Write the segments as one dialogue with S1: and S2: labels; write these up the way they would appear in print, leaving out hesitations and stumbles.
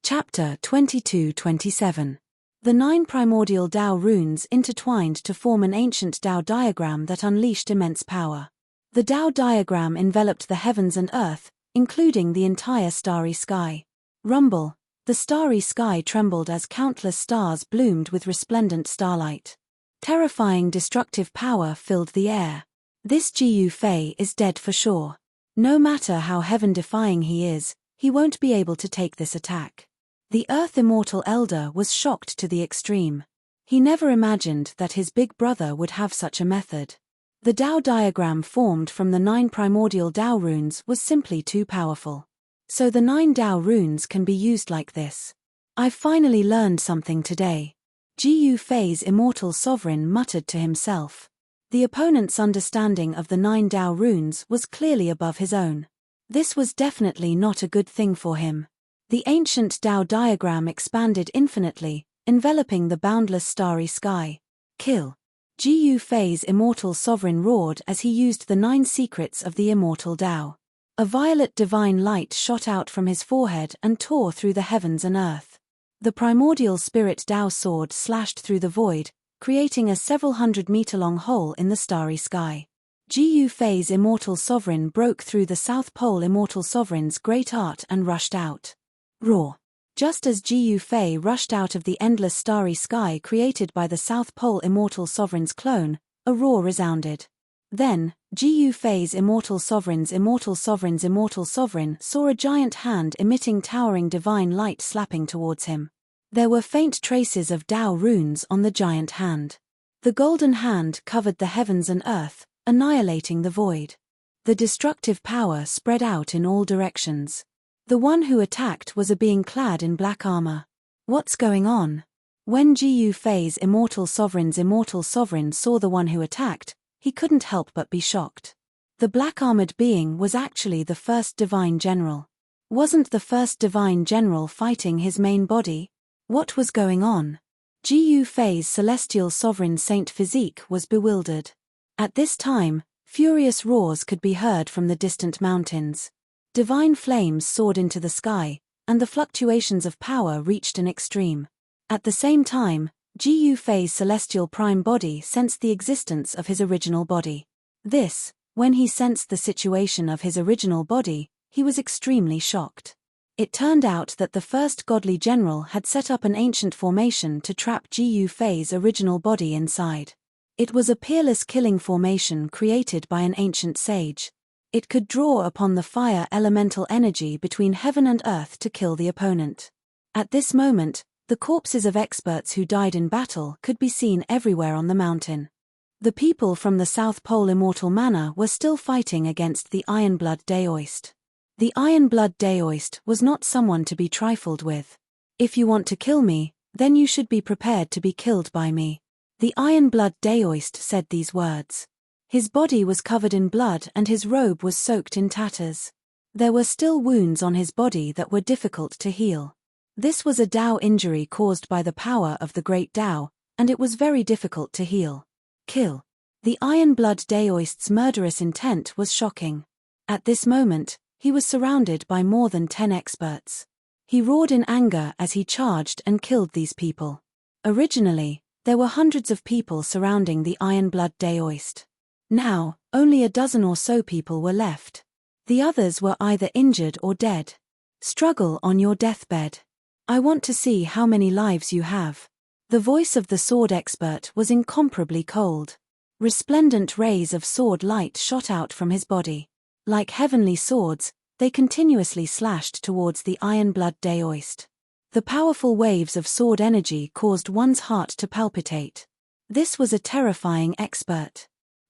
S1: Chapter 22-27. The 9 primordial Tao runes intertwined to form an ancient Tao diagram that unleashed immense power. The Tao diagram enveloped the heavens and earth, including the entire starry sky. Rumble. The starry sky trembled as countless stars bloomed with resplendent starlight. Terrifying destructive power filled the air. This Jiu Fei is dead for sure. No matter how heaven-defying he is, he won't be able to take this attack. The Earth Immortal Elder was shocked to the extreme. He never imagined that his big brother would have such a method. The Tao diagram formed from the 9 primordial Tao runes was simply too powerful. So the 9 Tao runes can be used like this. I've finally learned something today. Jiu Fei's immortal sovereign muttered to himself. The opponent's understanding of the 9 Tao runes was clearly above his own. This was definitely not a good thing for him. The ancient Tao diagram expanded infinitely, enveloping the boundless starry sky. Kill. Jiu Fei's immortal sovereign roared as he used the 9 secrets of the immortal Tao. A violet divine light shot out from his forehead and tore through the heavens and earth. The primordial spirit Tao sword slashed through the void, creating a several 100-meter-long hole in the starry sky. Jiu Fei's immortal sovereign broke through the South Pole immortal sovereign's great art and rushed out. Roar. Just as Jiu Fei rushed out of the endless starry sky created by the South Pole immortal sovereign's clone, a roar resounded. Then, Jiu Fei's immortal sovereign saw a giant hand emitting towering divine light slapping towards him. There were faint traces of Tao runes on the giant hand. The golden hand covered the heavens and earth, annihilating the void. The destructive power spread out in all directions. The one who attacked was a being clad in black armor. What's going on? When Jiu Fei's immortal sovereign saw the one who attacked, he couldn't help but be shocked. The black-armored being was actually the first divine general. Wasn't the first divine general fighting his main body? What was going on? Jiu Fei's celestial sovereign Saint Physique was bewildered. At this time, furious roars could be heard from the distant mountains. Divine flames soared into the sky, and the fluctuations of power reached an extreme. At the same time, Jiu Fei's celestial prime body sensed the existence of his original body. When he sensed the situation of his original body, he was extremely shocked. It turned out that the first godly general had set up an ancient formation to trap Jiu Fei's original body inside. It was a peerless killing formation created by an ancient sage. It could draw upon the fire elemental energy between heaven and earth to kill the opponent. At this moment, the corpses of experts who died in battle could be seen everywhere on the mountain. The people from the South Pole Immortal Manor were still fighting against the Ironblood Daoist. The Ironblood Daoist was not someone to be trifled with. If you want to kill me, then you should be prepared to be killed by me. The Ironblood Daoist said these words. His body was covered in blood and his robe was soaked in tatters. There were still wounds on his body that were difficult to heal. This was a Tao injury caused by the power of the great Tao, and it was very difficult to heal. Kill. The Ironblood Daoist's murderous intent was shocking. At this moment, he was surrounded by more than 10 experts. He roared in anger as he charged and killed these people. Originally, there were hundreds of people surrounding the Ironblood Daoist. Now, only a dozen or so people were left. The others were either injured or dead. Struggle on your deathbed. I want to see how many lives you have. The voice of the sword expert was incomparably cold. Resplendent rays of sword light shot out from his body. Like heavenly swords, they continuously slashed towards the Ironblood Daoist. The powerful waves of sword energy caused one's heart to palpitate. This was a terrifying expert.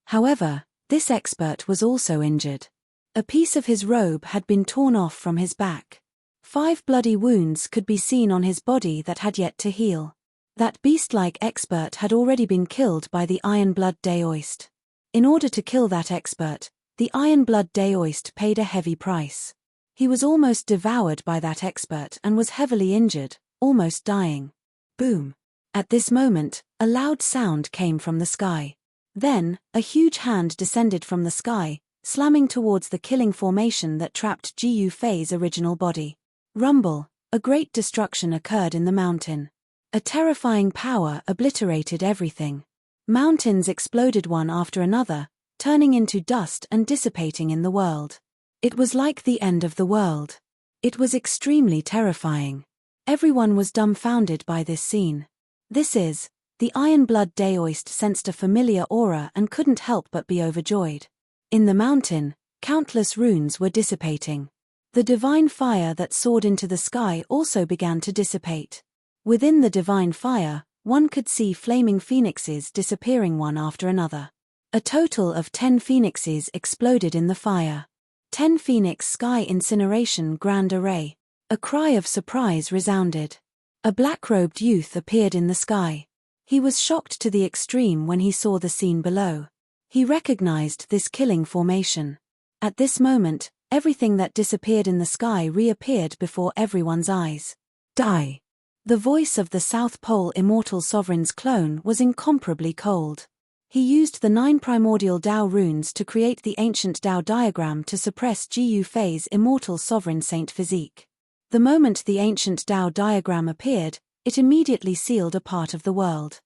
S1: However, this expert was also injured. A piece of his robe had been torn off from his back. 5 bloody wounds could be seen on his body that had yet to heal. That beast-like expert had already been killed by the Ironblood Daoist. In order to kill that expert, the Ironblood Daoist paid a heavy price. He was almost devoured by that expert and was heavily injured, almost dying. Boom. At this moment, a loud sound came from the sky. Then, a huge hand descended from the sky, slamming towards the killing formation that trapped Jiu Fei's original body. Rumble. a great destruction occurred in the mountain. A terrifying power obliterated everything. Mountains exploded one after another, turning into dust and dissipating in the world. It was like the end of the world. It was extremely terrifying. Everyone was dumbfounded by this scene. The Iron-Blood Daoist sensed a familiar aura and couldn't help but be overjoyed. In the mountain, countless runes were dissipating. The divine fire that soared into the sky also began to dissipate. Within the divine fire, one could see flaming phoenixes disappearing one after another. A total of 10 phoenixes exploded in the fire. 10 Phoenix Sky Incineration Grand Array. A cry of surprise resounded. A black-robed youth appeared in the sky. He was shocked to the extreme when he saw the scene below. He recognized this killing formation. At this moment, everything that disappeared in the sky reappeared before everyone's eyes. Die! The voice of the South Pole Immortal Sovereign's clone was incomparably cold. He used the 9 primordial Tao runes to create the ancient Tao diagram to suppress Gu Fei's Immortal Sovereign Saint physique. The moment the ancient Tao diagram appeared, it immediately sealed a part of the world.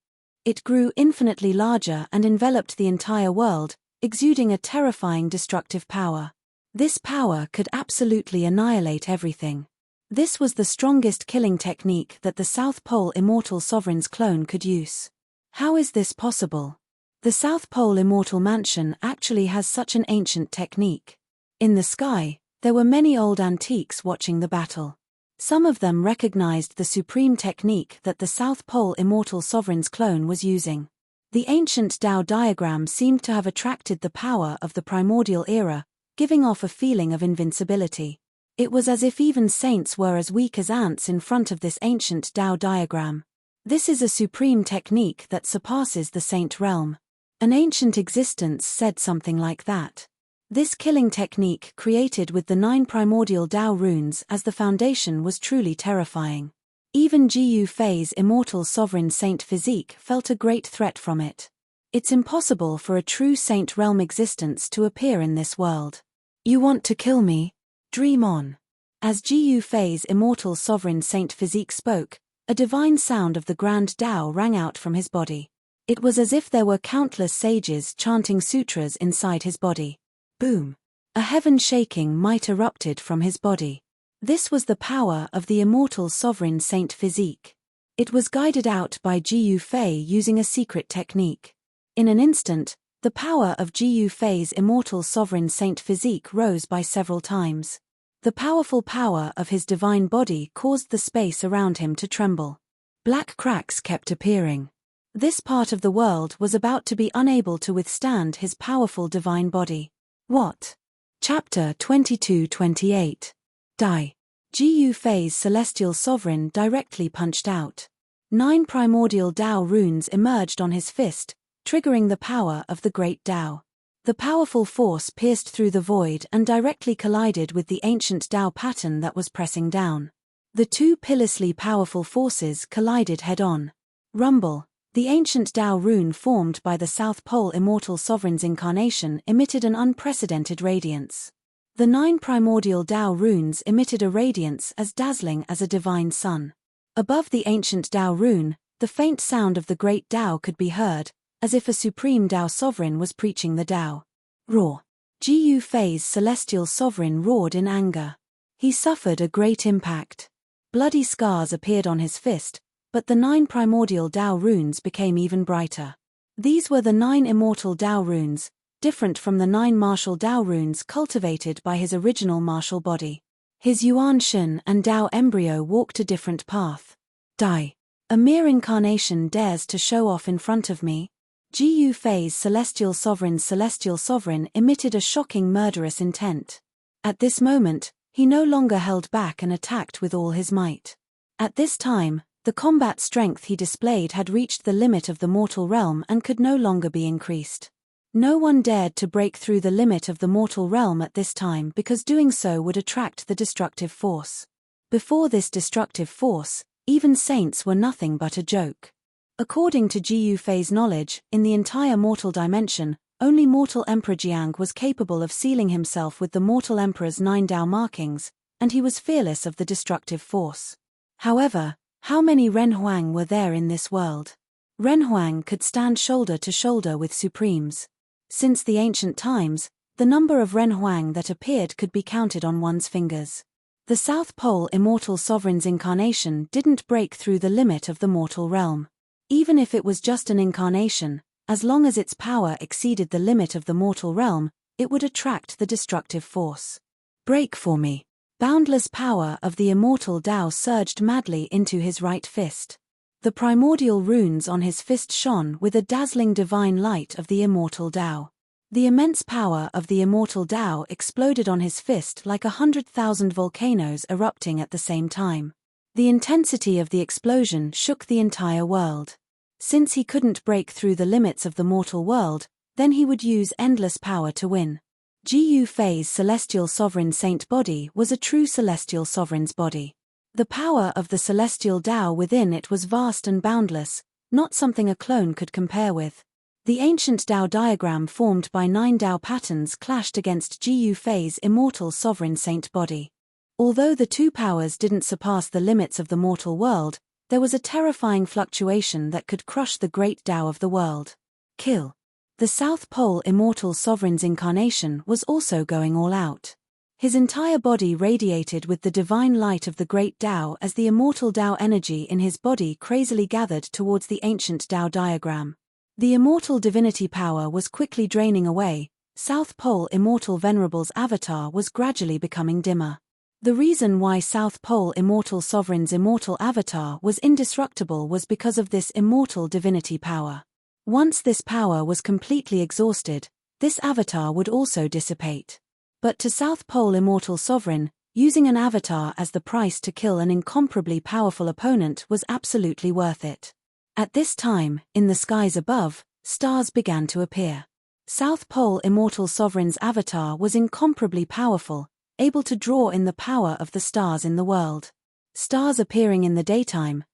S1: It grew infinitely larger and enveloped the entire world, exuding a terrifying destructive power. This power could absolutely annihilate everything. This was the strongest killing technique that the South Pole Immortal Sovereign's clone could use. How is this possible? The South Pole Immortal Mansion actually has such an ancient technique. In the sky, there were many old antiques watching the battle. Some of them recognized the supreme technique that the South Pole Immortal Sovereign's clone was using. The ancient Tao diagram seemed to have attracted the power of the primordial era, giving off a feeling of invincibility. It was as if even saints were as weak as ants in front of this ancient Tao diagram. This is a supreme technique that surpasses the saint realm. An ancient existence said something like that. This killing technique created with the 9 primordial Tao runes as the foundation was truly terrifying. Even Gu Fei's Immortal Sovereign Saint physique felt a great threat from it. It's impossible for a true saint realm existence to appear in this world. You want to kill me? Dream on. As Gu Fei's Immortal Sovereign Saint physique spoke, a divine sound of the Grand Tao rang out from his body. It was as if there were countless sages chanting sutras inside his body. Boom! A heaven-shaking might erupted from his body. This was the power of the Immortal Sovereign Saint physique. It was guided out by Gu Fei using a secret technique. In an instant, the power of Gu Fei's Immortal Sovereign Saint physique rose by several times. The powerful power of his divine body caused the space around him to tremble. Black cracks kept appearing. This part of the world was about to be unable to withstand his powerful divine body. What? Chapter 22-28. Die. Gu Fei's Celestial Sovereign directly punched out. 9 primordial Tao runes emerged on his fist, triggering the power of the Great Tao. The powerful force pierced through the void and directly collided with the ancient Tao pattern that was pressing down. The 2 pitilessly powerful forces collided head-on. Rumble. The ancient Tao rune formed by the South Pole Immortal Sovereign's incarnation emitted an unprecedented radiance. The 9 primordial Tao runes emitted a radiance as dazzling as a divine sun. Above the ancient Tao rune, the faint sound of the great Tao could be heard, as if a supreme Tao sovereign was preaching the Tao. Roar. Gu Fei's Celestial Sovereign roared in anger. He suffered a great impact. Bloody scars appeared on his fist, but the 9 primordial Tao runes became even brighter. These were the 9 immortal Tao runes, different from the 9 martial Tao runes cultivated by his original martial body. His Yuan Shen and Tao embryo walked a different path. Die. A mere incarnation dares to show off in front of me? Gu Fei's Celestial Sovereign emitted a shocking murderous intent. At this moment, he no longer held back and attacked with all his might. At this time, the combat strength he displayed had reached the limit of the mortal realm and could no longer be increased. No one dared to break through the limit of the mortal realm at this time because doing so would attract the destructive force. Before this destructive force, even saints were nothing but a joke. According to Gu Fei's knowledge, in the entire mortal dimension, only mortal Emperor Jiang was capable of sealing himself with the mortal Emperor's 9 Tao markings, and he was fearless of the destructive force. However, how many Renhuang were there in this world? Renhuang could stand shoulder to shoulder with Supremes. Since the ancient times, the number of Renhuang that appeared could be counted on one's fingers. The South Pole Immortal Sovereign's incarnation didn't break through the limit of the mortal realm. Even if it was just an incarnation, as long as its power exceeded the limit of the mortal realm, it would attract the destructive force. Break for me. Boundless power of the immortal Tao surged madly into his right fist. The primordial runes on his fist shone with a dazzling divine light of the immortal Tao. The immense power of the immortal Tao exploded on his fist like 100,000 volcanoes erupting at the same time. The intensity of the explosion shook the entire world. Since he couldn't break through the limits of the mortal world, then he would use endless power to win. Ji Yufei's celestial sovereign saint body was a true celestial sovereign's body. The power of the celestial Tao within it was vast and boundless, not something a clone could compare with. The ancient Tao diagram formed by 9 Tao patterns clashed against Ji Yufei's immortal sovereign saint body. Although the two powers didn't surpass the limits of the mortal world, there was a terrifying fluctuation that could crush the great Tao of the world. Kill. The South Pole Immortal Sovereign's incarnation was also going all out. His entire body radiated with the divine light of the great Tao as the immortal Tao energy in his body crazily gathered towards the ancient Tao diagram. The immortal divinity power was quickly draining away. South Pole Immortal Venerable's avatar was gradually becoming dimmer. The reason why South Pole Immortal Sovereign's immortal avatar was indestructible was because of this immortal divinity power. Once this power was completely exhausted, this avatar would also dissipate. But to South Pole Immortal Sovereign, using an avatar as the price to kill an incomparably powerful opponent was absolutely worth it. At this time, in the skies above, stars began to appear. South Pole Immortal Sovereign's avatar was incomparably powerful, able to draw in the power of the stars in the world. Stars appearing in the daytime,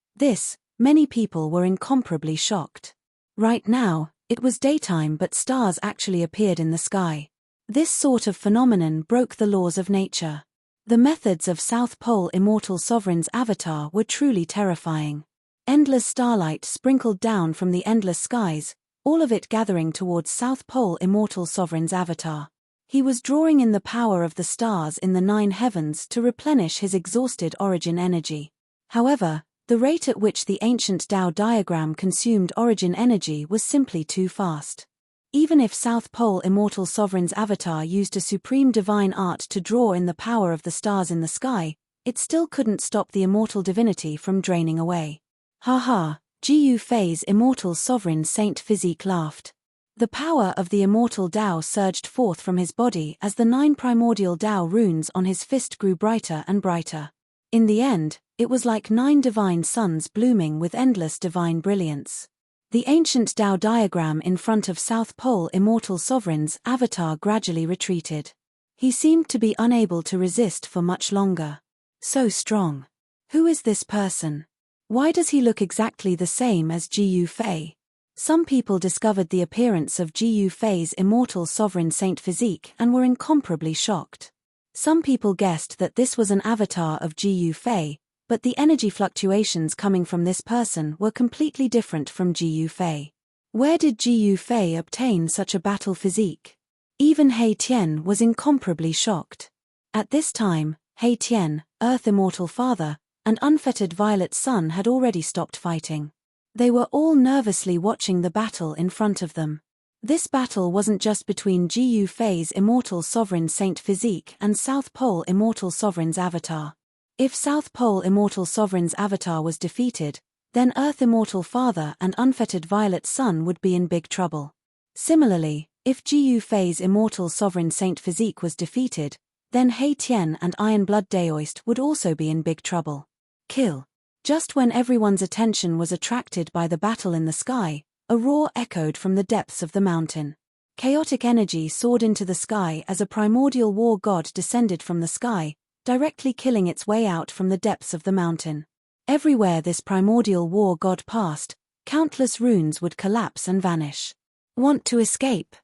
S1: many people were incomparably shocked. Right now, it was daytime but stars actually appeared in the sky. This sort of phenomenon broke the laws of nature. The methods of South Pole Immortal Sovereign's avatar were truly terrifying. Endless starlight sprinkled down from the endless skies, all of it gathering towards South Pole Immortal Sovereign's avatar. He was drawing in the power of the stars in the 9 heavens to replenish his exhausted origin energy. However, the rate at which the ancient Tao diagram consumed origin energy was simply too fast. Even if South Pole Immortal Sovereign's avatar used a supreme divine art to draw in the power of the stars in the sky, it still couldn't stop the immortal divinity from draining away. Ha ha, Ji Yufei's immortal sovereign saint physique laughed. The power of the immortal Tao surged forth from his body as the 9 primordial Tao runes on his fist grew brighter and brighter. In the end, it was like 9 divine suns blooming with endless divine brilliance. The ancient Tao diagram in front of South Pole Immortal Sovereign's avatar gradually retreated. He seemed to be unable to resist for much longer. So strong. Who is this person? Why does he look exactly the same as Ji Yufei? Some people discovered the appearance of Ji Yufei's immortal sovereign saint physique and were incomparably shocked. Some people guessed that this was an avatar of Ji Yufei, but the energy fluctuations coming from this person were completely different from Ji Yufei. Where did Ji Yufei obtain such a battle physique? Even He Tian was incomparably shocked. At this time, He Tian, Earth Immortal Father, and unfettered Violet Sun had already stopped fighting. They were all nervously watching the battle in front of them. This battle wasn't just between Ji Yufei's immortal sovereign saint physique and South Pole Immortal Sovereign's avatar. If South Pole Immortal Sovereign's avatar was defeated, then Earth Immortal Father and unfettered Violet Sun would be in big trouble. Similarly, if Ji Yufei's immortal sovereign saint physique was defeated, then He Tian and Iron Blood Daoist would also be in big trouble. Kill. Just when everyone's attention was attracted by the battle in the sky, a roar echoed from the depths of the mountain. Chaotic energy soared into the sky as a primordial war god descended from the sky, directly killing its way out from the depths of the mountain. Everywhere this primordial war god passed, countless runes would collapse and vanish. Want to escape?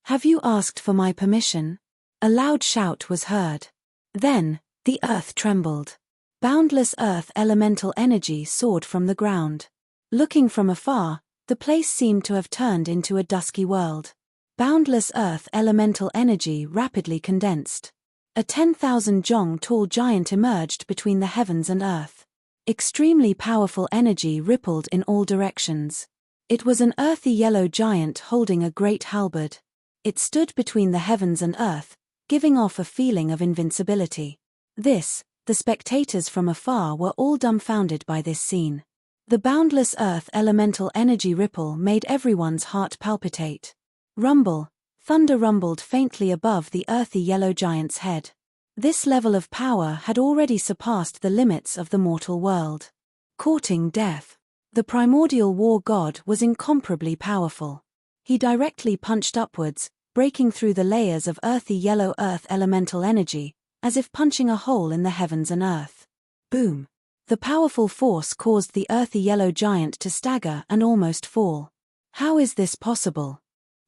S1: Have you asked for my permission? A loud shout was heard. Then, The earth trembled. Boundless earth elemental energy soared from the ground. Looking from afar, the place seemed to have turned into a dusky world. Boundless earth elemental energy rapidly condensed. A 10,000 jong tall giant emerged between the heavens and earth. Extremely powerful energy rippled in all directions. It was an earthy yellow giant holding a great halberd. It stood between the heavens and earth, giving off a feeling of invincibility. The spectators from afar were all dumbfounded by this scene. The boundless earth elemental energy ripple made everyone's heart palpitate. Rumble, thunder rumbled faintly above the earthy yellow giant's head. This level of power had already surpassed the limits of the mortal world. Courting death. The primordial war god was incomparably powerful. He directly punched upwards, breaking through the layers of earthy yellow earth elemental energy, as if punching a hole in the heavens and earth. Boom! The powerful force caused the earthy yellow giant to stagger and almost fall. How is this possible?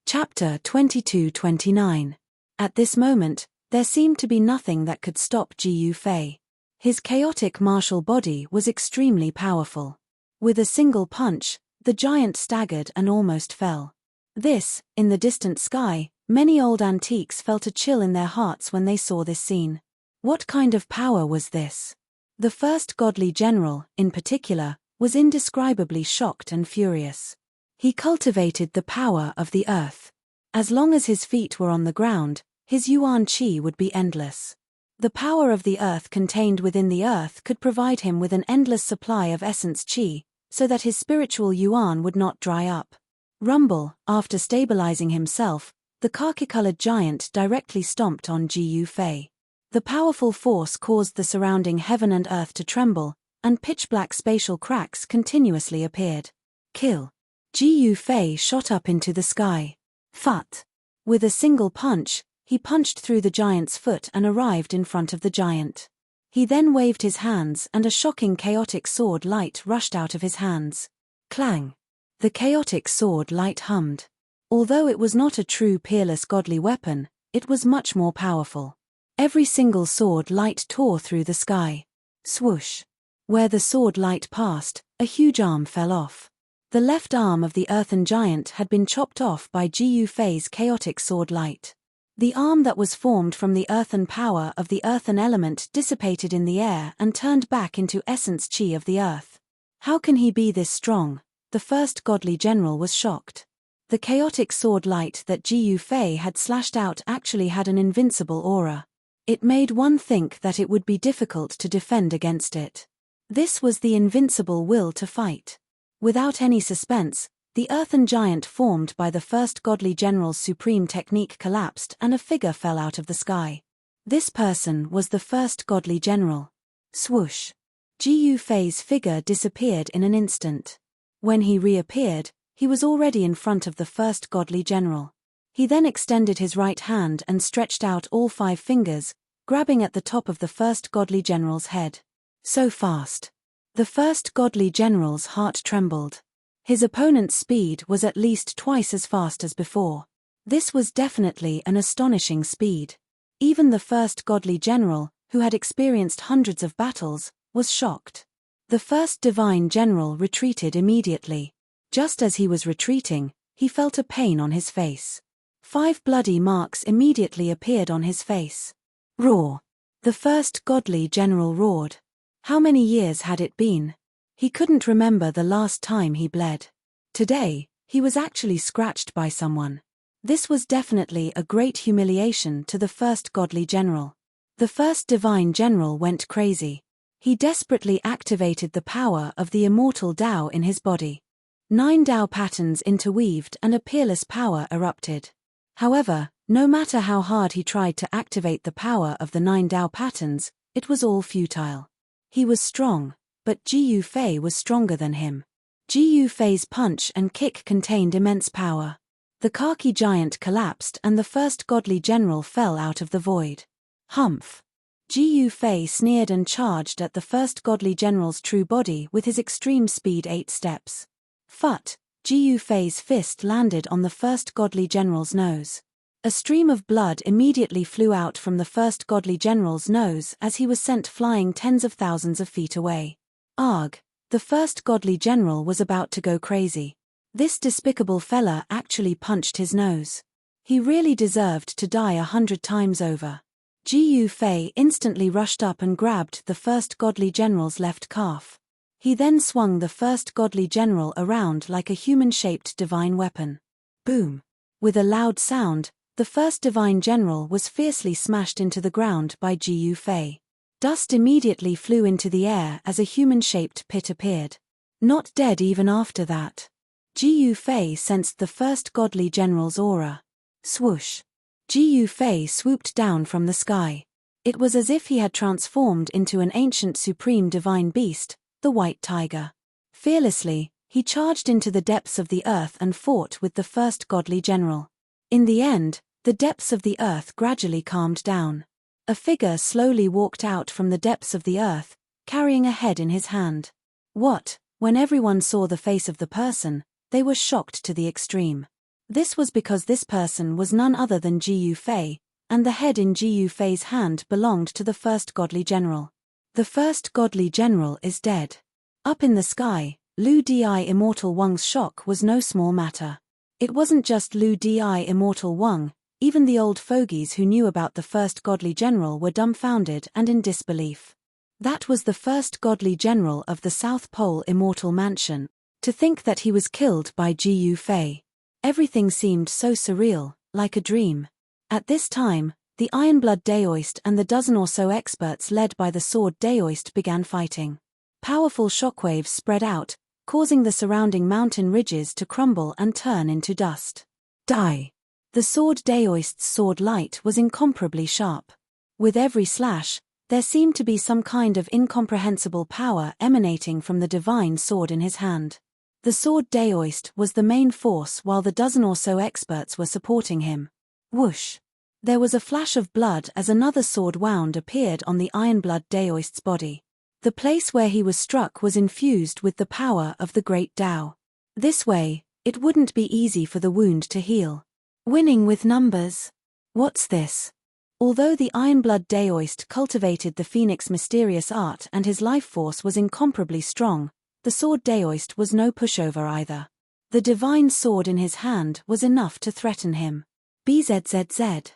S1: Chapter 22-29. At this moment, there seemed to be nothing that could stop Ji Yufei. His chaotic martial body was extremely powerful. With a single punch, the giant staggered and almost fell. In the distant sky, many old antiques felt a chill in their hearts when they saw this scene. What kind of power was this? The first godly general, in particular, was indescribably shocked and furious. He cultivated the power of the earth. As long as his feet were on the ground, his yuan qi would be endless. The power of the earth contained within the earth could provide him with an endless supply of essence qi, so that his spiritual yuan would not dry up. Rumble, after stabilizing himself, the khaki-colored giant directly stomped on Ji Yufei. The powerful force caused the surrounding heaven and earth to tremble, and pitch-black spatial cracks continuously appeared. Kill. Ji Yufei shot up into the sky. Phut! With a single punch, he punched through the giant's foot and arrived in front of the giant. He then waved his hands and a shocking chaotic sword light rushed out of his hands. Clang! The chaotic sword light hummed. Although it was not a true peerless godly weapon, it was much more powerful. Every single sword light tore through the sky. Swoosh! Where the sword light passed, a huge arm fell off. The left arm of the earthen giant had been chopped off by Ji Yufei's chaotic sword light. The arm that was formed from the earthen power of the earthen element dissipated in the air and turned back into essence qi of the earth. How can he be this strong? The first godly general was shocked. The chaotic sword light that Ji Yufei had slashed out actually had an invincible aura. It made one think that it would be difficult to defend against it. This was the invincible will to fight. Without any suspense, the earthen giant formed by the first godly general's supreme technique collapsed and a figure fell out of the sky. This person was the first godly general. Swoosh! Ji Yufei's figure disappeared in an instant. When he reappeared, he was already in front of the first godly general. He then extended his right hand and stretched out all 5 fingers, grabbing at the top of the first godly general's head. So fast. The first godly general's heart trembled. His opponent's speed was at least twice as fast as before. This was definitely an astonishing speed. Even the first godly general, who had experienced hundreds of battles, was shocked. The first divine general retreated immediately. Just as he was retreating, he felt a pain on his face. 5 bloody marks immediately appeared on his face. Roar! The first godly general roared. How many years had it been? He couldn't remember the last time he bled. Today, he was actually scratched by someone. This was definitely a great humiliation to the first godly general. The first divine general went crazy. He desperately activated the power of the immortal Tao in his body. 9 Tao patterns interweaved and a peerless power erupted. However, no matter how hard he tried to activate the power of the 9 Tao patterns, it was all futile. He was strong, but Ji Yufei was stronger than him. Ji Yufei's punch and kick contained immense power. The khaki giant collapsed and the first godly general fell out of the void. Humph! Ji Yufei sneered and charged at the first godly general's true body with his extreme speed 8 steps. Phut! Ji Yufei's fist landed on the first godly general's nose. A stream of blood immediately flew out from the first godly general's nose as he was sent flying tens of thousands of feet away. Arg! The first godly general was about to go crazy. This despicable fella actually punched his nose. He really deserved to die 100 times over. Jiu Fei instantly rushed up and grabbed the first godly general's left calf. He then swung the first godly general around like a human-shaped divine weapon. Boom! With a loud sound, the first divine general was fiercely smashed into the ground by Jiu Fei. Dust immediately flew into the air as a human-shaped pit appeared. Not dead even after that. Jiu Fei sensed the first godly general's aura. Swoosh! Jiu Fei swooped down from the sky. It was as if he had transformed into an ancient supreme divine beast, the white tiger. Fearlessly, he charged into the depths of the earth and fought with the first godly general. In the end, the depths of the earth gradually calmed down. A figure slowly walked out from the depths of the earth, carrying a head in his hand. When everyone saw the face of the person, they were shocked to the extreme. This was because this person was none other than Jiu Fei, and the head in Jiu Fei's hand belonged to the first godly general. The first godly general is dead. Up in the sky, Lu Di Immortal Wang's shock was no small matter. It wasn't just Lu Di Immortal Wang, even the old fogies who knew about the first godly general were dumbfounded and in disbelief. That was the first godly general of the South Pole Immortal Mansion. To think that he was killed by Jiu Fei. Everything seemed so surreal, like a dream. At this time, the Ironblood Daoist and the dozen or so experts led by the Sword Daoist began fighting. Powerful shockwaves spread out, causing the surrounding mountain ridges to crumble and turn into dust. Die! The Sword Daoist's sword light was incomparably sharp. With every slash, there seemed to be some kind of incomprehensible power emanating from the divine sword in his hand. The Sword Daoist was the main force while the dozen or so experts were supporting him. Whoosh! There was a flash of blood as another sword wound appeared on the Ironblood Daoist's body. The place where he was struck was infused with the power of the Great Tao. This way, it wouldn't be easy for the wound to heal. Winning with numbers. What's this? Although the Ironblood Daoist cultivated the Phoenix mysterious art and his life force was incomparably strong, the Sword Daoist was no pushover either. The divine sword in his hand was enough to threaten him. BZZZ.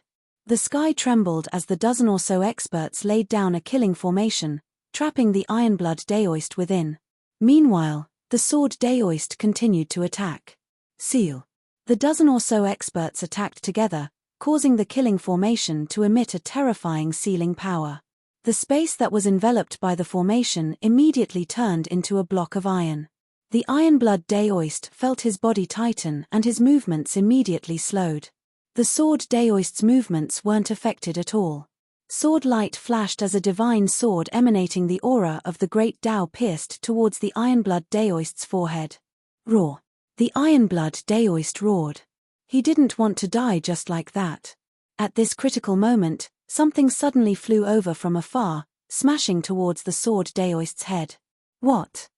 S1: The sky trembled as the dozen or so experts laid down a killing formation, trapping the Ironblood Daoist within. Meanwhile, the Sword Daoist continued to attack. Seal. The dozen or so experts attacked together, causing the killing formation to emit a terrifying sealing power. The space that was enveloped by the formation immediately turned into a block of iron. The Ironblood Daoist felt his body tighten and his movements immediately slowed. The Sword Daoist's movements weren't affected at all. Sword light flashed as a divine sword emanating the aura of the Great Tao pierced towards the Ironblood Daoist's forehead. Roar! The Ironblood Daoist roared. He didn't want to die just like that. At this critical moment, something suddenly flew over from afar, smashing towards the Sword Daoist's head. What?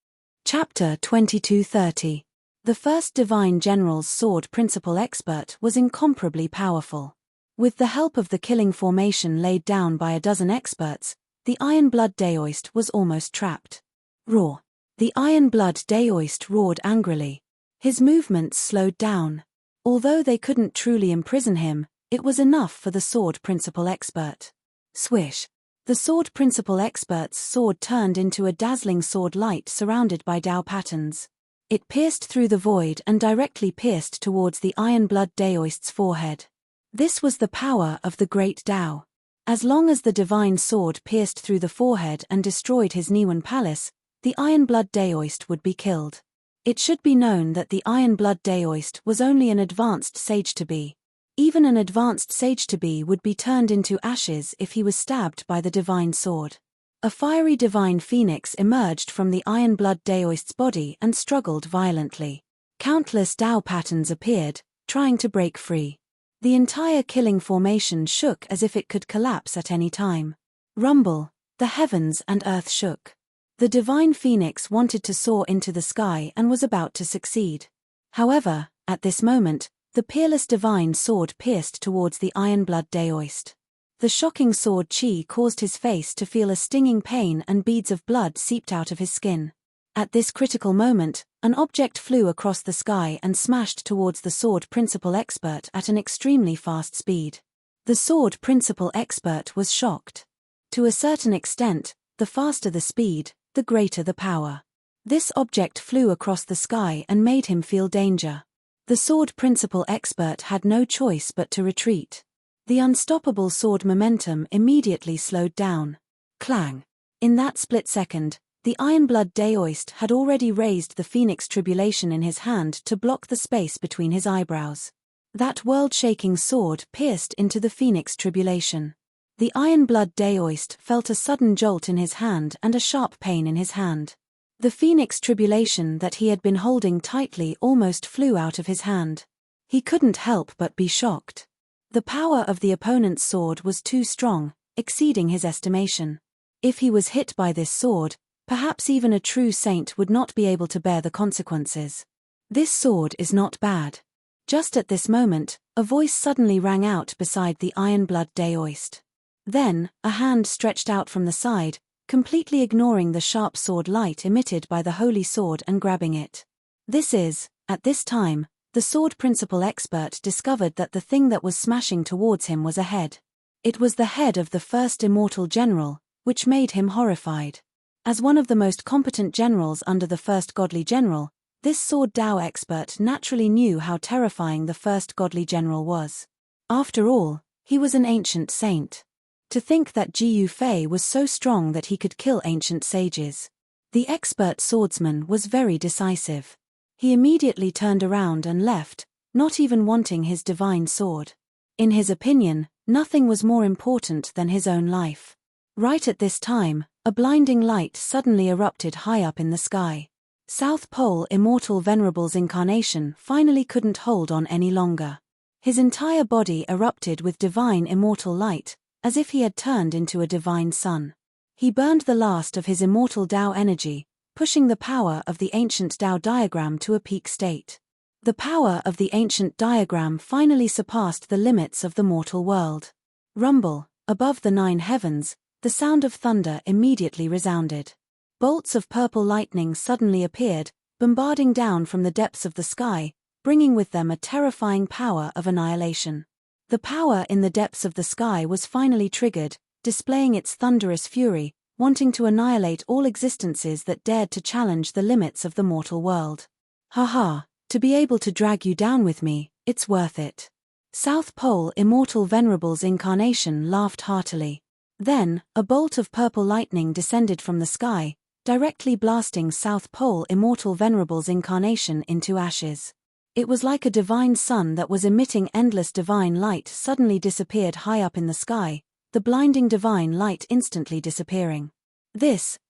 S1: Chapter 2230. The first Divine General's sword principal expert was incomparably powerful. With the help of the killing formation laid down by a dozen experts, the Ironblood Daoist was almost trapped. Roar! The Ironblood Daoist roared angrily. His movements slowed down. Although they couldn't truly imprison him, it was enough for the sword principal expert. Swish! The sword principal expert's sword turned into a dazzling sword light surrounded by Tao patterns. It pierced through the void and directly pierced towards the Ironblood Daoist's forehead. This was the power of the Great Tao. As long as the divine sword pierced through the forehead and destroyed his Niwen palace, the Ironblood Daoist would be killed. It should be known that the Ironblood Daoist was only an advanced sage-to-be. Even an advanced sage-to-be would be turned into ashes if he was stabbed by the divine sword. A fiery divine phoenix emerged from the Ironblood Daoist's body and struggled violently. Countless Tao patterns appeared, trying to break free. The entire killing formation shook as if it could collapse at any time. Rumble! The heavens and earth shook. The divine phoenix wanted to soar into the sky and was about to succeed. However, at this moment, The peerless divine sword pierced towards the iron-blood Daoist. The shocking sword chi caused his face to feel a stinging pain and beads of blood seeped out of his skin. At this critical moment, an object flew across the sky and smashed towards the sword principal expert at an extremely fast speed. The sword principal expert was shocked. To a certain extent, the faster the speed, the greater the power. This object flew across the sky and made him feel danger. The sword principal expert had no choice but to retreat. The unstoppable sword momentum immediately slowed down. Clang! In that split second, the iron-blood Daoist had already raised the Phoenix Tribulation in his hand to block the space between his eyebrows. That world-shaking sword pierced into the Phoenix Tribulation. The iron-blood Daoist felt a sudden jolt in his hand and a sharp pain in his hand. The Phoenix Tribulation that he had been holding tightly almost flew out of his hand. He couldn't help but be shocked. The power of the opponent's sword was too strong, exceeding his estimation. If he was hit by this sword, perhaps even a true saint would not be able to bear the consequences. This sword is not bad. Just at this moment, a voice suddenly rang out beside the iron-blood Daoist. Then, a hand stretched out from the side, completely ignoring the sharp sword light emitted by the holy sword and grabbing it. At this time, the sword principal expert discovered that the thing that was smashing towards him was a head. It was the head of the first immortal general, which made him horrified. As one of the most competent generals under the first godly general, this sword Dao expert naturally knew how terrifying the first godly general was. After all, he was an ancient saint. To think that Jiu Fei was so strong that he could kill ancient sages. The expert swordsman was very decisive. He immediately turned around and left, not even wanting his divine sword. In his opinion, nothing was more important than his own life. Right at this time, a blinding light suddenly erupted high up in the sky. South Pole Immortal Venerable's incarnation finally couldn't hold on any longer. His entire body erupted with divine immortal light, as if he had turned into a divine sun. He burned the last of his immortal Tao energy, pushing the power of the ancient Tao diagram to a peak state. The power of the ancient diagram finally surpassed the limits of the mortal world. Rumble, above the 9 heavens, the sound of thunder immediately resounded. Bolts of purple lightning suddenly appeared, bombarding down from the depths of the sky, bringing with them a terrifying power of annihilation. The power in the depths of the sky was finally triggered, displaying its thunderous fury, wanting to annihilate all existences that dared to challenge the limits of the mortal world. Haha, to be able to drag you down with me, it's worth it. South Pole Immortal Venerable's incarnation laughed heartily. Then, a bolt of purple lightning descended from the sky, directly blasting South Pole Immortal Venerable's incarnation into ashes. It was like a divine sun that was emitting endless divine light suddenly disappeared high up in the sky, the blinding divine light instantly disappearing.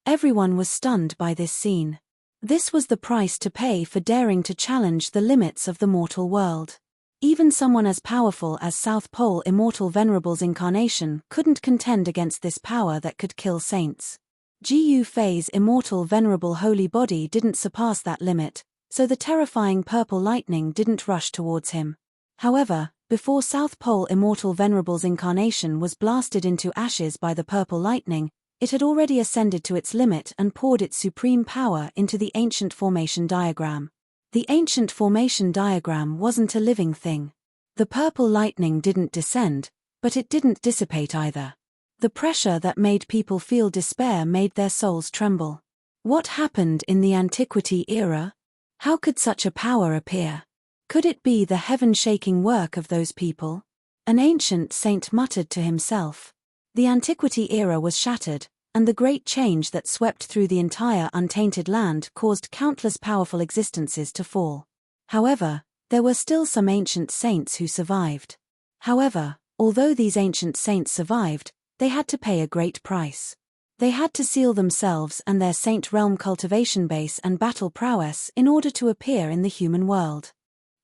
S1: Everyone was stunned by this scene. This was the price to pay for daring to challenge the limits of the mortal world. Even someone as powerful as South Pole Immortal Venerable's incarnation couldn't contend against this power that could kill saints. Jiu Fei's immortal venerable holy body didn't surpass that limit, so the terrifying purple lightning didn't rush towards him. However, before South Pole Immortal Venerable's incarnation was blasted into ashes by the purple lightning, it had already ascended to its limit and poured its supreme power into the ancient formation diagram. The ancient formation diagram wasn't a living thing. The purple lightning didn't descend, but it didn't dissipate either. The pressure that made people feel despair made their souls tremble. What happened in the Antiquity era? How could such a power appear? Could it be the heaven-shaking work of those people? An ancient saint muttered to himself. The Antiquity era was shattered, and the great change that swept through the entire untainted land caused countless powerful existences to fall. However, there were still some ancient saints who survived. However, although these ancient saints survived, they had to pay a great price. They had to seal themselves and their saint realm cultivation base and battle prowess in order to appear in the human world.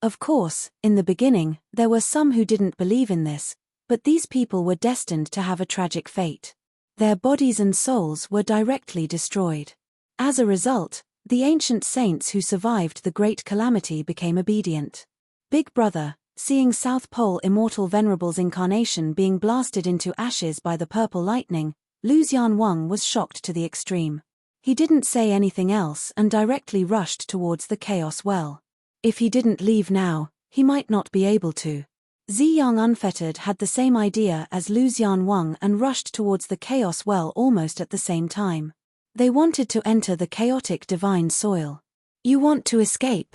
S1: Of course, in the beginning, there were some who didn't believe in this, but these people were destined to have a tragic fate. Their bodies and souls were directly destroyed. As a result, the ancient saints who survived the great calamity became obedient. Big Brother, Seeing South Pole Immortal Venerable's incarnation being blasted into ashes by the purple lightning, Lu Xianwang was shocked to the extreme. He didn't say anything else and directly rushed towards the Chaos Well. If he didn't leave now, he might not be able to. Ziyang Unfettered had the same idea as Lu Xianwang and rushed towards the Chaos Well almost at the same time. They wanted to enter the chaotic divine soil. You want to escape?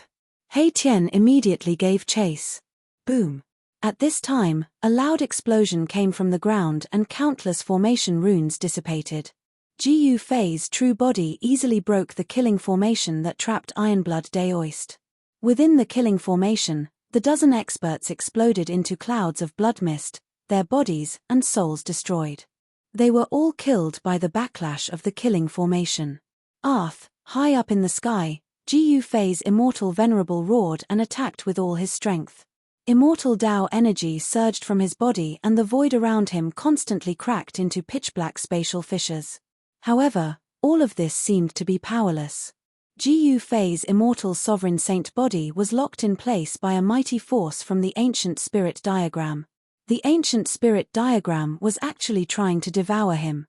S1: He Tian immediately gave chase. Boom. At this time, a loud explosion came from the ground and countless formation runes dissipated. Jiyu Fei's true body easily broke the killing formation that trapped Ironblood Daoist. Within the killing formation, the dozen experts exploded into clouds of blood mist, their bodies and souls destroyed. They were all killed by the backlash of the killing formation. High up in the sky, Jiyu Fei's Immortal Venerable roared and attacked with all his strength. Immortal Dao energy surged from his body and the void around him constantly cracked into pitch-black spatial fissures. However, all of this seemed to be powerless. Jiyu Fei's Immortal Sovereign Saint body was locked in place by a mighty force from the Ancient Spirit Diagram. The Ancient Spirit Diagram was actually trying to devour him.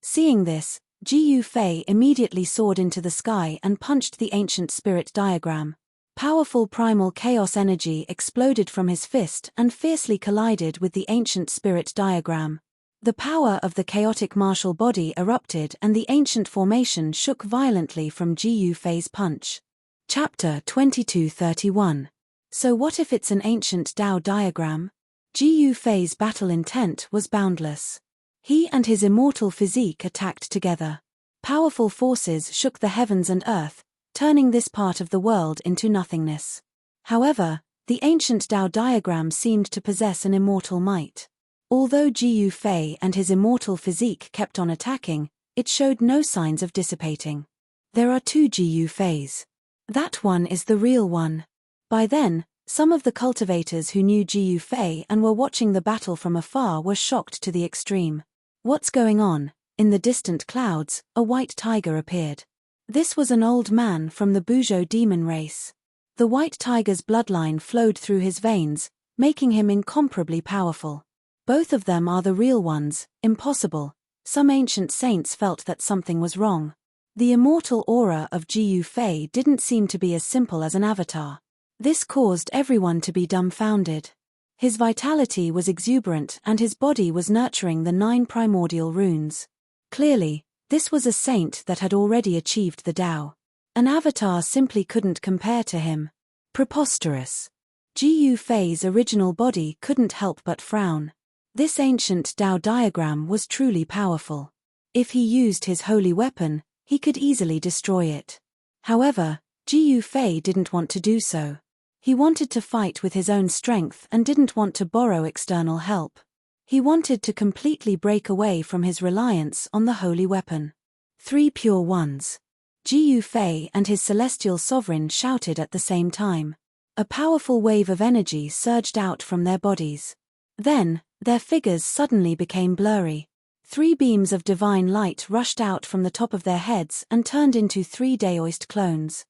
S1: Seeing this, Jiyu Fei immediately soared into the sky and punched the Ancient Spirit Diagram. Powerful primal chaos energy exploded from his fist and fiercely collided with the Ancient Spirit Diagram. The power of the chaotic martial body erupted and the ancient formation shook violently from Jiyu Fei's punch. Chapter 2231. So what if it's an ancient Dao diagram? Jiyu Fei's battle intent was boundless. He and his immortal physique attacked together. Powerful forces shook the heavens and earth, turning this part of the world into nothingness. However, the ancient Dao diagram seemed to possess an immortal might. Although Jiyu Fei and his immortal physique kept on attacking, it showed no signs of dissipating. There are two Jiyu Feis. That one is the real one. By then, some of the cultivators who knew Jiyu Fei and were watching the battle from afar were shocked to the extreme. What's going on? In the distant clouds, a white tiger appeared. This was an old man from the Buzhou demon race. The white tiger's bloodline flowed through his veins, making him incomparably powerful. Both of them are the real ones. Impossible. Some ancient saints felt that something was wrong. The immortal aura of Jiyu Fei didn't seem to be as simple as an avatar. This caused everyone to be dumbfounded. His vitality was exuberant and his body was nurturing the 9 primordial runes. Clearly, this was a saint that had already achieved the Tao. An avatar simply couldn't compare to him. Preposterous. Jiyu Fei's original body couldn't help but frown. This ancient Tao diagram was truly powerful. If he used his holy weapon, he could easily destroy it. However, Jiyu Fei didn't want to do so. He wanted to fight with his own strength and didn't want to borrow external help. He wanted to completely break away from his reliance on the holy weapon. 3 pure ones. Jiyu Fei and his celestial sovereign shouted at the same time. A powerful wave of energy surged out from their bodies. Then, their figures suddenly became blurry. 3 beams of divine light rushed out from the top of their heads and turned into 3 Daoist clones.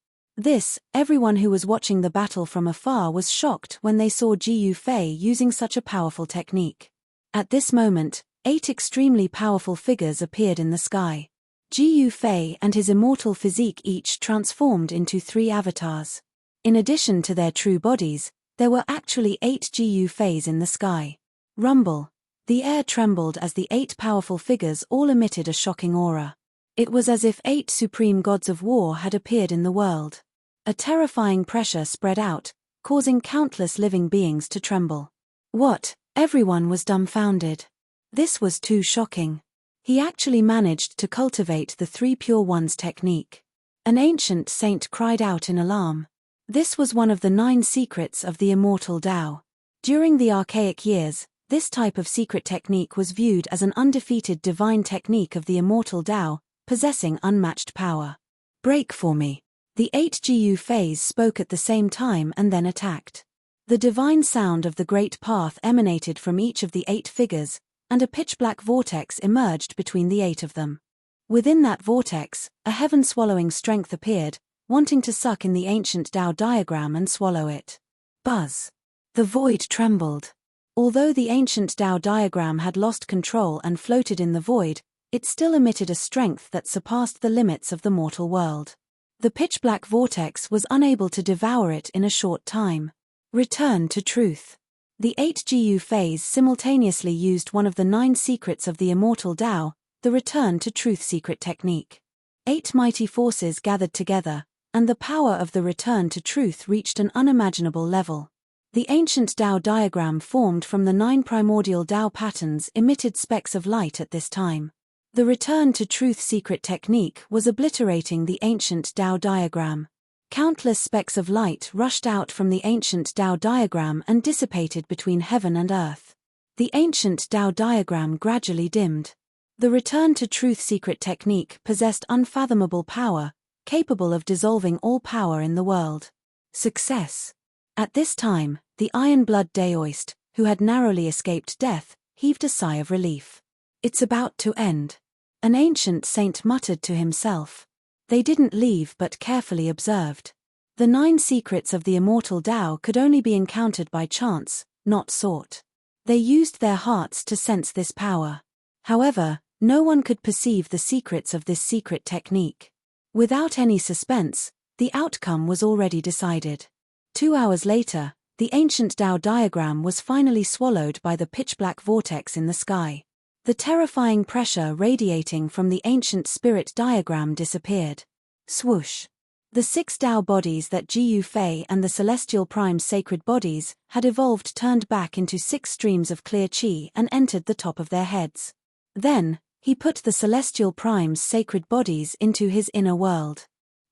S1: Everyone who was watching the battle from afar was shocked when they saw Jiyu Fei using such a powerful technique. At this moment, 8 extremely powerful figures appeared in the sky. Jiyu Fei and his immortal physique each transformed into 3 avatars. In addition to their true bodies, there were actually 8 Jiyu Feis in the sky. Rumble. The air trembled as the 8 powerful figures all emitted a shocking aura. It was as if 8 supreme gods of war had appeared in the world. A terrifying pressure spread out, causing countless living beings to tremble. What? Everyone was dumbfounded. This was too shocking. He actually managed to cultivate the 3 pure ones technique. An ancient saint cried out in alarm. This was one of the 9 secrets of the immortal Tao. During the archaic years, this type of secret technique was viewed as an undefeated divine technique of the immortal Tao, possessing unmatched power. Break for me. The 8 Jiyu Feis spoke at the same time and then attacked. The divine sound of the great path emanated from each of the 8 figures, and a pitch-black vortex emerged between the 8 of them. Within that vortex, a heaven-swallowing strength appeared, wanting to suck in the ancient Tao diagram and swallow it. Buzz. The void trembled. Although the ancient Tao diagram had lost control and floated in the void, it still emitted a strength that surpassed the limits of the mortal world. The pitch-black vortex was unable to devour it in a short time. Return to truth. The 8 Gu phase simultaneously used one of the 9 secrets of the immortal Tao, the return to truth secret technique. 8 mighty forces gathered together, and the power of the return to truth reached an unimaginable level. The ancient Tao diagram formed from the 9 primordial Tao patterns emitted specks of light at this time. The return to truth secret technique was obliterating the ancient Tao diagram. Countless specks of light rushed out from the ancient Tao diagram and dissipated between heaven and earth. The ancient Tao diagram gradually dimmed. The return to truth secret technique possessed unfathomable power, capable of dissolving all power in the world. Success. At this time, the iron-blood Daoist, who had narrowly escaped death, heaved a sigh of relief. It's about to end. An ancient saint muttered to himself. They didn't leave but carefully observed. The 9 secrets of the immortal Tao could only be encountered by chance, not sought. They used their hearts to sense this power. However, no one could perceive the secrets of this secret technique. Without any suspense, the outcome was already decided. 2 hours later, the ancient Tao diagram was finally swallowed by the pitch-black vortex in the sky. The terrifying pressure radiating from the ancient spirit diagram disappeared. Swoosh. The 6 Tao bodies that Gu Fei and the Celestial Prime's sacred bodies had evolved turned back into 6 streams of clear qi and entered the top of their heads. Then, he put the Celestial Prime's sacred bodies into his inner world.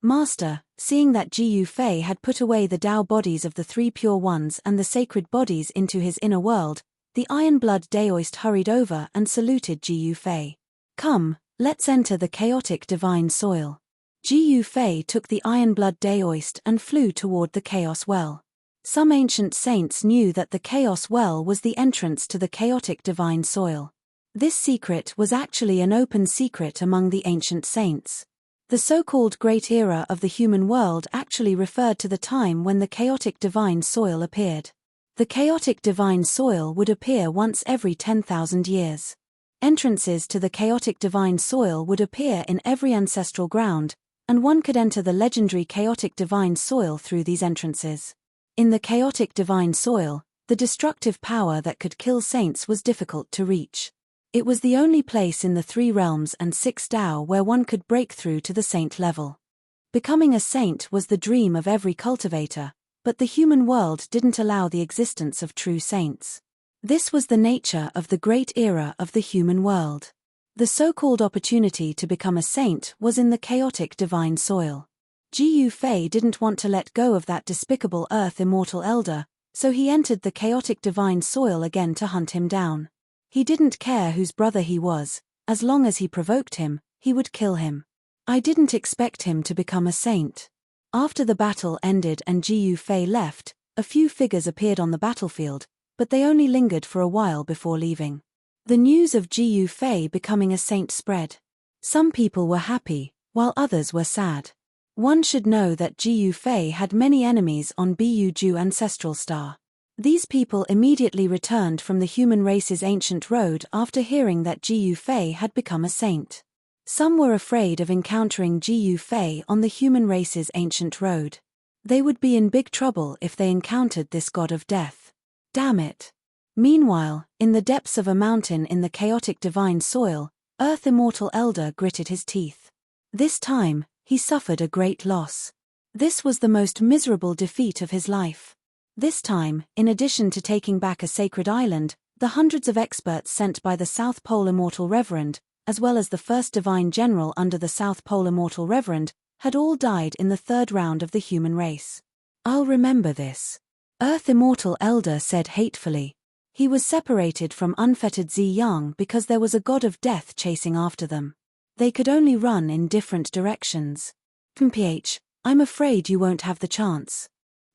S1: Master, seeing that Gu Fei had put away the Tao bodies of the 3 pure ones and the sacred bodies into his inner world, the iron-blood Daoist hurried over and saluted Gu Fei. Come, let's enter the chaotic divine soil. Gu Fei took the iron-blood Daoist and flew toward the chaos well. Some ancient saints knew that the chaos well was the entrance to the chaotic divine soil. This secret was actually an open secret among the ancient saints. The so-called Great Era of the human world actually referred to the time when the chaotic divine soil appeared. The chaotic divine soil would appear once every 10,000 years. Entrances to the chaotic divine soil would appear in every ancestral ground, and one could enter the legendary chaotic divine soil through these entrances. In the chaotic divine soil, the destructive power that could kill saints was difficult to reach. It was the only place in the 3 realms and 6 Tao where one could break through to the saint level. Becoming a saint was the dream of every cultivator, but the human world didn't allow the existence of true saints. This was the nature of the great era of the human world. The so-called opportunity to become a saint was in the chaotic divine soil. Gu Fei didn't want to let go of that despicable earth immortal elder, so he entered the chaotic divine soil again to hunt him down. He didn't care whose brother he was, as long as he provoked him, he would kill him. I didn't expect him to become a saint. After the battle ended and Gu Fei left, a few figures appeared on the battlefield, but they only lingered for a while before leaving. The news of Gu Fei becoming a saint spread. Some people were happy, while others were sad. One should know that Gu Fei had many enemies on Buju ancestral star. These people immediately returned from the human race's ancient road after hearing that Gu Fei had become a saint. Some were afraid of encountering Gu Fei on the human race's ancient road. They would be in big trouble if they encountered this god of death. Damn it. Meanwhile, in the depths of a mountain in the chaotic divine soil, Earth Immortal Elder gritted his teeth. This time, he suffered a great loss. This was the most miserable defeat of his life. This time, in addition to taking back a sacred island, the hundreds of experts sent by the South Pole Immortal Reverend, as well as the first divine general under the South Pole Immortal Reverend, had all died in the 3rd round of the human race. I'll remember this. Earth Immortal Elder said hatefully. He was separated from unfettered Ziyang because there was a god of death chasing after them. They could only run in different directions. PH, I'm afraid you won't have the chance.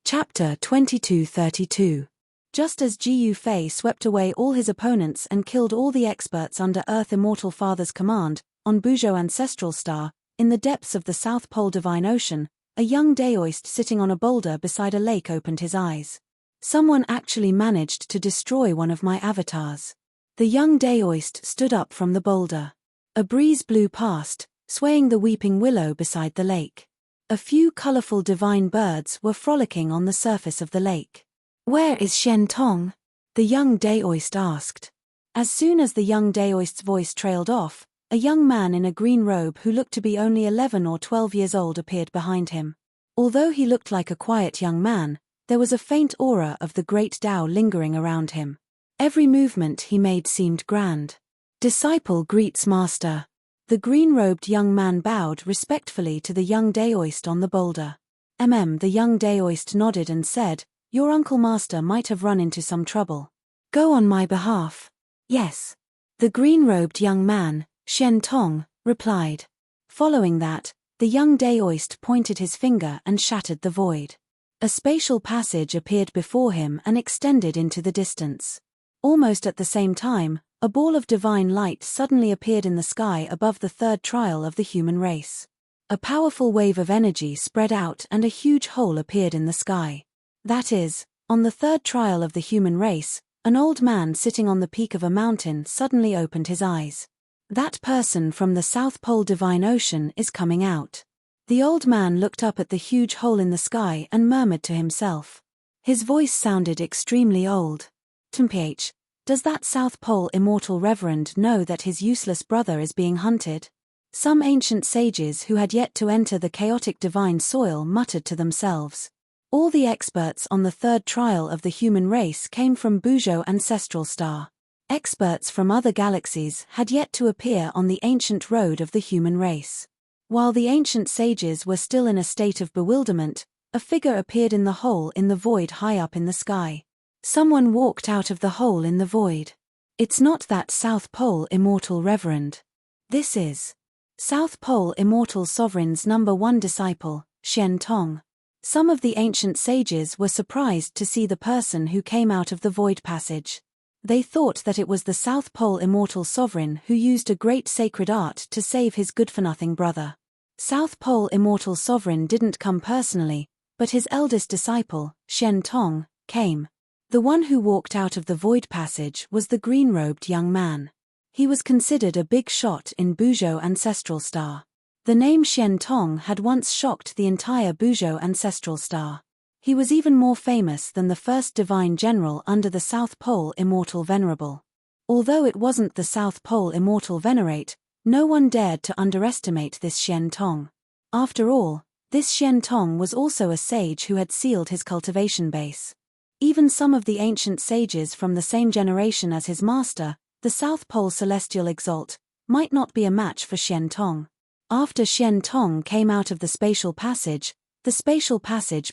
S1: Chapter 2232. Just as Gu Fei swept away all his opponents and killed all the experts under Earth Immortal Father's command, on Bujo Ancestral Star, in the depths of the South Pole Divine Ocean, a young Daoist sitting on a boulder beside a lake opened his eyes. Someone actually managed to destroy one of my avatars. The young Daoist stood up from the boulder. A breeze blew past, swaying the weeping willow beside the lake. A few colorful divine birds were frolicking on the surface of the lake. "Where is Shen Tong?" the young Daoist asked. As soon as the young Daoist's voice trailed off, a young man in a green robe who looked to be only 11 or 12 years old appeared behind him. Although he looked like a quiet young man, there was a faint aura of the great Tao lingering around him. Every movement he made seemed grand. "Disciple greets master." The green-robed young man bowed respectfully to the young Daoist on the boulder. The young Daoist nodded and said, "Your uncle master might have run into some trouble. Go on my behalf." "Yes." The green-robed young man, Shen Tong, replied. Following that, the young Daoist pointed his finger and shattered the void. A spatial passage appeared before him and extended into the distance. Almost at the same time, a ball of divine light suddenly appeared in the sky above the third trial of the human race. A powerful wave of energy spread out and a huge hole appeared in the sky. That is, on the third trial of the human race, an old man sitting on the peak of a mountain suddenly opened his eyes. "That person from the South Pole Divine Ocean is coming out." The old man looked up at the huge hole in the sky and murmured to himself. His voice sounded extremely old. "Temph, does that South Pole immortal reverend know that his useless brother is being hunted?" Some ancient sages who had yet to enter the chaotic divine soil muttered to themselves. All the experts on the third trial of the human race came from Buzhou ancestral star. Experts from other galaxies had yet to appear on the ancient road of the human race. While the ancient sages were still in a state of bewilderment, a figure appeared in the hole in the void high up in the sky. Someone walked out of the hole in the void. It's not that South Pole immortal reverend. This is South Pole immortal sovereign's #1 disciple, Shen Tong. Some of the ancient sages were surprised to see the person who came out of the void passage. They thought that it was the South Pole immortal sovereign who used a great sacred art to save his good-for-nothing brother. South Pole immortal sovereign didn't come personally, but his eldest disciple, Shen Tong, came. The one who walked out of the void passage was the green-robed young man. He was considered a big shot in Buzhou ancestral star. The name Shen Tong had once shocked the entire Buzhou ancestral star. He was even more famous than the first divine general under the South Pole immortal venerable. Although it wasn't the South Pole immortal venerate, no one dared to underestimate this Shen Tong. After all, this Shen Tong was also a sage who had sealed his cultivation base. Even some of the ancient sages from the same generation as his master, the South Pole celestial exalt, might not be a match for Shen Tong. After Shen Tong came out of the spatial passage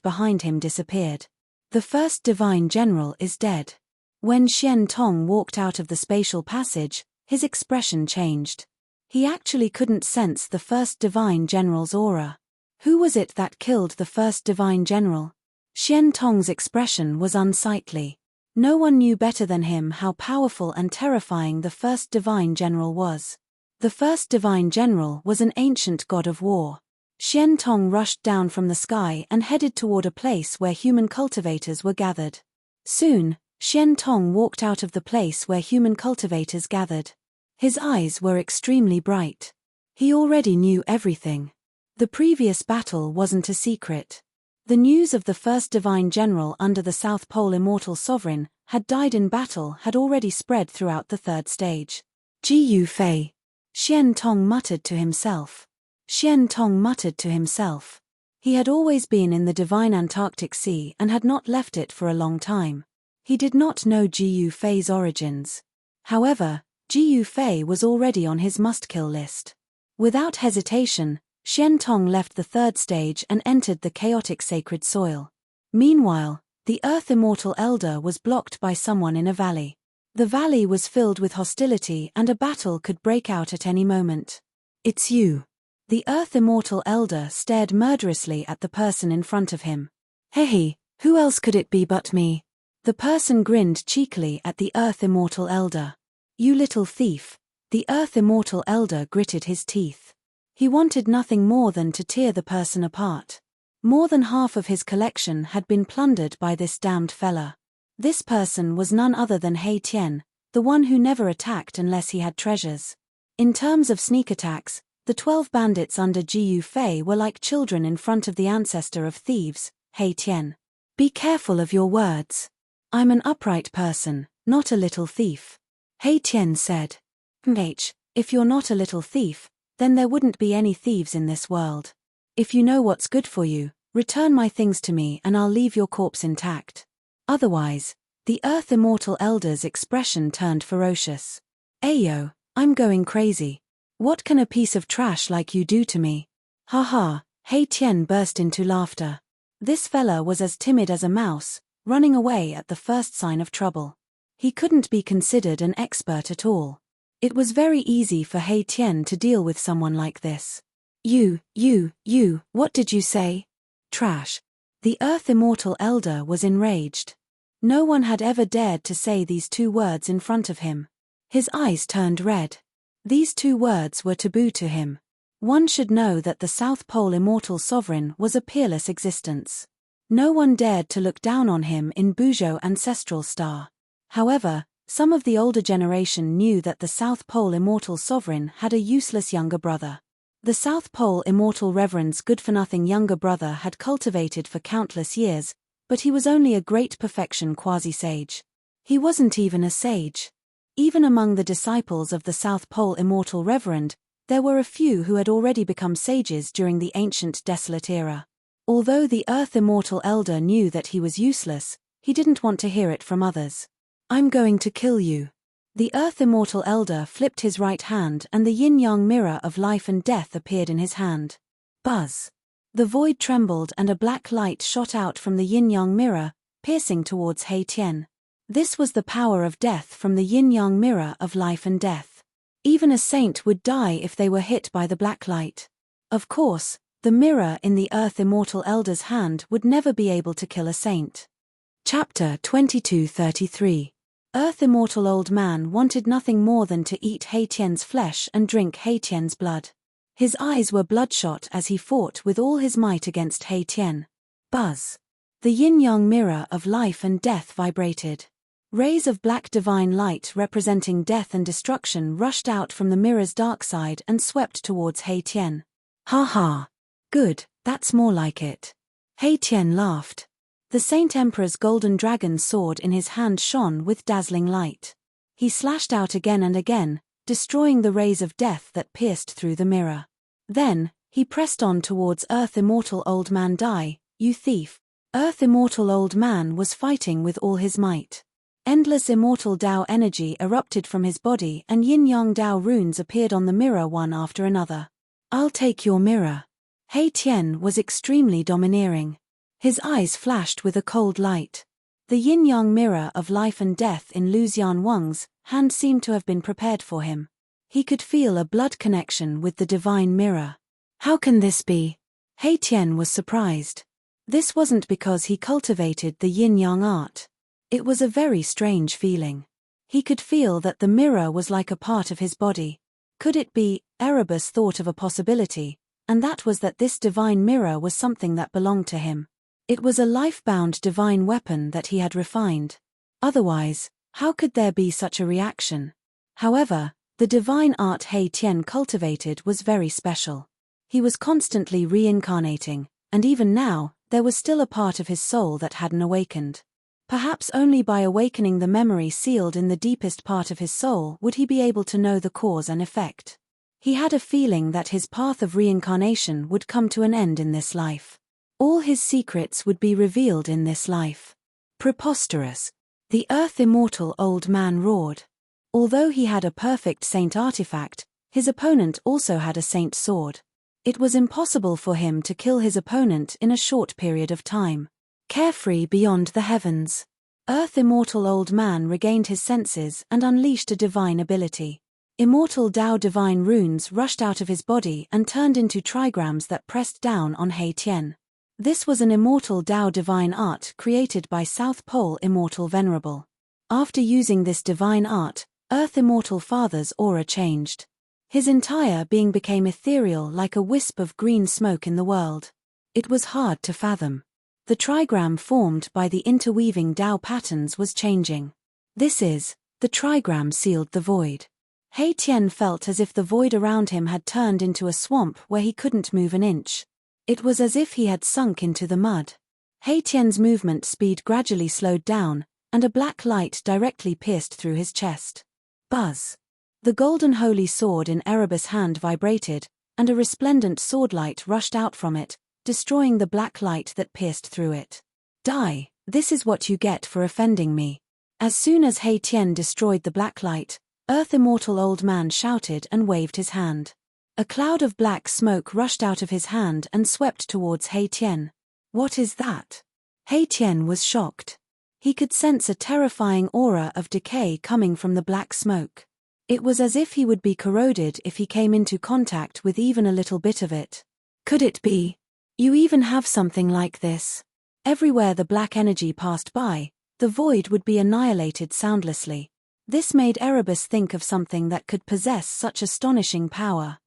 S1: behind him disappeared. The first divine general is dead. When Shen Tong walked out of the spatial passage, his expression changed. He actually couldn't sense the first divine general's aura. Who was it that killed the first divine general? Shen Tong's expression was unsightly. No one knew better than him how powerful and terrifying the first divine general was. The first divine general was an ancient god of war. Shen Tong rushed down from the sky and headed toward a place where human cultivators were gathered. Soon, Shen Tong walked out of the place where human cultivators gathered. His eyes were extremely bright. He already knew everything. The previous battle wasn't a secret. The news of the first divine general under the South Pole immortal sovereign had died in battle had already spread throughout the third stage. Ji Fei. Shen Tong muttered to himself. Shen Tong muttered to himself. He had always been in the divine Antarctic Sea and had not left it for a long time. He did not know Ji Fei's origins. However, Ji Fei was already on his must-kill list. Without hesitation, Shen Tong left the third stage and entered the chaotic sacred soil. Meanwhile, the Earth Immortal Elder was blocked by someone in a valley. The valley was filled with hostility and a battle could break out at any moment. "It's you." The Earth Immortal Elder stared murderously at the person in front of him. "Hey, who else could it be but me?" The person grinned cheekily at the Earth Immortal Elder. "You little thief." The Earth Immortal Elder gritted his teeth. He wanted nothing more than to tear the person apart. More than half of his collection had been plundered by this damned fella. This person was none other than He Tian, the one who never attacked unless he had treasures. In terms of sneak attacks, the 12 bandits under Jiu Fei were like children in front of the ancestor of thieves, He Tian. Be careful of your words. I'm an upright person, not a little thief. He Tian said. If you're not a little thief, then there wouldn't be any thieves in this world. If you know what's good for you, return my things to me and I'll leave your corpse intact. Otherwise, the Earth Immortal Elder's expression turned ferocious. Ayo, I'm going crazy. What can a piece of trash like you do to me? Ha ha, He Tian burst into laughter. This fella was as timid as a mouse, running away at the first sign of trouble. He couldn't be considered an expert at all. It was very easy for He Tian to deal with someone like this. You, what did you say? Trash. The Earth Immortal Elder was enraged. No one had ever dared to say these 2 words in front of him. His eyes turned red. These 2 words were taboo to him. One should know that the South Pole Immortal Sovereign was a peerless existence. No one dared to look down on him in Buzhou ancestral star. However, some of the older generation knew that the South Pole Immortal Sovereign had a useless younger brother. The South Pole Immortal Reverend's good-for-nothing younger brother had cultivated for countless years, but he was only a great perfection quasi-sage. He wasn't even a sage. Even among the disciples of the South Pole Immortal Reverend, there were a few who had already become sages during the ancient desolate era. Although the Earth Immortal Elder knew that he was useless, he didn't want to hear it from others. I'm going to kill you. The Earth Immortal Elder flipped his right hand and the yin-yang mirror of life and death appeared in his hand. Buzz. The void trembled and a black light shot out from the yin-yang mirror, piercing towards He Tian. This was the power of death from the yin-yang mirror of life and death. Even a saint would die if they were hit by the black light. Of course, the mirror in the Earth Immortal Elder's hand would never be able to kill a saint. Chapter 2233. Earth Immortal Old Man wanted nothing more than to eat He Tian's flesh and drink He Tian's blood. His eyes were bloodshot as he fought with all his might against He Tian. Buzz. The yin-yang mirror of life and death vibrated. Rays of black divine light representing death and destruction rushed out from the mirror's dark side and swept towards He Tian. Ha ha. Good, that's more like it. He Tian laughed. The Saint Emperor's golden dragon sword in his hand shone with dazzling light. He slashed out again and again, destroying the rays of death that pierced through the mirror. Then, he pressed on towards Earth Immortal Old Man. Die, you thief. Earth Immortal Old Man was fighting with all his might. Endless immortal Tao energy erupted from his body and yin-yang Tao runes appeared on the mirror one after another. I'll take your mirror. He Tian was extremely domineering. His eyes flashed with a cold light. The yin-yang mirror of life and death in Lu Xianwang's hand seemed to have been prepared for him. He could feel a blood connection with the divine mirror. How can this be? He Tian was surprised. This wasn't because he cultivated the yin-yang art. It was a very strange feeling. He could feel that the mirror was like a part of his body. Could it be? Erebus thought of a possibility, and that was that this divine mirror was something that belonged to him. It was a life-bound divine weapon that he had refined. Otherwise, how could there be such a reaction? However, the divine art He Tian cultivated was very special. He was constantly reincarnating, and even now, there was still a part of his soul that hadn't awakened. Perhaps only by awakening the memory sealed in the deepest part of his soul would he be able to know the cause and effect. He had a feeling that his path of reincarnation would come to an end in this life. All his secrets would be revealed in this life. Preposterous. The Earth Immortal Old Man roared. Although he had a perfect saint artifact, his opponent also had a saint sword. It was impossible for him to kill his opponent in a short period of time. Carefree beyond the heavens. Earth Immortal Old Man regained his senses and unleashed a divine ability. Immortal Tao divine runes rushed out of his body and turned into trigrams that pressed down on He Tian. This was an immortal Tao divine art created by South Pole Immortal Venerable. After using this divine art, Earth Immortal Father's aura changed. His entire being became ethereal like a wisp of green smoke in the world. It was hard to fathom. The trigram formed by the interweaving Tao patterns was changing. The trigram sealed the void. He Tian felt as if the void around him had turned into a swamp where he couldn't move an inch. It was as if he had sunk into the mud. He Tian's movement speed gradually slowed down, and a black light directly pierced through his chest. Buzz! The golden holy sword in Erebus' hand vibrated, and a resplendent swordlight rushed out from it, destroying the black light that pierced through it. Die! This is what you get for offending me. As soon as He Tian destroyed the black light, Earth Immortal Old Man shouted and waved his hand. A cloud of black smoke rushed out of his hand and swept towards He Tian. What is that? He Tian was shocked. He could sense a terrifying aura of decay coming from the black smoke. It was as if he would be corroded if he came into contact with even a little bit of it. Could it be? You even have something like this? Everywhere the black energy passed by, the void would be annihilated soundlessly. This made Erebus think of something that could possess such astonishing power.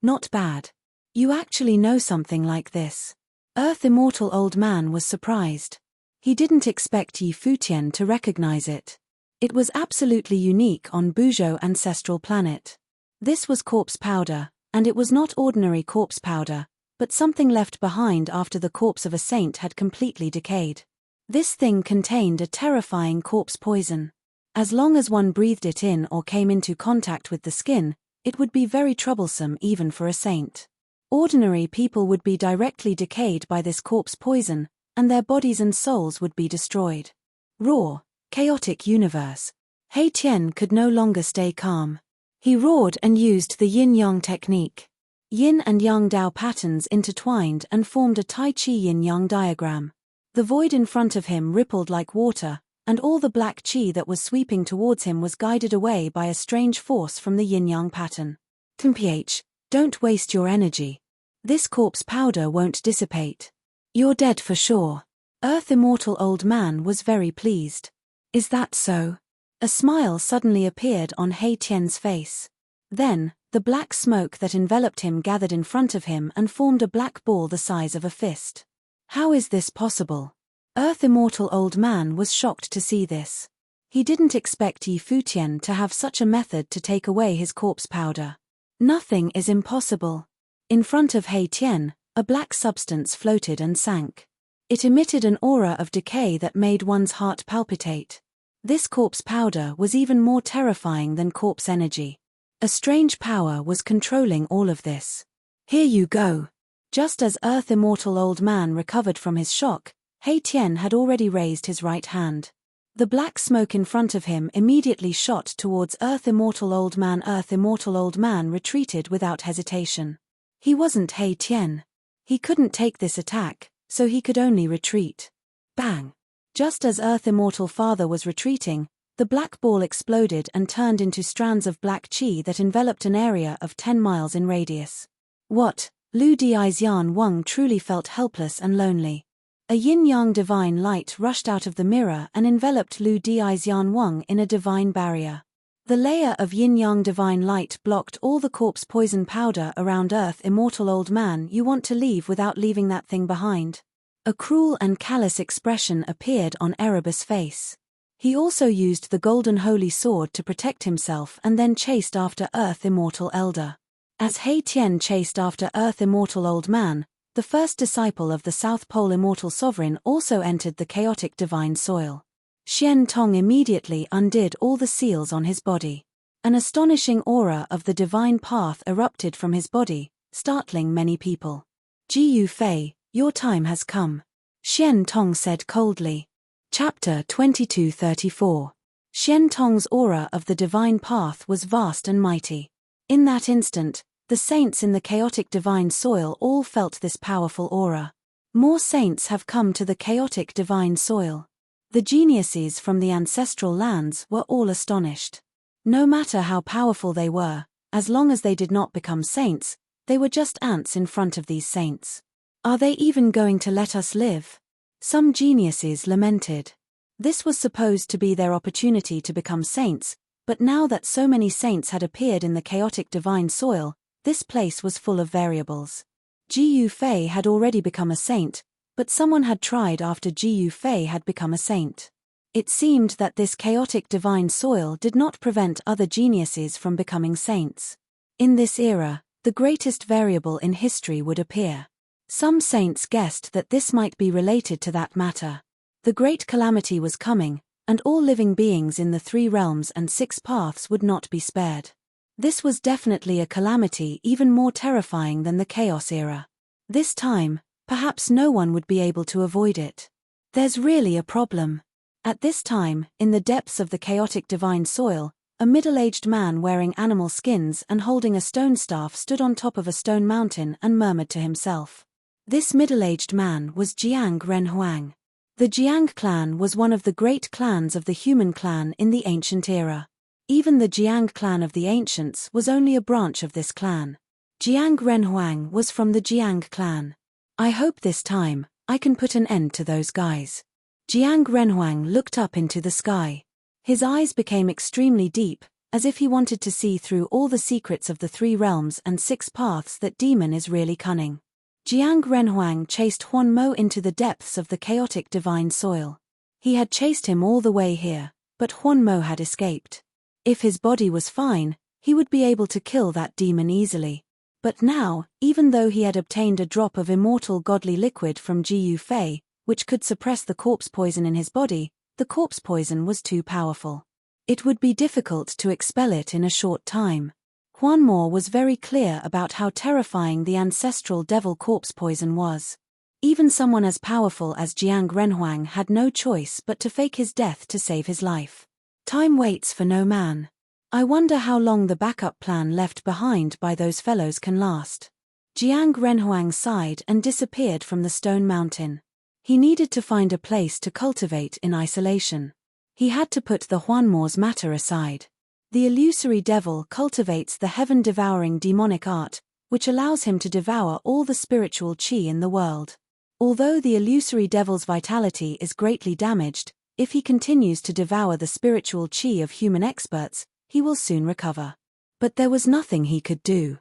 S1: Not bad. You actually know something like this. Earth Immortal Old Man was surprised. He didn't expect Yi Futian to recognize it. It was absolutely unique on Buzhou ancestral planet. This was corpse powder, and it was not ordinary corpse powder, but something left behind after the corpse of a saint had completely decayed. This thing contained a terrifying corpse poison. As long as one breathed it in or came into contact with the skin, it would be very troublesome even for a saint. Ordinary people would be directly decayed by this corpse poison, and their bodies and souls would be destroyed. Raw, chaotic universe. He Tian could no longer stay calm. He roared and used the yin-yang technique. Yin and yang Tao patterns intertwined and formed a Tai Chi yin-yang diagram. The void in front of him rippled like water, and all the black chi that was sweeping towards him was guided away by a strange force from the yin-yang pattern. Don't waste your energy. This corpse powder won't dissipate. You're dead for sure. Earth Immortal Old Man was very pleased. Is that so? A smile suddenly appeared on He Tian's face. Then, the black smoke that enveloped him gathered in front of him and formed a black ball the size of a fist. How is this possible? Earth Immortal Old Man was shocked to see this. He didn't expect Yi Futian to have such a method to take away his corpse powder. Nothing is impossible. In front of He Tian, a black substance floated and sank. It emitted an aura of decay that made one's heart palpitate. This corpse powder was even more terrifying than corpse energy. A strange power was controlling all of this. Here you go. Just as Earth Immortal Old Man recovered from his shock, He Tian had already raised his right hand. The black smoke in front of him immediately shot towards Earth Immortal Old Man. Earth Immortal Old Man retreated without hesitation. He wasn't He Tian. He couldn't take this attack, so he could only retreat. Bang! Just as Earth Immortal Father was retreating, the black ball exploded and turned into strands of black chi that enveloped an area of 10 miles in radius. What? Lu Dixian Wang truly felt helpless and lonely. A yin-yang divine light rushed out of the mirror and enveloped Lu Dixian Wang in a divine barrier. The layer of yin-yang divine light blocked all the corpse poison powder around Earth Immortal Old Man. You want to leave without leaving that thing behind. A cruel and callous expression appeared on Erebus' face. He also used the golden holy sword to protect himself and then chased after Earth Immortal Elder. As He Tian chased after Earth Immortal Old Man, the first disciple of the South Pole Immortal Sovereign also entered the chaotic divine soil. Xian Tong immediately undid all the seals on his body. An astonishing aura of the divine path erupted from his body, startling many people. Ji Fei, your time has come. Xian Tong said coldly. Chapter 2234. Xian Tong's aura of the divine path was vast and mighty. In that instant, the saints in the chaotic divine soil all felt this powerful aura. More saints have come to the chaotic divine soil. The geniuses from the ancestral lands were all astonished. No matter how powerful they were, as long as they did not become saints, they were just ants in front of these saints. Are they even going to let us live? Some geniuses lamented. This was supposed to be their opportunity to become saints, but now that so many saints had appeared in the chaotic divine soil, this place was full of variables. Jiu Fei had already become a saint, but someone had tried after Jiu Fei had become a saint. It seemed that this chaotic divine soil did not prevent other geniuses from becoming saints. In this era, the greatest variable in history would appear. Some saints guessed that this might be related to that matter. The great calamity was coming, and all living beings in the 3 realms and 6 paths would not be spared. This was definitely a calamity even more terrifying than the Chaos era. This time, perhaps no one would be able to avoid it. There's really a problem. At this time, in the depths of the chaotic divine soil, a middle-aged man wearing animal skins and holding a stone staff stood on top of a stone mountain and murmured to himself. This middle-aged man was Jiang Renhuang. The Jiang clan was one of the great clans of the human clan in the ancient era. Even the Jiang clan of the ancients was only a branch of this clan. Jiang Renhuang was from the Jiang clan. I hope this time, I can put an end to those guys. Jiang Renhuang looked up into the sky. His eyes became extremely deep, as if he wanted to see through all the secrets of the 3 realms and 6 paths that demon is really cunning. Jiang Renhuang chased Huan Mo into the depths of the chaotic divine soil. He had chased him all the way here, but Huan Mo had escaped. If his body was fine, he would be able to kill that demon easily. But now, even though he had obtained a drop of immortal godly liquid from Jiu Fei, which could suppress the corpse poison in his body, the corpse poison was too powerful. It would be difficult to expel it in a short time. Huan Mo was very clear about how terrifying the ancestral devil corpse poison was. Even someone as powerful as Jiang Renhuang had no choice but to fake his death to save his life. Time waits for no man. I wonder how long the backup plan left behind by those fellows can last. Jiang Renhuang sighed and disappeared from the stone mountain. He needed to find a place to cultivate in isolation. He had to put the Huan Mo's matter aside. The illusory devil cultivates the heaven-devouring demonic art, which allows him to devour all the spiritual qi in the world. Although the illusory devil's vitality is greatly damaged, if he continues to devour the spiritual qi of human experts, he will soon recover. But there was nothing he could do.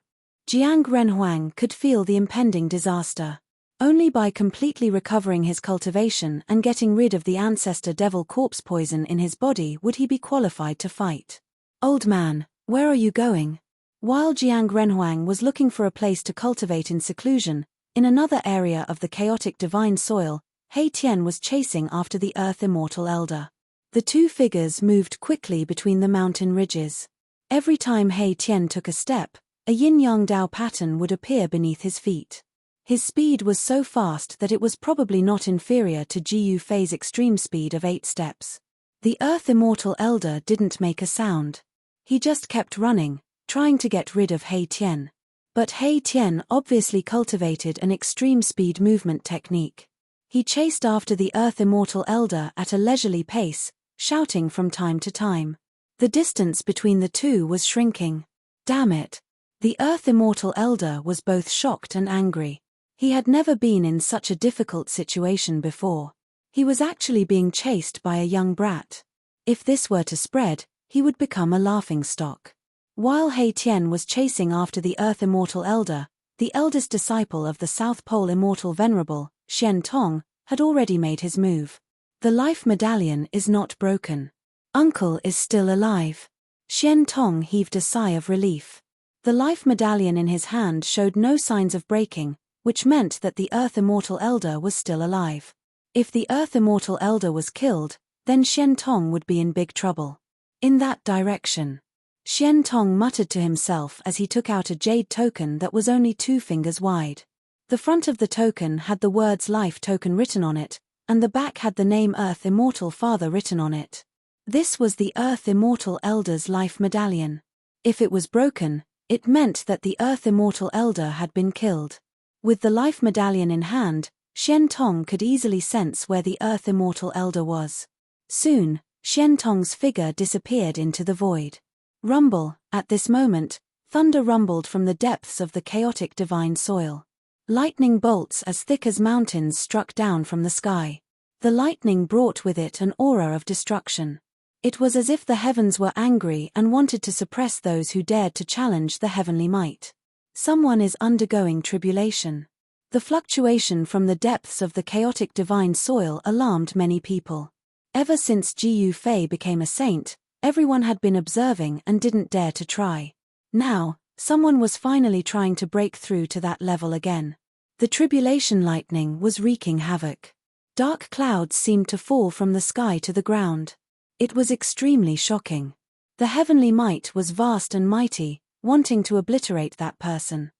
S1: Jiang Renhuang could feel the impending disaster. Only by completely recovering his cultivation and getting rid of the ancestor devil corpse poison in his body would he be qualified to fight. Old man, where are you going? While Jiang Renhuang was looking for a place to cultivate in seclusion, in another area of the chaotic divine soil, He Tian was chasing after the Earth Immortal Elder. The 2 figures moved quickly between the mountain ridges. Every time He Tian took a step, a yin-yang Dao pattern would appear beneath his feet. His speed was so fast that it was probably not inferior to Jiu Fei's extreme speed of 8 steps. The Earth Immortal Elder didn't make a sound. He just kept running, trying to get rid of He Tian. But He Tian obviously cultivated an extreme speed movement technique. He chased after the Earth Immortal Elder at a leisurely pace, shouting from time to time. The distance between the 2 was shrinking. Damn it! The Earth Immortal Elder was both shocked and angry. He had never been in such a difficult situation before. He was actually being chased by a young brat. If this were to spread, he would become a laughingstock. While He Tian was chasing after the Earth Immortal Elder, the eldest disciple of the South Pole Immortal Venerable, Xian Tong, had already made his move. The life medallion is not broken. Uncle is still alive. Xian Tong heaved a sigh of relief. The life medallion in his hand showed no signs of breaking, which meant that the Earth Immortal Elder was still alive. If the Earth Immortal Elder was killed, then Xian Tong would be in big trouble. In that direction. Xian Tong muttered to himself as he took out a jade token that was only 2 fingers wide. The front of the token had the words Life Token written on it, and the back had the name Earth Immortal Father written on it. This was the Earth Immortal Elder's life medallion. If it was broken, it meant that the Earth Immortal Elder had been killed. With the life medallion in hand, Xian Tong could easily sense where the Earth Immortal Elder was. Soon, Xian Tong's figure disappeared into the void. Rumble, at this moment, thunder rumbled from the depths of the chaotic divine soil. Lightning bolts as thick as mountains struck down from the sky. The lightning brought with it an aura of destruction. It was as if the heavens were angry and wanted to suppress those who dared to challenge the heavenly might. Someone is undergoing tribulation. The fluctuation from the depths of the chaotic divine soil alarmed many people. Ever since Ji Fei became a saint, everyone had been observing and didn't dare to try. Now, someone was finally trying to break through to that level again. The tribulation lightning was wreaking havoc. Dark clouds seemed to fall from the sky to the ground. It was extremely shocking. The heavenly might was vast and mighty, wanting to obliterate that person.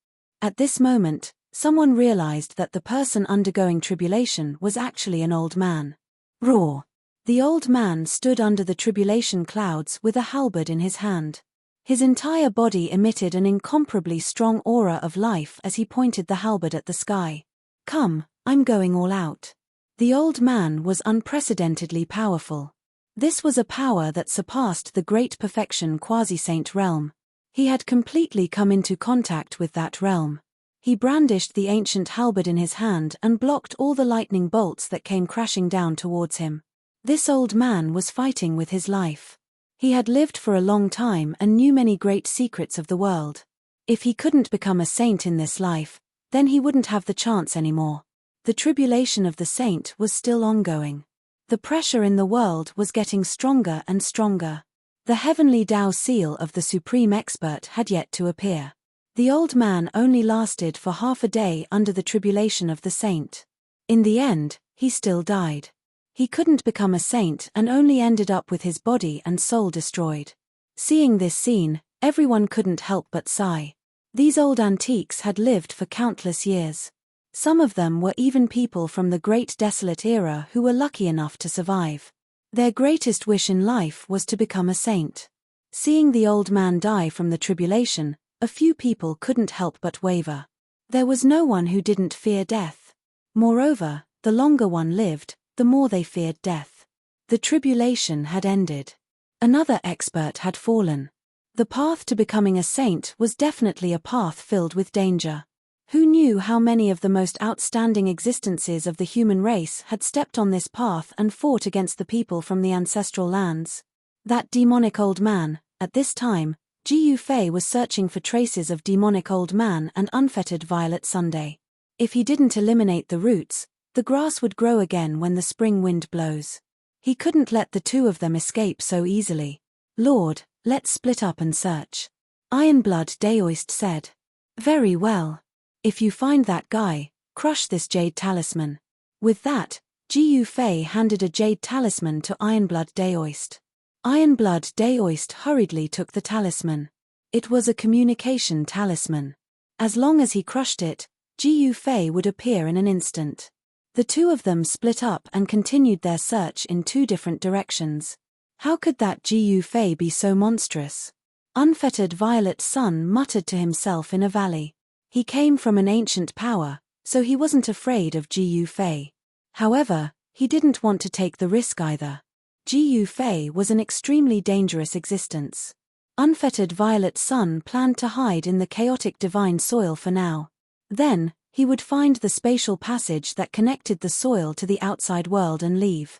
S1: At this moment, someone realized that the person undergoing tribulation was actually an old man. Roar! The old man stood under the tribulation clouds with a halberd in his hand. His entire body emitted an incomparably strong aura of life as he pointed the halberd at the sky. Come, I'm going all out. The old man was unprecedentedly powerful. This was a power that surpassed the great perfection quasi-saint realm. He had completely come into contact with that realm. He brandished the ancient halberd in his hand and blocked all the lightning bolts that came crashing down towards him. This old man was fighting with his life. He had lived for a long time and knew many great secrets of the world. If he couldn't become a saint in this life, then he wouldn't have the chance anymore. The tribulation of the saint was still ongoing. The pressure in the world was getting stronger and stronger. The heavenly Tao seal of the supreme expert had yet to appear. The old man only lasted for half a day under the tribulation of the saint. In the end, he still died. He couldn't become a saint and only ended up with his body and soul destroyed. Seeing this scene, everyone couldn't help but sigh. These old antiques had lived for countless years. Some of them were even people from the Great Desolate Era who were lucky enough to survive. Their greatest wish in life was to become a saint. Seeing the old man die from the tribulation, a few people couldn't help but waver. There was no one who didn't fear death. Moreover, the longer one lived, the more they feared death. The tribulation had ended. Another expert had fallen. The path to becoming a saint was definitely a path filled with danger. Who knew how many of the most outstanding existences of the human race had stepped on this path and fought against the people from the ancestral lands? That demonic old man. At this time, Ji Fei was searching for traces of demonic old man and unfettered Violet Sunday. If he didn't eliminate the roots, the grass would grow again when the spring wind blows. He couldn't let the two of them escape so easily. Lord, let's split up and search. Ironblood Daoist said. Very well. If you find that guy, crush this jade talisman. With that, Ji Fei handed a jade talisman to Ironblood Daoist. Ironblood Daoist hurriedly took the talisman. It was a communication talisman. As long as he crushed it, Ji Fei would appear in an instant. The two of them split up and continued their search in two different directions. How could that Ji Fei be so monstrous? Unfettered Violet Sun muttered to himself in a valley. He came from an ancient power, so he wasn't afraid of Ji Fei. However, he didn't want to take the risk either. Ji Fei was an extremely dangerous existence. Unfettered Violet Sun planned to hide in the chaotic divine soil for now. Then, he would find the spatial passage that connected the soil to the outside world and leave.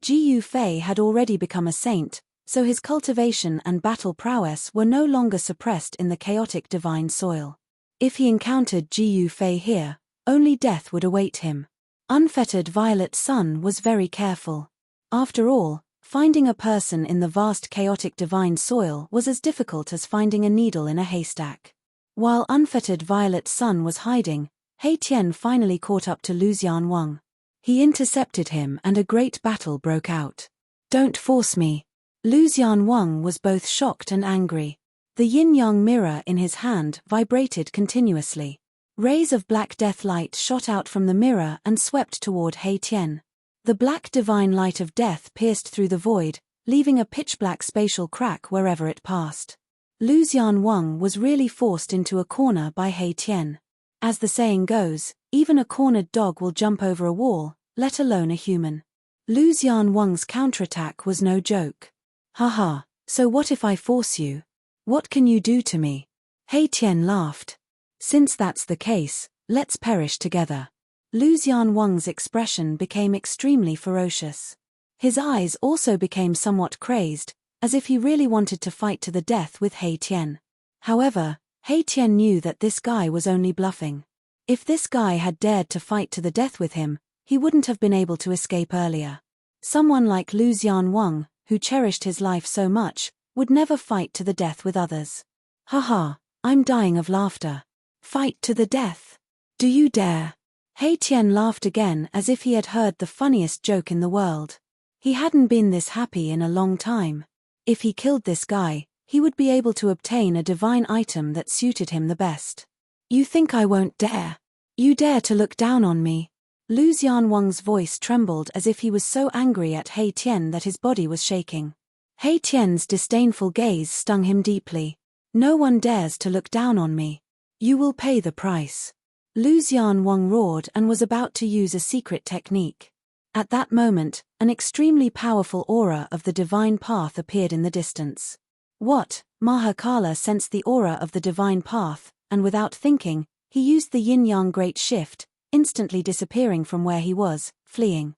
S1: Ji Fei had already become a saint, so his cultivation and battle prowess were no longer suppressed in the chaotic divine soil. If he encountered Ji Fei here, only death would await him. Unfettered Violet Sun was very careful. After all, finding a person in the vast chaotic divine soil was as difficult as finding a needle in a haystack. While Unfettered Violet Sun was hiding, He Tian finally caught up to Luxian Wang. He intercepted him and a great battle broke out. Don't force me. Luxian Wang was both shocked and angry. The yin-yang mirror in his hand vibrated continuously. Rays of black death light shot out from the mirror and swept toward He Tian. The black divine light of death pierced through the void, leaving a pitch-black spatial crack wherever it passed. Luxian Wang was really forced into a corner by He Tian. As the saying goes, even a cornered dog will jump over a wall, let alone a human. Luxian Wang's counterattack was no joke. Haha, so what if I force you? What can you do to me? He Tian laughed. Since that's the case, let's perish together. Luxian Wang's expression became extremely ferocious. His eyes also became somewhat crazed, as if he really wanted to fight to the death with He Tian. However, He Tian knew that this guy was only bluffing. If this guy had dared to fight to the death with him, he wouldn't have been able to escape earlier. Someone like Lu Xianwang, who cherished his life so much, would never fight to the death with others. Haha, I'm dying of laughter. Fight to the death. Do you dare? He Tian laughed again as if he had heard the funniest joke in the world. He hadn't been this happy in a long time. If he killed this guy, he would be able to obtain a divine item that suited him the best. You think I won't dare? You dare to look down on me? Lu Xianwang's voice trembled as if he was so angry at He Tian that his body was shaking. He Tian's disdainful gaze stung him deeply. No one dares to look down on me. You will pay the price. Lu Xianwang roared and was about to use a secret technique. At that moment, an extremely powerful aura of the divine path appeared in the distance. What? Mahakala sensed the aura of the divine path, and without thinking, he used the yin-yang great shift, instantly disappearing from where he was, fleeing.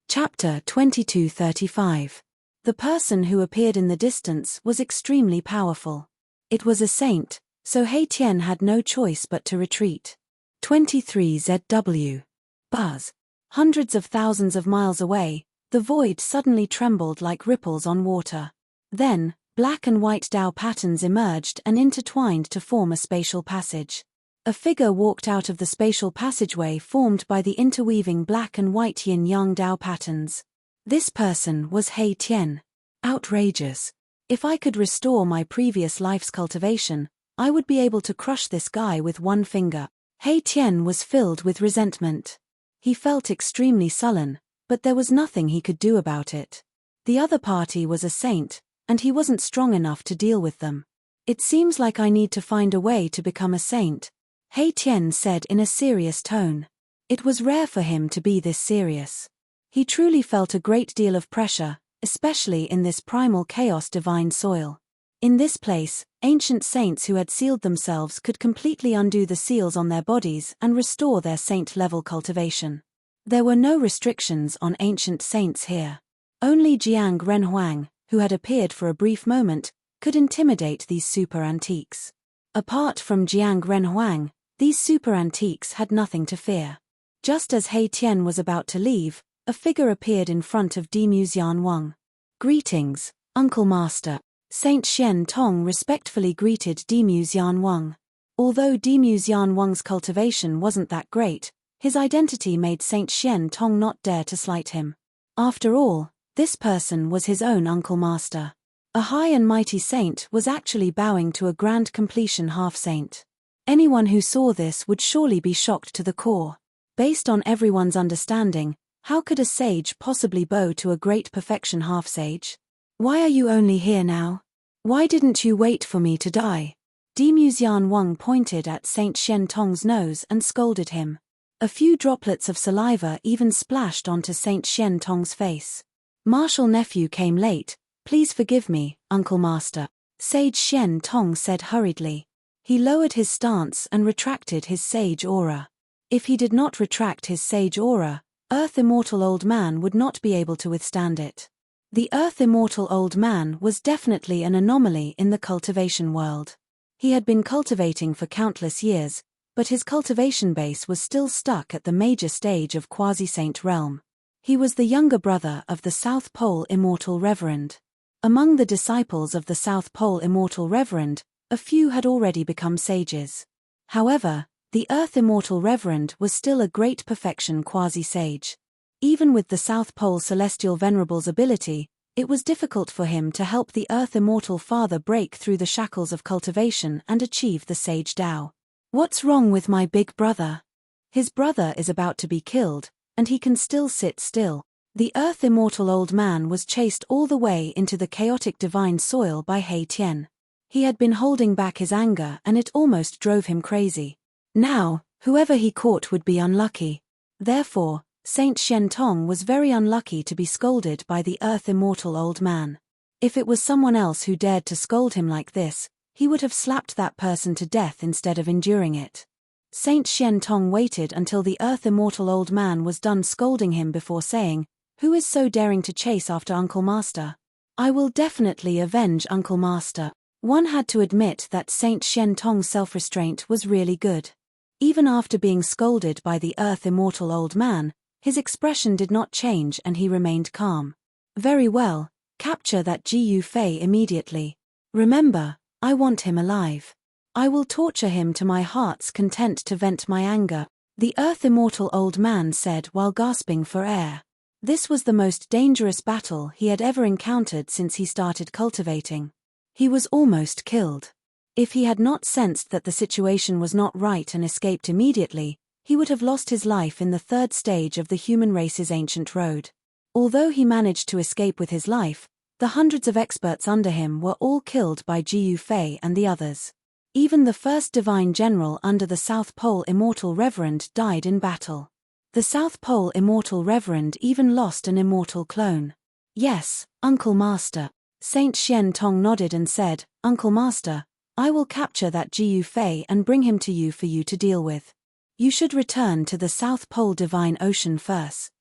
S1: Chapter 2235. The person who appeared in the distance was extremely powerful. It was a saint, so He Tian had no choice but to retreat. 23 ZW. Buzz. Hundreds of thousands of miles away, the void suddenly trembled like ripples on water. Then, black and white Dao patterns emerged and intertwined to form a spatial passage. A figure walked out of the spatial passageway formed by the interweaving black and white yin-yang Dao patterns. This person was He Tian. Outrageous. If I could restore my previous life's cultivation, I would be able to crush this guy with one finger. He Tian was filled with resentment. He felt extremely sullen, but there was nothing he could do about it. The other party was a saint, and he wasn't strong enough to deal with them. It seems like I need to find a way to become a saint, He Tian said in a serious tone. It was rare for him to be this serious. He truly felt a great deal of pressure, especially in this primal chaos divine soil. In this place, ancient saints who had sealed themselves could completely undo the seals on their bodies and restore their saint-level cultivation. There were no restrictions on ancient saints here. Only Jiang Renhuang, who had appeared for a brief moment, could intimidate these super antiques. Apart from Jiang Renhuang, these super antiques had nothing to fear. Just as He Tian was about to leave, a figure appeared in front of Dimu Xianwang. Greetings, Uncle Master. Saint Shen Tong respectfully greeted Dimu Xianwang. Although Dimu Xianwang's cultivation wasn't that great, his identity made Saint Shen Tong not dare to slight him. After all, this person was his own Uncle Master. A high and mighty saint was actually bowing to a grand completion half-saint. Anyone who saw this would surely be shocked to the core. Based on everyone's understanding, how could a sage possibly bow to a great perfection half-sage? Why are you only here now? Why didn't you wait for me to die? Dimu Xianwang pointed at Saint Shen Tong's nose and scolded him. A few droplets of saliva even splashed onto Saint Shen Tong's face. Martial nephew came late, please forgive me, Uncle Master, Sage Shen Tong said hurriedly. He lowered his stance and retracted his sage aura. If he did not retract his sage aura, Earth Immortal Old Man would not be able to withstand it. The Earth Immortal Old Man was definitely an anomaly in the cultivation world. He had been cultivating for countless years, but his cultivation base was still stuck at the major stage of quasi-saint realm. He was the younger brother of the South Pole Immortal Reverend. Among the disciples of the South Pole Immortal Reverend, a few had already become sages. However, the Earth Immortal Reverend was still a great perfection quasi-sage. Even with the South Pole Celestial Venerable's ability, it was difficult for him to help the Earth Immortal Father break through the shackles of cultivation and achieve the Sage Tao. What's wrong with my big brother? His brother is about to be killed, and he can still sit still. The Earth Immortal Old Man was chased all the way into the chaotic divine soil by He Tian. He had been holding back his anger and it almost drove him crazy. Now, whoever he caught would be unlucky. Therefore, Saint Shen Tong was very unlucky to be scolded by the Earth Immortal Old Man. If it was someone else who dared to scold him like this, he would have slapped that person to death instead of enduring it. Saint Shen Tong waited until the Earth Immortal Old Man was done scolding him before saying, "Who is so daring to chase after Uncle Master? I will definitely avenge Uncle Master." One had to admit that Saint Shen Tong's self-restraint was really good. Even after being scolded by the earth-immortal old man, his expression did not change and he remained calm. Very well, capture that Jiu Fei immediately. Remember, I want him alive. I will torture him to my heart's content to vent my anger, the earth-immortal old man said while gasping for air. This was the most dangerous battle he had ever encountered since he started cultivating. He was almost killed. If he had not sensed that the situation was not right and escaped immediately, he would have lost his life in the third stage of the human race's ancient road. Although he managed to escape with his life, the hundreds of experts under him were all killed by Jiu Fei and the others. Even the first divine general under the South Pole Immortal Reverend died in battle. The South Pole Immortal Reverend even lost an immortal clone. Yes, Uncle Master. Saint Shen Tong nodded and said, Uncle Master, I will capture that Jiu Fei and bring him to you for you to deal with. You should return to the South Pole Divine Ocean first.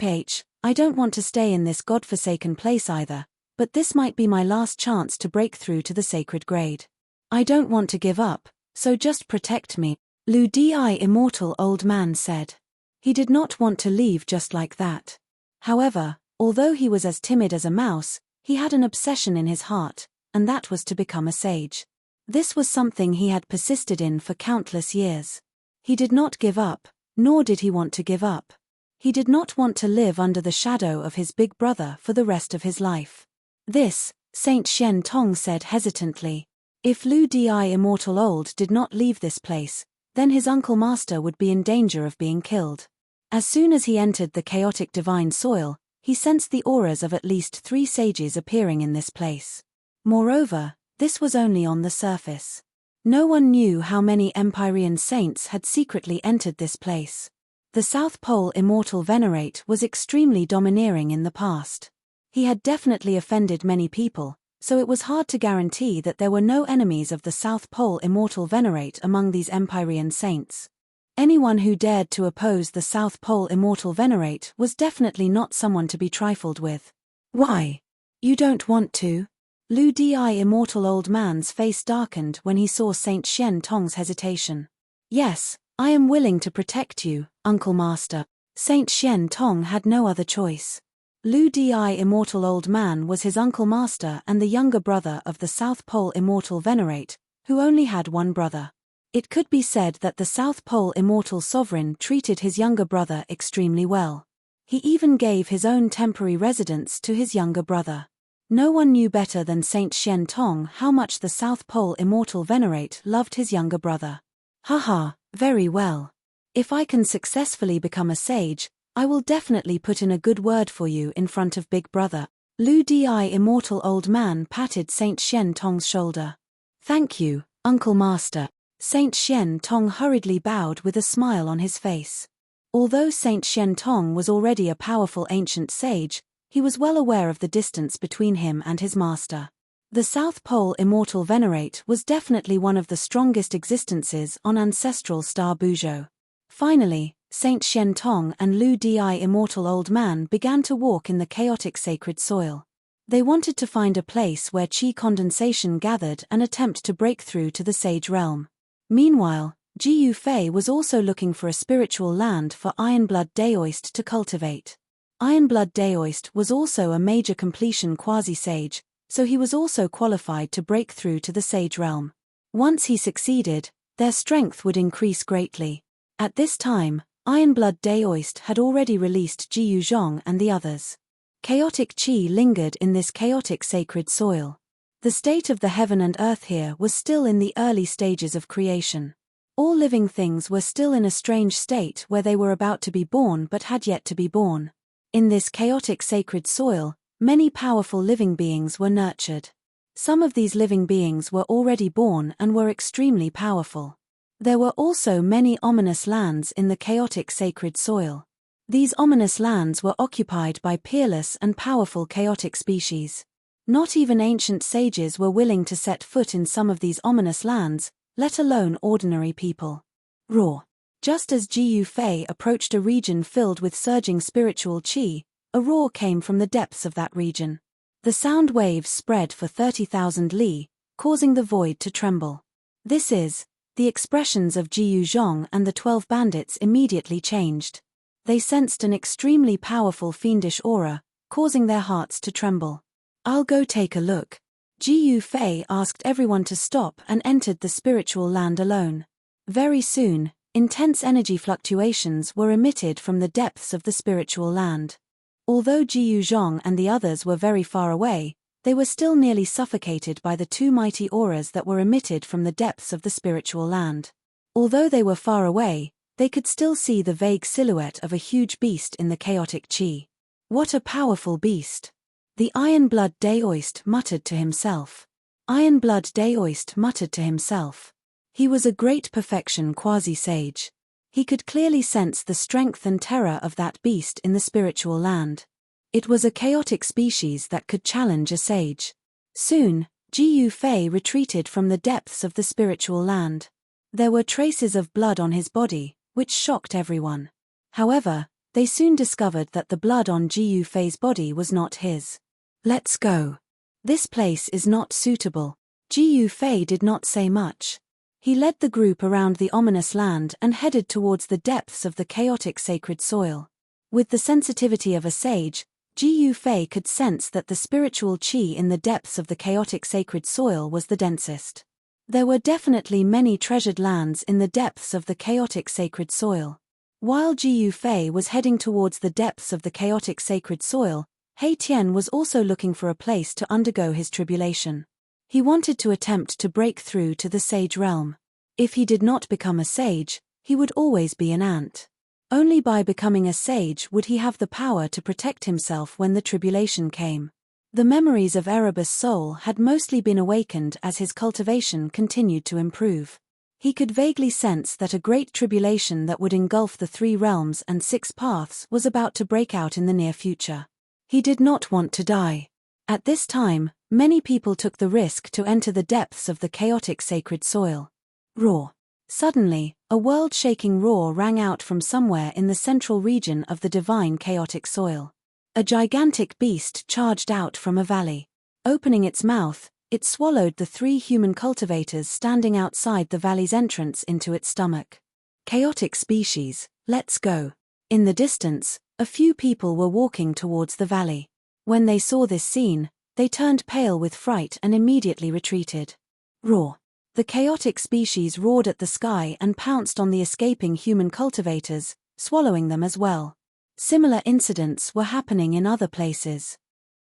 S1: H. I don't want to stay in this godforsaken place either, but this might be my last chance to break through to the sacred grade. I don't want to give up, so just protect me, Lu Di Immortal Old Man said. He did not want to leave just like that. However, although he was as timid as a mouse, he had an obsession in his heart, and that was to become a sage. This was something he had persisted in for countless years. He did not give up, nor did he want to give up. He did not want to live under the shadow of his big brother for the rest of his life. This, Saint Shen Tong said hesitantly. If Lu Di Immortal Old did not leave this place, then his Uncle Master would be in danger of being killed. As soon as he entered the chaotic divine soil, he sensed the auras of at least 3 sages appearing in this place. Moreover, this was only on the surface. No one knew how many Empyrean saints had secretly entered this place. The South Pole Immortal Venerate was extremely domineering in the past. He had definitely offended many people, so it was hard to guarantee that there were no enemies of the South Pole Immortal Venerate among these Empyrean saints. Anyone who dared to oppose the South Pole Immortal Venerate was definitely not someone to be trifled with. Why? You don't want to? Lu Di Immortal Old Man's face darkened when he saw Saint Shen Tong's hesitation. Yes, I am willing to protect you, Uncle Master. Saint Shen Tong had no other choice. Lu Di Immortal Old Man was his Uncle Master and the younger brother of the South Pole Immortal Venerate, who only had one brother. It could be said that the South Pole Immortal Sovereign treated his younger brother extremely well. He even gave his own temporary residence to his younger brother. No one knew better than Saint Shen Tong how much the South Pole Immortal Venerate loved his younger brother. Haha, very well. If I can successfully become a sage, I will definitely put in a good word for you in front of Big Brother. Lu Di Immortal Old Man patted Saint Shen Tong's shoulder. Thank you, Uncle Master. Saint Shen Tong hurriedly bowed with a smile on his face. Although Saint Shen Tong was already a powerful ancient sage, he was well aware of the distance between him and his master. The South Pole Immortal Venerate was definitely one of the strongest existences on ancestral star Buzhou. Finally, Saint Shen Tong and Lu Di Immortal Old Man began to walk in the chaotic sacred soil. They wanted to find a place where qi condensation gathered and attempt to break through to the sage realm. Meanwhile, Jiu Fei was also looking for a spiritual land for Ironblood Daoist to cultivate. Ironblood Daoist was also a major completion quasi-sage, so he was also qualified to break through to the sage realm. Once he succeeded, their strength would increase greatly. At this time, Ironblood Daoist had already released Jiu Zhong and the others. Chaotic qi lingered in this chaotic sacred soil. The state of the heaven and earth here was still in the early stages of creation. All living things were still in a strange state where they were about to be born but had yet to be born. In this chaotic sacred soil, many powerful living beings were nurtured. Some of these living beings were already born and were extremely powerful. There were also many ominous lands in the chaotic sacred soil. These ominous lands were occupied by peerless and powerful chaotic species. Not even ancient sages were willing to set foot in some of these ominous lands, let alone ordinary people. Roar. Just as Jiu Fei approached a region filled with surging spiritual qi, a roar came from the depths of that region. The sound waves spread for 30,000 li, causing the void to tremble. This is The expressions of Jiyu Zhong and the 12 bandits immediately changed. They sensed an extremely powerful fiendish aura, causing their hearts to tremble. "I'll go take a look." Jiyu Fei asked everyone to stop and entered the spiritual land alone. Very soon, intense energy fluctuations were emitted from the depths of the spiritual land. Although Jiyu Zhong and the others were very far away, they were still nearly suffocated by the two mighty auras that were emitted from the depths of the spiritual land. Although they were far away, they could still see the vague silhouette of a huge beast in the chaotic chi. "What a powerful beast!" The Iron-Blood Daoist muttered to himself. Iron-Blood Daoist muttered to himself. He was a great perfection quasi-sage. He could clearly sense the strength and terror of that beast in the spiritual land. It was a chaotic species that could challenge a sage. Soon, Jiyu Fei retreated from the depths of the spiritual land. There were traces of blood on his body, which shocked everyone. However, they soon discovered that the blood on Jiyu Fei's body was not his. "Let's go. This place is not suitable." Jiyu Fei did not say much. He led the group around the ominous land and headed towards the depths of the chaotic sacred soil. With the sensitivity of a sage, Jiyu Fei could sense that the spiritual qi in the depths of the chaotic sacred soil was the densest. There were definitely many treasured lands in the depths of the chaotic sacred soil. While Jiyu Fei was heading towards the depths of the chaotic sacred soil, He Tian was also looking for a place to undergo his tribulation. He wanted to attempt to break through to the sage realm. If he did not become a sage, he would always be an ant. Only by becoming a sage would he have the power to protect himself when the tribulation came. The memories of Erebus' soul had mostly been awakened as his cultivation continued to improve. He could vaguely sense that a great tribulation that would engulf the 3 realms and 6 paths was about to break out in the near future. He did not want to die. At this time, many people took the risk to enter the depths of the chaotic sacred soil. Roar. Suddenly, a world-shaking roar rang out from somewhere in the central region of the divine chaotic soil. A gigantic beast charged out from a valley. Opening its mouth, it swallowed the 3 human cultivators standing outside the valley's entrance into its stomach. Chaotic species, let's go. In the distance, a few people were walking towards the valley. When they saw this scene, they turned pale with fright and immediately retreated. Roar. The chaotic species roared at the sky and pounced on the escaping human cultivators, swallowing them as well. Similar incidents were happening in other places.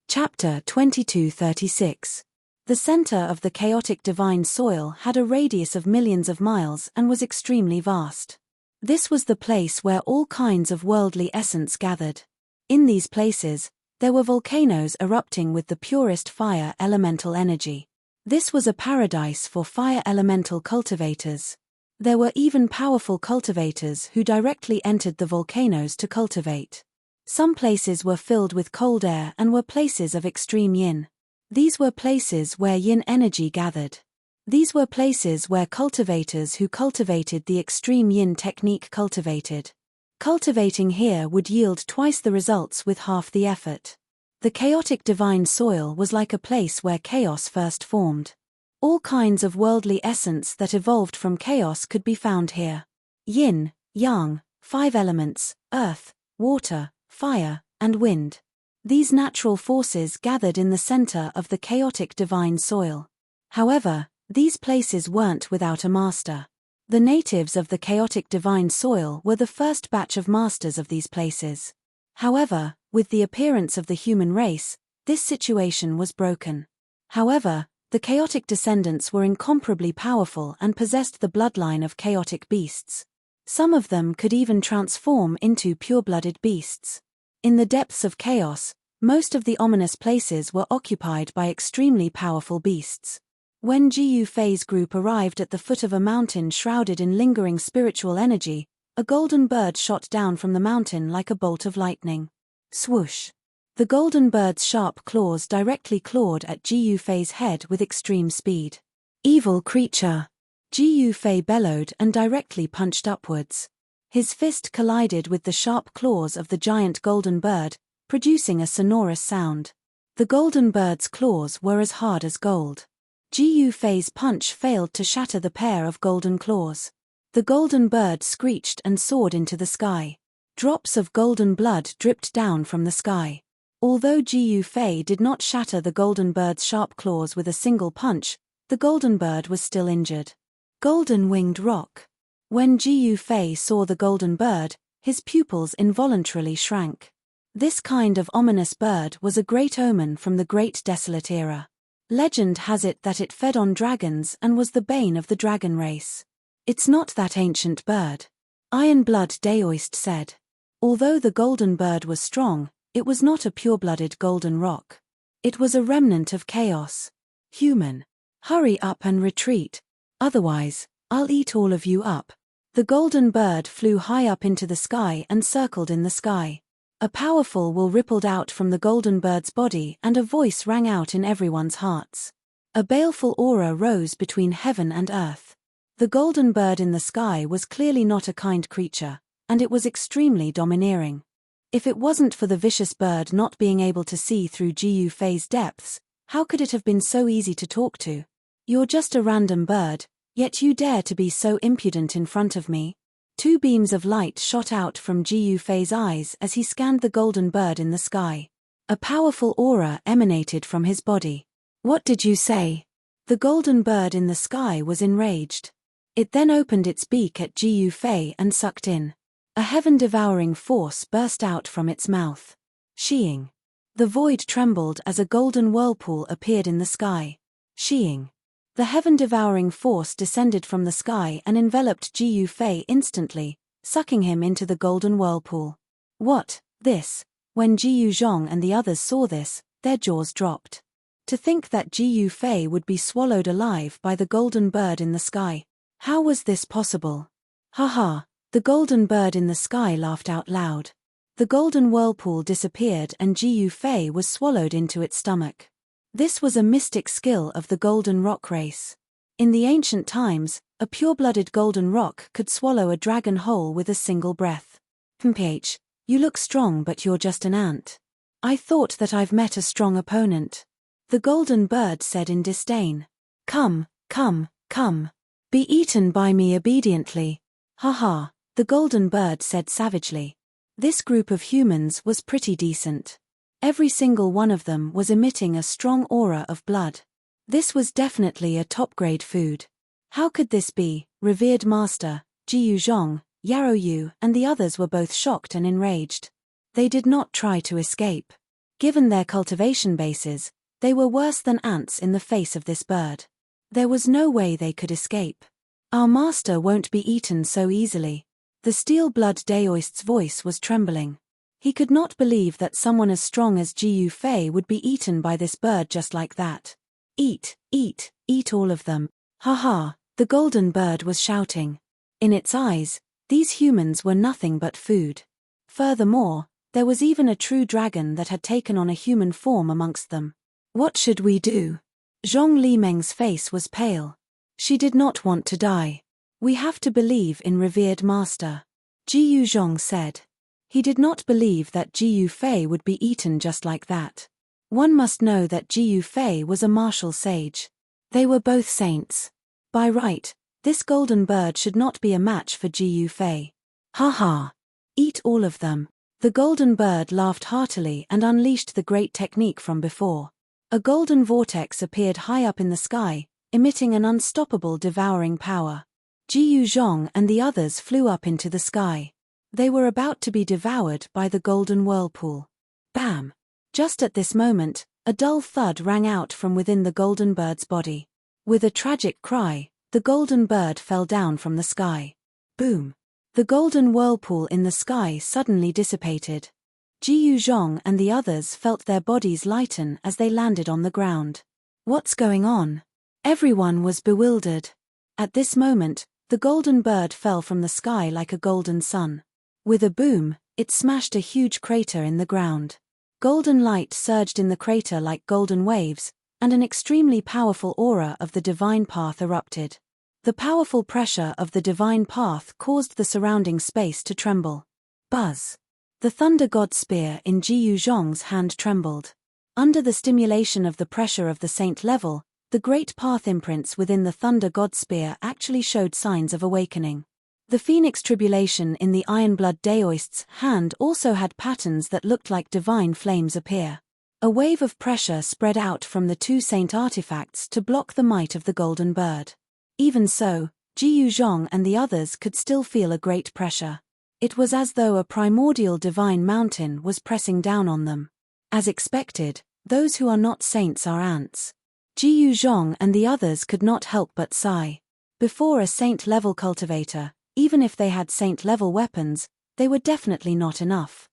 S1: Chapter 2236. The center of the chaotic divine soil had a radius of millions of miles and was extremely vast. This was the place where all kinds of worldly essence gathered. In these places, there were volcanoes erupting with the purest fire elemental energy. This was a paradise for fire elemental cultivators. There were even powerful cultivators who directly entered the volcanoes to cultivate. Some places were filled with cold air and were places of extreme yin. These were places where yin energy gathered. These were places where cultivators who cultivated the extreme yin technique cultivated. Cultivating here would yield twice the results with half the effort. The chaotic divine soil was like a place where chaos first formed. All kinds of worldly essence that evolved from chaos could be found here. Yin, yang, 5 elements, earth, water, fire, and wind. These natural forces gathered in the center of the chaotic divine soil. However, these places weren't without a master. The natives of the chaotic divine soil were the first batch of masters of these places. However, with the appearance of the human race, this situation was broken. However, the chaotic descendants were incomparably powerful and possessed the bloodline of chaotic beasts. Some of them could even transform into pure-blooded beasts. In the depths of chaos, most of the ominous places were occupied by extremely powerful beasts. When Jiyu Fei's group arrived at the foot of a mountain shrouded in lingering spiritual energy, a golden bird shot down from the mountain like a bolt of lightning. Swoosh! The golden bird's sharp claws directly clawed at Jiyu Fei's head with extreme speed. Evil creature! Jiyu Fei bellowed and directly punched upwards. His fist collided with the sharp claws of the giant golden bird, producing a sonorous sound. The golden bird's claws were as hard as gold. Ji Yufei's punch failed to shatter the pair of golden claws. The golden bird screeched and soared into the sky. Drops of golden blood dripped down from the sky. Although Ji Yufei did not shatter the golden bird's sharp claws with a single punch, the golden bird was still injured. Golden winged roc. When Ji Yufei saw the golden bird, his pupils involuntarily shrank. This kind of ominous bird was a great omen from the Great Desolate Era. Legend has it that it fed on dragons and was the bane of the dragon race. It's not that ancient bird. Iron-blood Daoist said. Although the golden bird was strong, it was not a pure-blooded golden roc. It was a remnant of chaos. Human. Hurry up and retreat. Otherwise, I'll eat all of you up. The golden bird flew high up into the sky and circled in the sky. A powerful will rippled out from the golden bird's body and a voice rang out in everyone's hearts. A baleful aura rose between heaven and earth. The golden bird in the sky was clearly not a kind creature, and it was extremely domineering. If it wasn't for the vicious bird not being able to see through Ji Yufei's depths, how could it have been so easy to talk to? You're just a random bird, yet you dare to be so impudent in front of me? Two beams of light shot out from Ji Yufei's eyes as he scanned the golden bird in the sky. A powerful aura emanated from his body. What did you say? The golden bird in the sky was enraged. It then opened its beak at Ji Yufei and sucked in. A heaven-devouring force burst out from its mouth. Sheeing. The void trembled as a golden whirlpool appeared in the sky. Sheeing. The heaven-devouring force descended from the sky and enveloped Ji Yufei instantly, sucking him into the golden whirlpool. What, this? When Ji Yuzhong and the others saw this, their jaws dropped. To think that Ji Yufei would be swallowed alive by the golden bird in the sky. How was this possible? Haha, the golden bird in the sky laughed out loud. The golden whirlpool disappeared and Ji Yufei was swallowed into its stomach. This was a mystic skill of the golden roc race. In the ancient times, a pure-blooded golden roc could swallow a dragon whole with a single breath. "Mph, you look strong but you're just an ant. I thought that I've met a strong opponent." The golden bird said in disdain. Come, come, come. Be eaten by me obediently. Haha, the golden bird said savagely. This group of humans was pretty decent. Every single one of them was emitting a strong aura of blood. This was definitely a top-grade food. How could this be? Revered Master, Ji Yuzhong, Yarrow Yu and the others were both shocked and enraged. They did not try to escape. Given their cultivation bases, they were worse than ants in the face of this bird. There was no way they could escape. Our master won't be eaten so easily. The steel-blood Daoist's voice was trembling. He could not believe that someone as strong as Ji Yufei would be eaten by this bird just like that. Eat, eat, eat all of them. Haha, the golden bird was shouting. In its eyes, these humans were nothing but food. Furthermore, there was even a true dragon that had taken on a human form amongst them. What should we do? Zhong Limeng's face was pale. She did not want to die. We have to believe in revered master. Ji Yuzhong said. He did not believe that Ji Yufei would be eaten just like that. One must know that Ji Yufei was a martial sage. They were both saints. By right, this golden bird should not be a match for Ji Yufei. Ha ha! Eat all of them. The golden bird laughed heartily and unleashed the great technique from before. A golden vortex appeared high up in the sky, emitting an unstoppable devouring power. Ji Yuzhong and the others flew up into the sky. They were about to be devoured by the golden whirlpool. Bam! Just at this moment, a dull thud rang out from within the golden bird's body. With a tragic cry, the golden bird fell down from the sky. Boom! The golden whirlpool in the sky suddenly dissipated. Ji Yuzhong and the others felt their bodies lighten as they landed on the ground. What's going on? Everyone was bewildered. At this moment, the golden bird fell from the sky like a golden sun. With a boom, it smashed a huge crater in the ground. Golden light surged in the crater like golden waves, and an extremely powerful aura of the divine path erupted. The powerful pressure of the divine path caused the surrounding space to tremble. Buzz! The thunder god spear in Ji Yuzhong's hand trembled. Under the stimulation of the pressure of the saint level, The great path imprints within the Thunder God Spear actually showed signs of awakening. The Phoenix Tribulation in the Ironblood Daoist's hand also had patterns that looked like divine flames appear. A wave of pressure spread out from the two saint artifacts to block the might of the Golden Bird. Even so, Jiyu Zhong and the others could still feel a great pressure. It was as though a primordial divine mountain was pressing down on them. As expected, those who are not saints are ants. Jiyu Zhong and the others could not help but sigh. Before a saint-level cultivator, even if they had saint-level weapons, they were definitely not enough.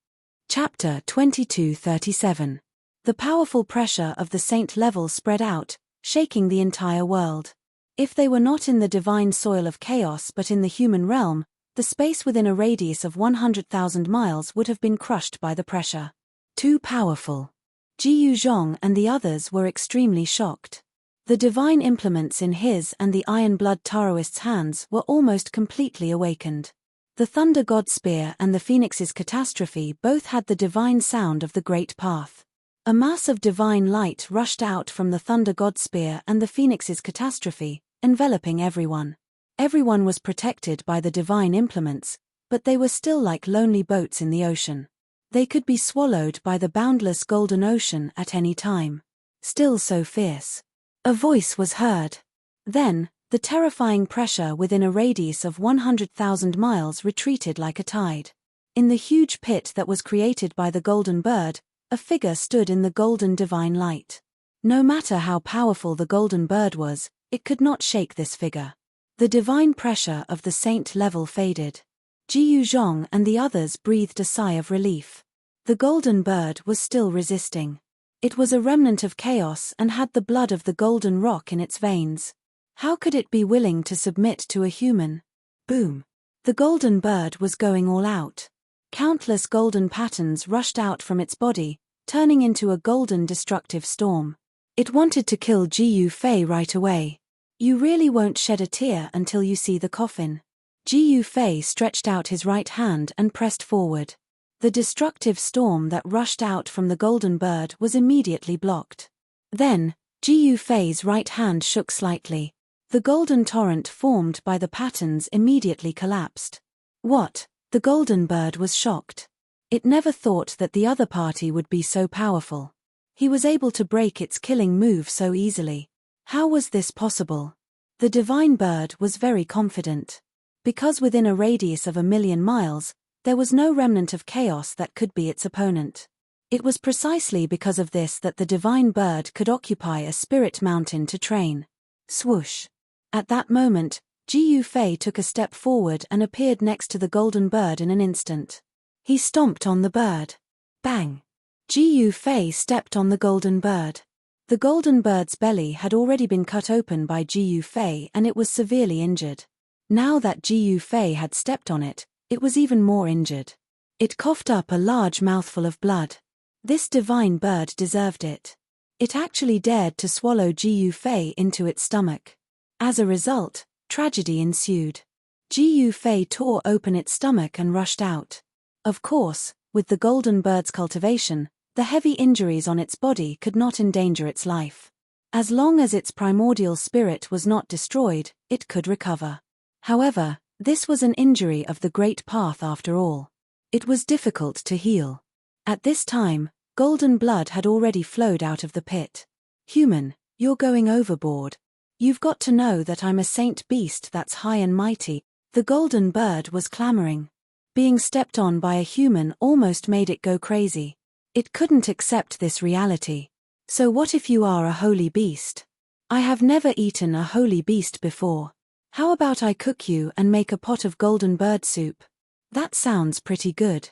S1: Chapter 2237. The powerful pressure of the saint level spread out, shaking the entire world. If they were not in the divine soil of chaos but in the human realm, the space within a radius of 100,000 miles would have been crushed by the pressure. Too powerful. Jiyu Zhong and the others were extremely shocked. The divine implements in his and the Iron-Blood Taoist's hands were almost completely awakened. The Thunder God Spear and the Phoenix's catastrophe both had the divine sound of the Great Path. A mass of divine light rushed out from the Thunder God Spear and the Phoenix's catastrophe, enveloping everyone. Everyone was protected by the divine implements, but they were still like lonely boats in the ocean. They could be swallowed by the boundless golden ocean at any time. Still so fierce. A voice was heard. Then, the terrifying pressure within a radius of 100,000 miles retreated like a tide. In the huge pit that was created by the Golden Bird, a figure stood in the golden divine light. No matter how powerful the Golden Bird was, it could not shake this figure. The divine pressure of the saint level faded. Jiyu Zhong and the others breathed a sigh of relief. The Golden Bird was still resisting. It was a remnant of chaos and had the blood of the golden rock in its veins. How could it be willing to submit to a human? Boom. The Golden Bird was going all out. Countless golden patterns rushed out from its body, turning into a golden destructive storm. It wanted to kill Jiyu Fei right away. You really won't shed a tear until you see the coffin. Jiyu Fei stretched out his right hand and pressed forward. The destructive storm that rushed out from the Golden Bird was immediately blocked. Then, Jiyu Fei's right hand shook slightly. The golden torrent formed by the patterns immediately collapsed. What? The Golden Bird was shocked. It never thought that the other party would be so powerful. He was able to break its killing move so easily. How was this possible? The Divine Bird was very confident. Because within a radius of 1,000,000 miles, there was no remnant of chaos that could be its opponent. It was precisely because of this that the Divine Bird could occupy a spirit mountain to train. Swoosh. At that moment, Jiyu Fei took a step forward and appeared next to the Golden Bird in an instant. He stomped on the bird. Bang! Jiyu Fei stepped on the Golden Bird. The Golden Bird's belly had already been cut open by Jiyu Fei and it was severely injured. Now that Jiyu Fei had stepped on it, it was even more injured. It coughed up a large mouthful of blood. This divine bird deserved it. It actually dared to swallow Jiyu Fei into its stomach. As a result, tragedy ensued. Jiyu Fei tore open its stomach and rushed out. Of course, with the Golden Bird's cultivation, the heavy injuries on its body could not endanger its life. As long as its primordial spirit was not destroyed, it could recover. However, this was an injury of the Great Path after all. It was difficult to heal. At this time, golden blood had already flowed out of the pit. Human, you're going overboard. You've got to know that I'm a saint beast that's high and mighty. The Golden Bird was clamoring. Being stepped on by a human almost made it go crazy. It couldn't accept this reality. So what if you are a holy beast? I have never eaten a holy beast before. How about I cook you and make a pot of Golden Bird soup? That sounds pretty good.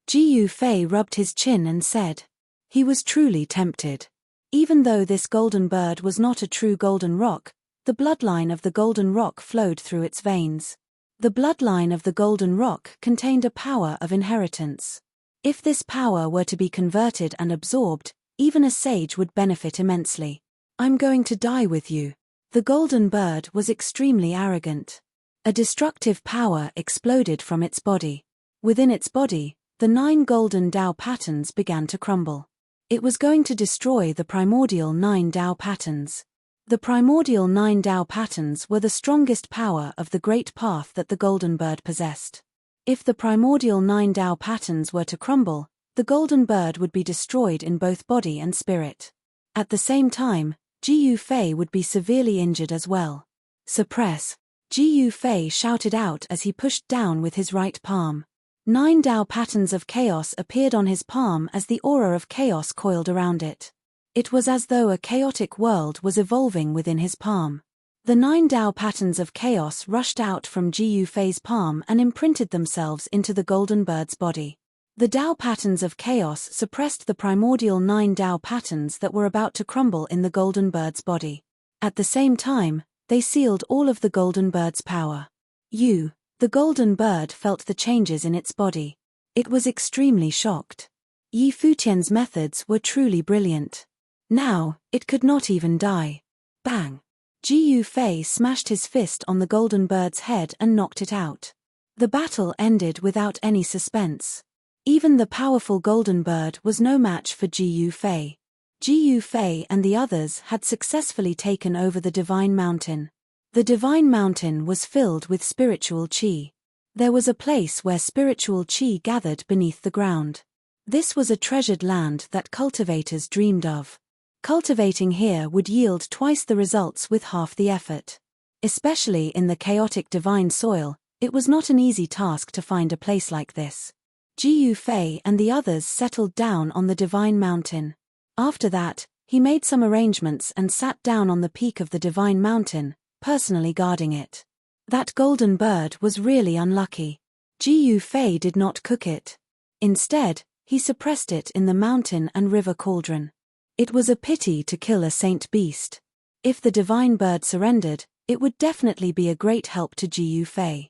S1: Jiyu Fei rubbed his chin and said. He was truly tempted. Even though this Golden Bird was not a true golden rock, the bloodline of the golden rock flowed through its veins. The bloodline of the golden rock contained a power of inheritance. If this power were to be converted and absorbed, even a sage would benefit immensely. I'm going to die with you. The Golden Bird was extremely arrogant. A destructive power exploded from its body. Within its body, the 9 golden Tao patterns began to crumble. It was going to destroy the primordial 9 Tao patterns. The primordial 9 Tao patterns were the strongest power of the great path that the golden bird possessed. If the primordial 9 Tao patterns were to crumble, the golden bird would be destroyed in both body and spirit. At the same time, Ji Yufei would be severely injured as well. Suppress! Ji Yufei shouted out as he pushed down with his right palm. 9 Tao patterns of chaos appeared on his palm as the aura of chaos coiled around it. It was as though a chaotic world was evolving within his palm. The 9 Tao patterns of chaos rushed out from Ji Yufei's palm and imprinted themselves into the golden bird's body. The Tao patterns of chaos suppressed the primordial 9 Tao patterns that were about to crumble in the golden bird's body. At the same time, they sealed all of the golden bird's power. The golden bird felt the changes in its body. It was extremely shocked. Yi Futian's methods were truly brilliant. Now, it could not even die. Bang! Ji Yufei smashed his fist on the golden bird's head and knocked it out. The battle ended without any suspense. Even the powerful golden bird was no match for Ji Yufei. Ji Yufei and the others had successfully taken over the Divine Mountain. The Divine Mountain was filled with spiritual qi. There was a place where spiritual qi gathered beneath the ground. This was a treasured land that cultivators dreamed of. Cultivating here would yield twice the results with half the effort. Especially in the chaotic divine soil, it was not an easy task to find a place like this. Ji Yufei and the others settled down on the Divine Mountain. After that, he made some arrangements and sat down on the peak of the Divine Mountain, personally guarding it. That golden bird was really unlucky. Ji Yufei did not cook it. Instead, he suppressed it in the mountain and river cauldron. It was a pity to kill a saint beast. If the divine bird surrendered, it would definitely be a great help to Ji Yufei.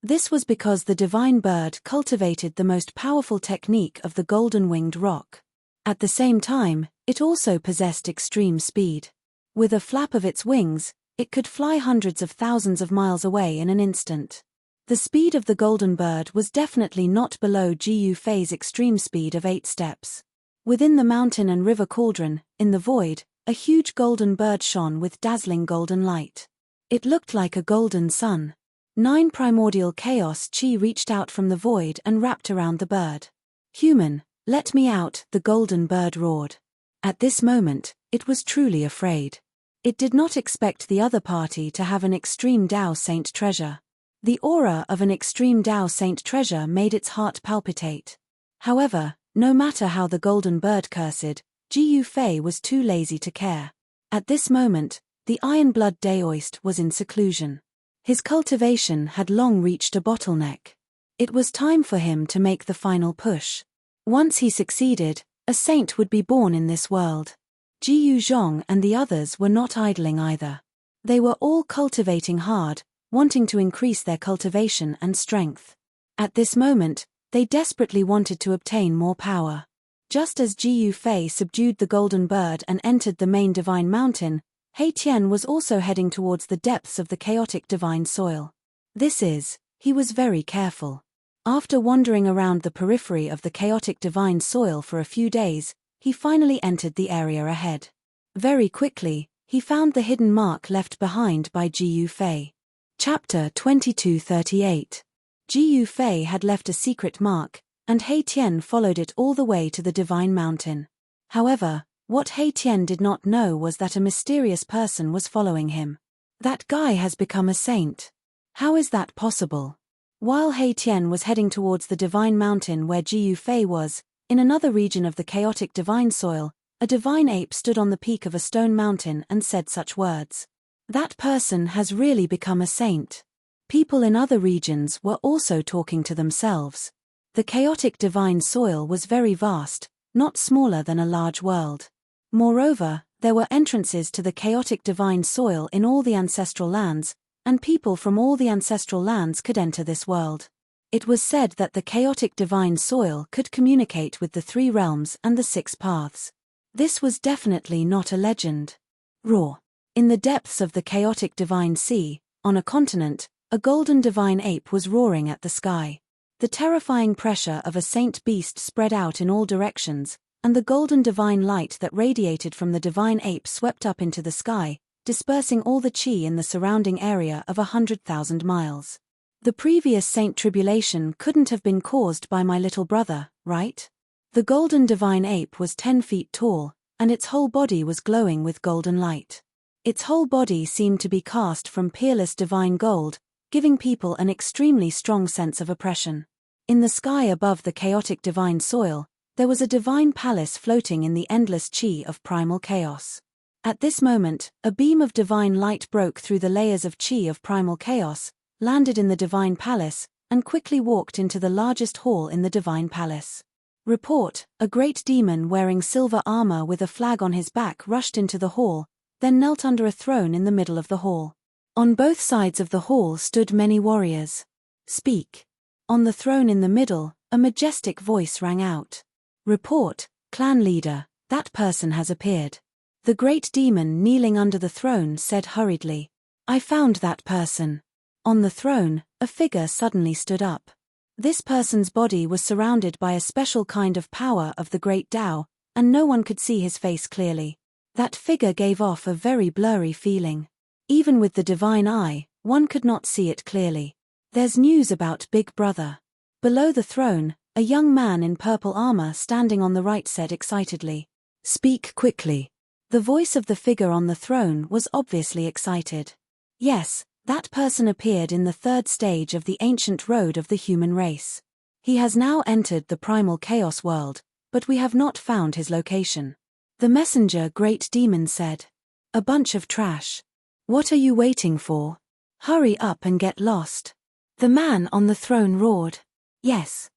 S1: This was because the divine bird cultivated the most powerful technique of the golden-winged rock. At the same time, it also possessed extreme speed. With a flap of its wings, it could fly hundreds of thousands of miles away in an instant. The speed of the golden bird was definitely not below Ji Yufei's extreme speed of 8 steps. Within the mountain and river cauldron, in the void, a huge golden bird shone with dazzling golden light. It looked like a golden sun. 9 primordial chaos qi reached out from the void and wrapped around the bird. "Human, let me out," the golden bird roared. At this moment, it was truly afraid. It did not expect the other party to have an extreme Tao Saint treasure. The aura of an extreme Tao Saint treasure made its heart palpitate. However, no matter how the golden bird cursed, Ji Yufei was too lazy to care. At this moment, the iron-blood Daoist was in seclusion. His cultivation had long reached a bottleneck. It was time for him to make the final push. Once he succeeded, a saint would be born in this world. Ji Yuzhong and the others were not idling either. They were all cultivating hard, wanting to increase their cultivation and strength. At this moment, they desperately wanted to obtain more power. Just as Ji Yufei subdued the golden bird and entered the main divine mountain, He Tian was also heading towards the depths of the chaotic divine soil. He was very careful. After wandering around the periphery of the chaotic divine soil for a few days, he finally entered the area ahead. Very quickly, he found the hidden mark left behind by Ji Yufei. Chapter 2238. Ji Yufei had left a secret mark, and He Tian followed it all the way to the divine mountain. However, what He Tian did not know was that a mysterious person was following him. That guy has become a saint. How is that possible? While He Tian was heading towards the divine mountain where Ji Yufei was, in another region of the chaotic divine soil, a divine ape stood on the peak of a stone mountain and said such words. That person has really become a saint. People in other regions were also talking to themselves. The chaotic divine soil was very vast, not smaller than a large world. Moreover, there were entrances to the chaotic divine soil in all the ancestral lands, and people from all the ancestral lands could enter this world. It was said that the chaotic divine soil could communicate with the 3 realms and the 6 paths. This was definitely not a legend. Roar. In the depths of the chaotic divine sea, on a continent, a golden divine ape was roaring at the sky. The terrifying pressure of a saint beast spread out in all directions, and the golden divine light that radiated from the divine ape swept up into the sky, dispersing all the qi in the surrounding area of 100,000 miles. The previous Saint Tribulation couldn't have been caused by my little brother, right? The golden divine ape was 10 feet tall, and its whole body was glowing with golden light. Its whole body seemed to be cast from peerless divine gold, giving people an extremely strong sense of oppression. In the sky above the chaotic divine soil, there was a divine palace floating in the endless qi of primal chaos. At this moment, a beam of divine light broke through the layers of qi of primal chaos, landed in the divine palace, and quickly walked into the largest hall in the divine palace. Report: a great demon wearing silver armor with a flag on his back rushed into the hall, then knelt under a throne in the middle of the hall. On both sides of the hall stood many warriors. Speak. On the throne in the middle, a majestic voice rang out. Report, clan leader, that person has appeared. The great demon kneeling under the throne said hurriedly. I found that person. On the throne, a figure suddenly stood up. This person's body was surrounded by a special kind of power of the great Tao, and no one could see his face clearly. That figure gave off a very blurry feeling. Even with the divine eye, one could not see it clearly. There's news about Big Brother. Below the throne, a young man in purple armor standing on the right said excitedly. Speak quickly. The voice of the figure on the throne was obviously excited. Yes, that person appeared in the third stage of the ancient road of the human race. He has now entered the primal chaos world, but we have not found his location. The messenger great demon said. A bunch of trash. What are you waiting for? Hurry up and get lost. The man on the throne roared. Yes.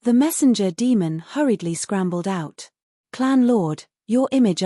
S1: The messenger demon hurriedly scrambled out. Clan Lord, your image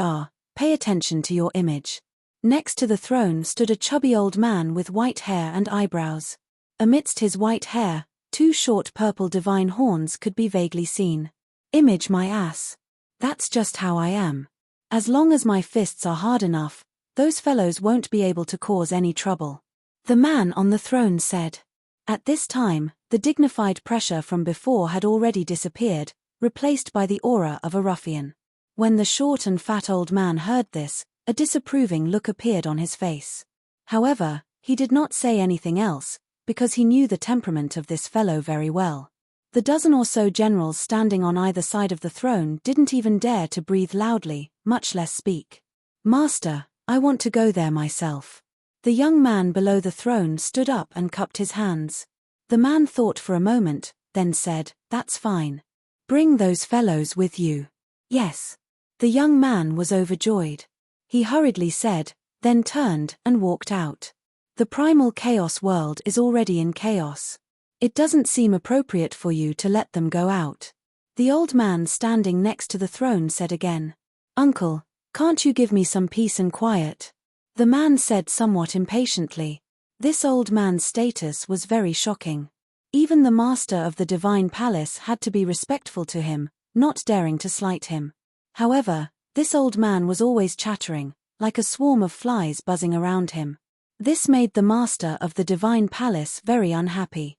S1: pay attention to your image. Next to the throne stood a chubby old man with white hair and eyebrows. Amidst his white hair, 2 short purple divine horns could be vaguely seen. Image my ass. That's just how I am. As long as my fists are hard enough, those fellows won't be able to cause any trouble. The man on the throne said. At this time, the dignified pressure from before had already disappeared, replaced by the aura of a ruffian. When the short and fat old man heard this, a disapproving look appeared on his face. However, he did not say anything else, because he knew the temperament of this fellow very well. The dozen or so generals standing on either side of the throne didn't even dare to breathe loudly, much less speak. Master, I want to go there myself. The young man below the throne stood up and cupped his hands. The man thought for a moment, then said, That's fine. Bring those fellows with you. Yes. The young man was overjoyed. He hurriedly said, then turned and walked out. The primal chaos world is already in chaos. It doesn't seem appropriate for you to let them go out. The old man standing next to the throne said again. Uncle, can't you give me some peace and quiet? The man said somewhat impatiently. This old man's status was very shocking. Even the master of the divine palace had to be respectful to him, not daring to slight him. However, this old man was always chattering, like a swarm of flies buzzing around him. This made the master of the divine palace very unhappy.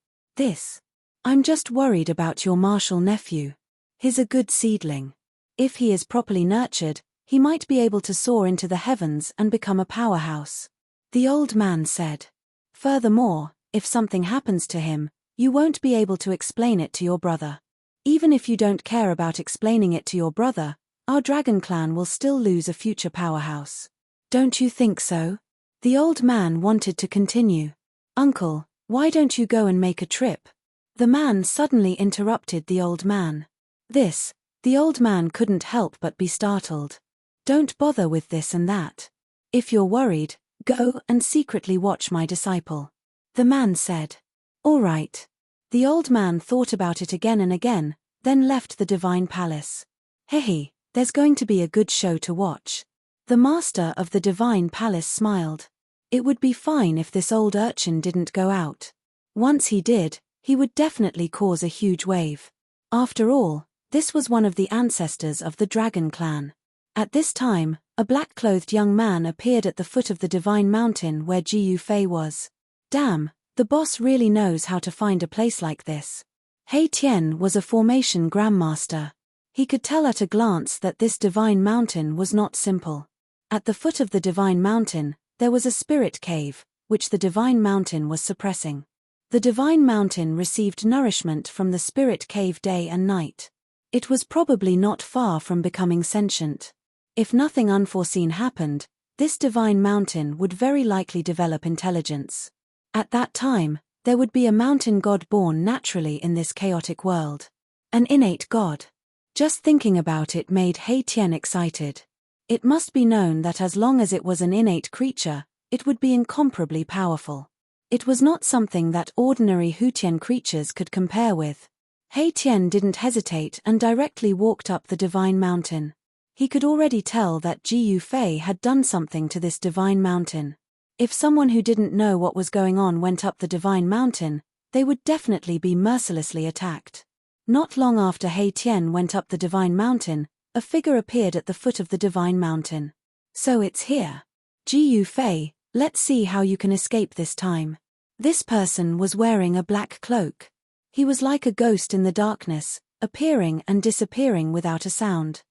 S1: I'm just worried about your martial nephew. He's a good seedling. If he is properly nurtured, he might be able to soar into the heavens and become a powerhouse. The old man said. Furthermore, if something happens to him, you won't be able to explain it to your brother. Even if you don't care about explaining it to your brother, our dragon clan will still lose a future powerhouse. Don't you think so? The old man wanted to continue. Uncle, why don't you go and make a trip? The man suddenly interrupted the old man. The old man couldn't help but be startled. Don't bother with this and that. If you're worried, go and secretly watch my disciple. The man said. All right. The old man thought about it again and again, then left the divine palace. Hey, there's going to be a good show to watch. The master of the divine palace smiled. It would be fine if this old urchin didn't go out. Once he did, he would definitely cause a huge wave. After all, this was one of the ancestors of the dragon clan. At this time, a black-clothed young man appeared at the foot of the divine mountain where Jiu Fei was. Damn, the boss really knows how to find a place like this. Hei Tian was a formation grandmaster. He could tell at a glance that this divine mountain was not simple. At the foot of the divine mountain, there was a spirit cave, which the divine mountain was suppressing. The divine mountain received nourishment from the spirit cave day and night. It was probably not far from becoming sentient. If nothing unforeseen happened, this divine mountain would very likely develop intelligence. At that time, there would be a mountain god born naturally in this chaotic world. An innate god. Just thinking about it made He Tian excited. It must be known that as long as it was an innate creature, it would be incomparably powerful. It was not something that ordinary Hutian creatures could compare with. He Tian didn't hesitate and directly walked up the divine mountain. He could already tell that Ji Yufei had done something to this divine mountain. If someone who didn't know what was going on went up the divine mountain, they would definitely be mercilessly attacked. Not long after He Tian went up the divine mountain, a figure appeared at the foot of the divine mountain. So it's here. Ji Yufei, let's see how you can escape this time. This person was wearing a black cloak. He was like a ghost in the darkness, appearing and disappearing without a sound.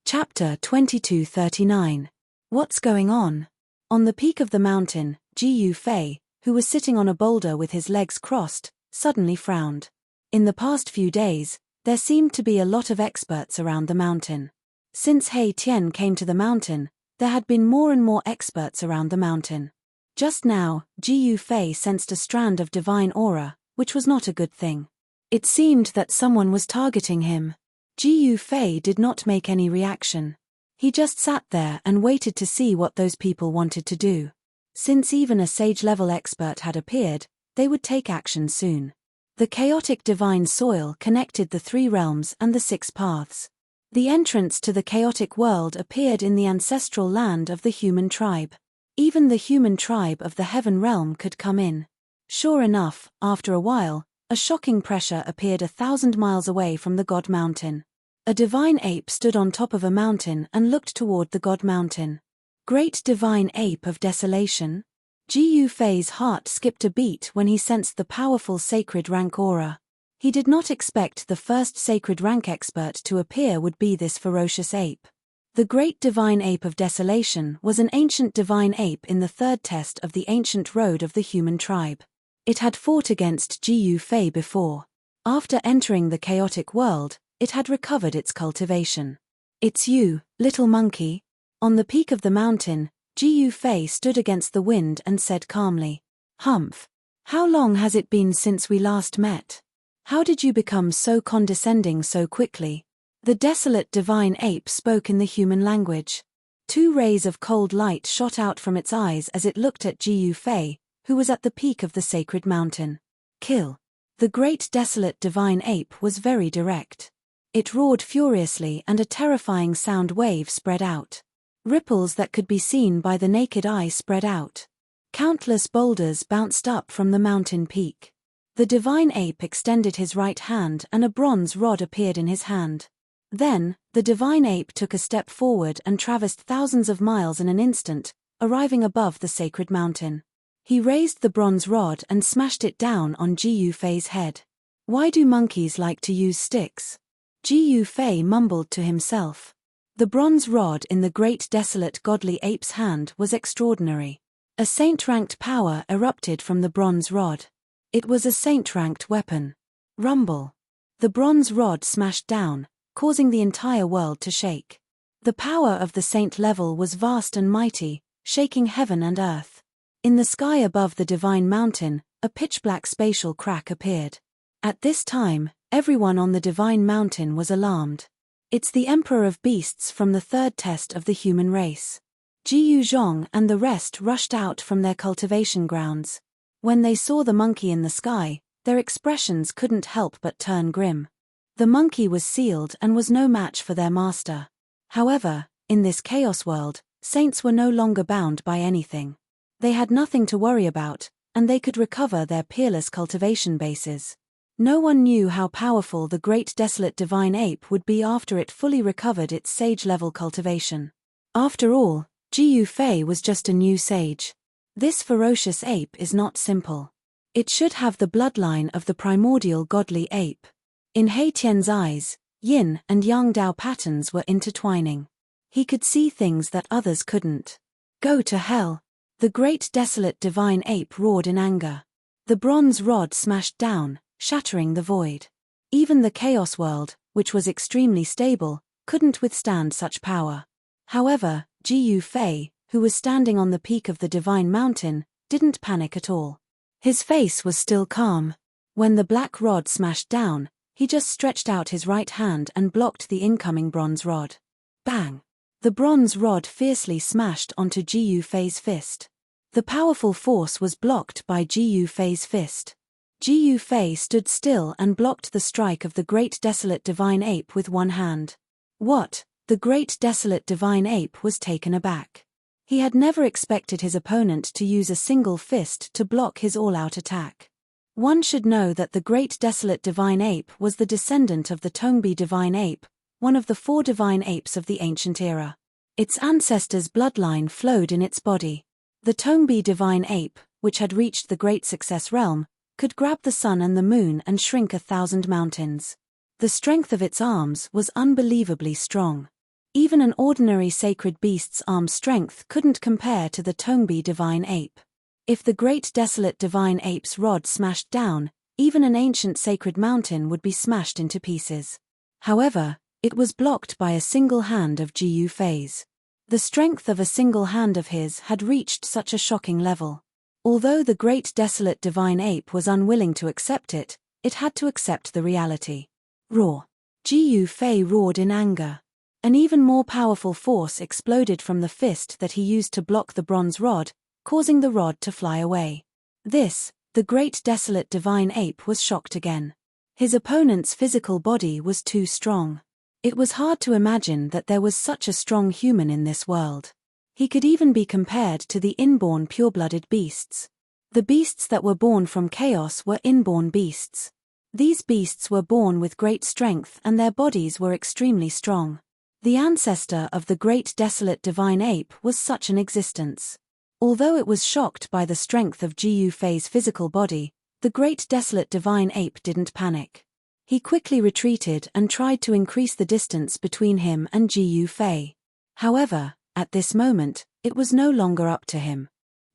S1: Chapter 2239. What's going on? On the peak of the mountain, Ji Yufei, who was sitting on a boulder with his legs crossed, suddenly frowned. In the past few days, there seemed to be a lot of experts around the mountain. Since He Tian came to the mountain, there had been more and more experts around the mountain. Just now, Ji Yufei sensed a strand of divine aura, which was not a good thing. It seemed that someone was targeting him. Ji Yufei did not make any reaction. He just sat there and waited to see what those people wanted to do. Since even a sage-level expert had appeared, they would take action soon. The chaotic divine soil connected the 3 realms and the 6 paths. The entrance to the chaotic world appeared in the ancestral land of the human tribe. Even the human tribe of the heaven realm could come in. Sure enough, after a while, a shocking pressure appeared 1,000 miles away from the God Mountain. A divine ape stood on top of a mountain and looked toward the God Mountain. Great divine ape of desolation? Ji Yufei's heart skipped a beat when he sensed the powerful sacred rank aura. He did not expect the first sacred rank expert to appear would be this ferocious ape. The great divine ape of desolation was an ancient divine ape in the 3rd test of the ancient road of the human tribe. It had fought against Ji Yufei before. After entering the chaotic world, it had recovered its cultivation. It's you, little monkey. On the peak of the mountain, Ji Yufei stood against the wind and said calmly, "Humph. How long has it been since we last met? How did you become so condescending so quickly?" The desolate divine ape spoke in the human language. 2 rays of cold light shot out from its eyes as it looked at Ji Yufei, who was at the peak of the sacred mountain. Kill. The great desolate divine ape was very direct. It roared furiously and a terrifying sound wave spread out. Ripples that could be seen by the naked eye spread out. Countless boulders bounced up from the mountain peak. The divine ape extended his right hand and a bronze rod appeared in his hand. Then, the divine ape took a step forward and traversed thousands of miles in an instant, arriving above the sacred mountain. He raised the bronze rod and smashed it down on Ji Yufei's head. Why do monkeys like to use sticks? Ji Yufei mumbled to himself. The bronze rod in the great desolate godly ape's hand was extraordinary. A saint-ranked power erupted from the bronze rod. It was a saint-ranked weapon. Rumble. The bronze rod smashed down, causing the entire world to shake. The power of the saint level was vast and mighty, shaking heaven and earth. In the sky above the divine mountain, a pitch-black spatial crack appeared. At this time, everyone on the divine mountain was alarmed. It's the Emperor of Beasts from the 3rd test of the human race. Ji Yuzhong and the rest rushed out from their cultivation grounds. When they saw the monkey in the sky, their expressions couldn't help but turn grim. The monkey was sealed and was no match for their master. However, in this chaos world, saints were no longer bound by anything. They had nothing to worry about, and they could recover their peerless cultivation bases. No one knew how powerful the great desolate divine ape would be after it fully recovered its sage-level cultivation. After all, Ji Yufei was just a new sage. This ferocious ape is not simple. It should have the bloodline of the primordial godly ape. In He Tian's eyes, yin and yang Dao patterns were intertwining. He could see things that others couldn't. Go to hell. The great desolate divine ape roared in anger. The bronze rod smashed down, shattering the void. Even the chaos world, which was extremely stable, couldn't withstand such power. However, Jiyu Fei, who was standing on the peak of the divine mountain, didn't panic at all. His face was still calm. When the black rod smashed down, he just stretched out his right hand and blocked the incoming bronze rod. Bang! The bronze rod fiercely smashed onto Jiyu Fei's fist. The powerful force was blocked by Jiyu Fei's fist. Jiyu Fei stood still and blocked the strike of the great desolate divine ape with one hand. What? The great desolate divine ape was taken aback. He had never expected his opponent to use a single fist to block his all-out attack. One should know that the great desolate divine ape was the descendant of the Tongbi divine ape, one of the 4 divine apes of the ancient era. Its ancestors' bloodline flowed in its body. The Tongbi divine ape, which had reached the great success realm, could grab the sun and the moon and shrink 1,000 mountains. The strength of its arms was unbelievably strong. Even an ordinary sacred beast's arm strength couldn't compare to the Tongbi divine ape. If the great desolate divine ape's rod smashed down, even an ancient sacred mountain would be smashed into pieces. However, it was blocked by a single hand of Jiyu Fei's. The strength of a single hand of his had reached such a shocking level. Although the great desolate divine ape was unwilling to accept it, it had to accept the reality. Roar! Jiyu Fei roared in anger. An even more powerful force exploded from the fist that he used to block the bronze rod, causing the rod to fly away. The great desolate divine ape was shocked again. His opponent's physical body was too strong. It was hard to imagine that there was such a strong human in this world. He could even be compared to the inborn pure-blooded beasts. The beasts that were born from chaos were inborn beasts. These beasts were born with great strength and their bodies were extremely strong. The ancestor of the great desolate divine ape was such an existence. Although it was shocked by the strength of Jiyu Fei's physical body, the great desolate divine ape didn't panic. He quickly retreated and tried to increase the distance between him and Jiyu Fei. However, at this moment, it was no longer up to him.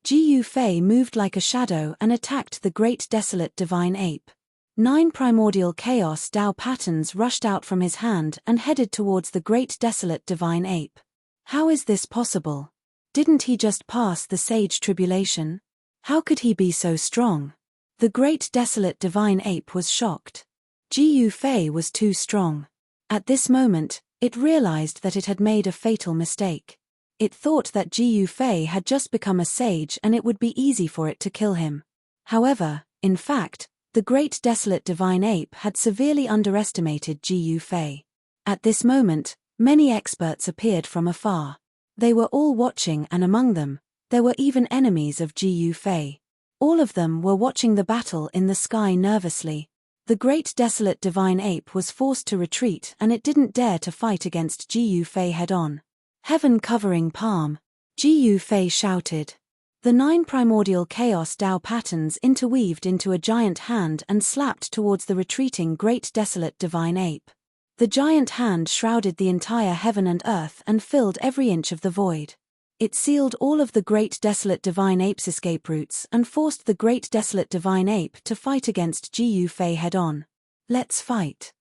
S1: Jiyu Fei moved like a shadow and attacked the great desolate divine ape. 9 primordial chaos Dao patterns rushed out from his hand and headed towards the great desolate divine ape. How is this possible? Didn't he just pass the sage tribulation? How could he be so strong? The great desolate divine ape was shocked. Jiyu Fei was too strong. At this moment, it realized that it had made a fatal mistake. It thought that Jiyu Fei had just become a sage and it would be easy for it to kill him. However, in fact, the great desolate divine ape had severely underestimated Jiyu Fei. At this moment, many experts appeared from afar. They were all watching and among them, there were even enemies of Jiyu Fei. All of them were watching the battle in the sky nervously. The great desolate divine ape was forced to retreat and it didn't dare to fight against Jiyu Fei head-on. Heaven covering palm. Jiyu Fei shouted. The 9 primordial chaos Dao patterns interweaved into a giant hand and slapped towards the retreating great desolate divine ape. The giant hand shrouded the entire heaven and earth and filled every inch of the void. It sealed all of the great desolate divine ape's escape routes and forced the great desolate divine ape to fight against Jiyu Fei head-on. Let's fight.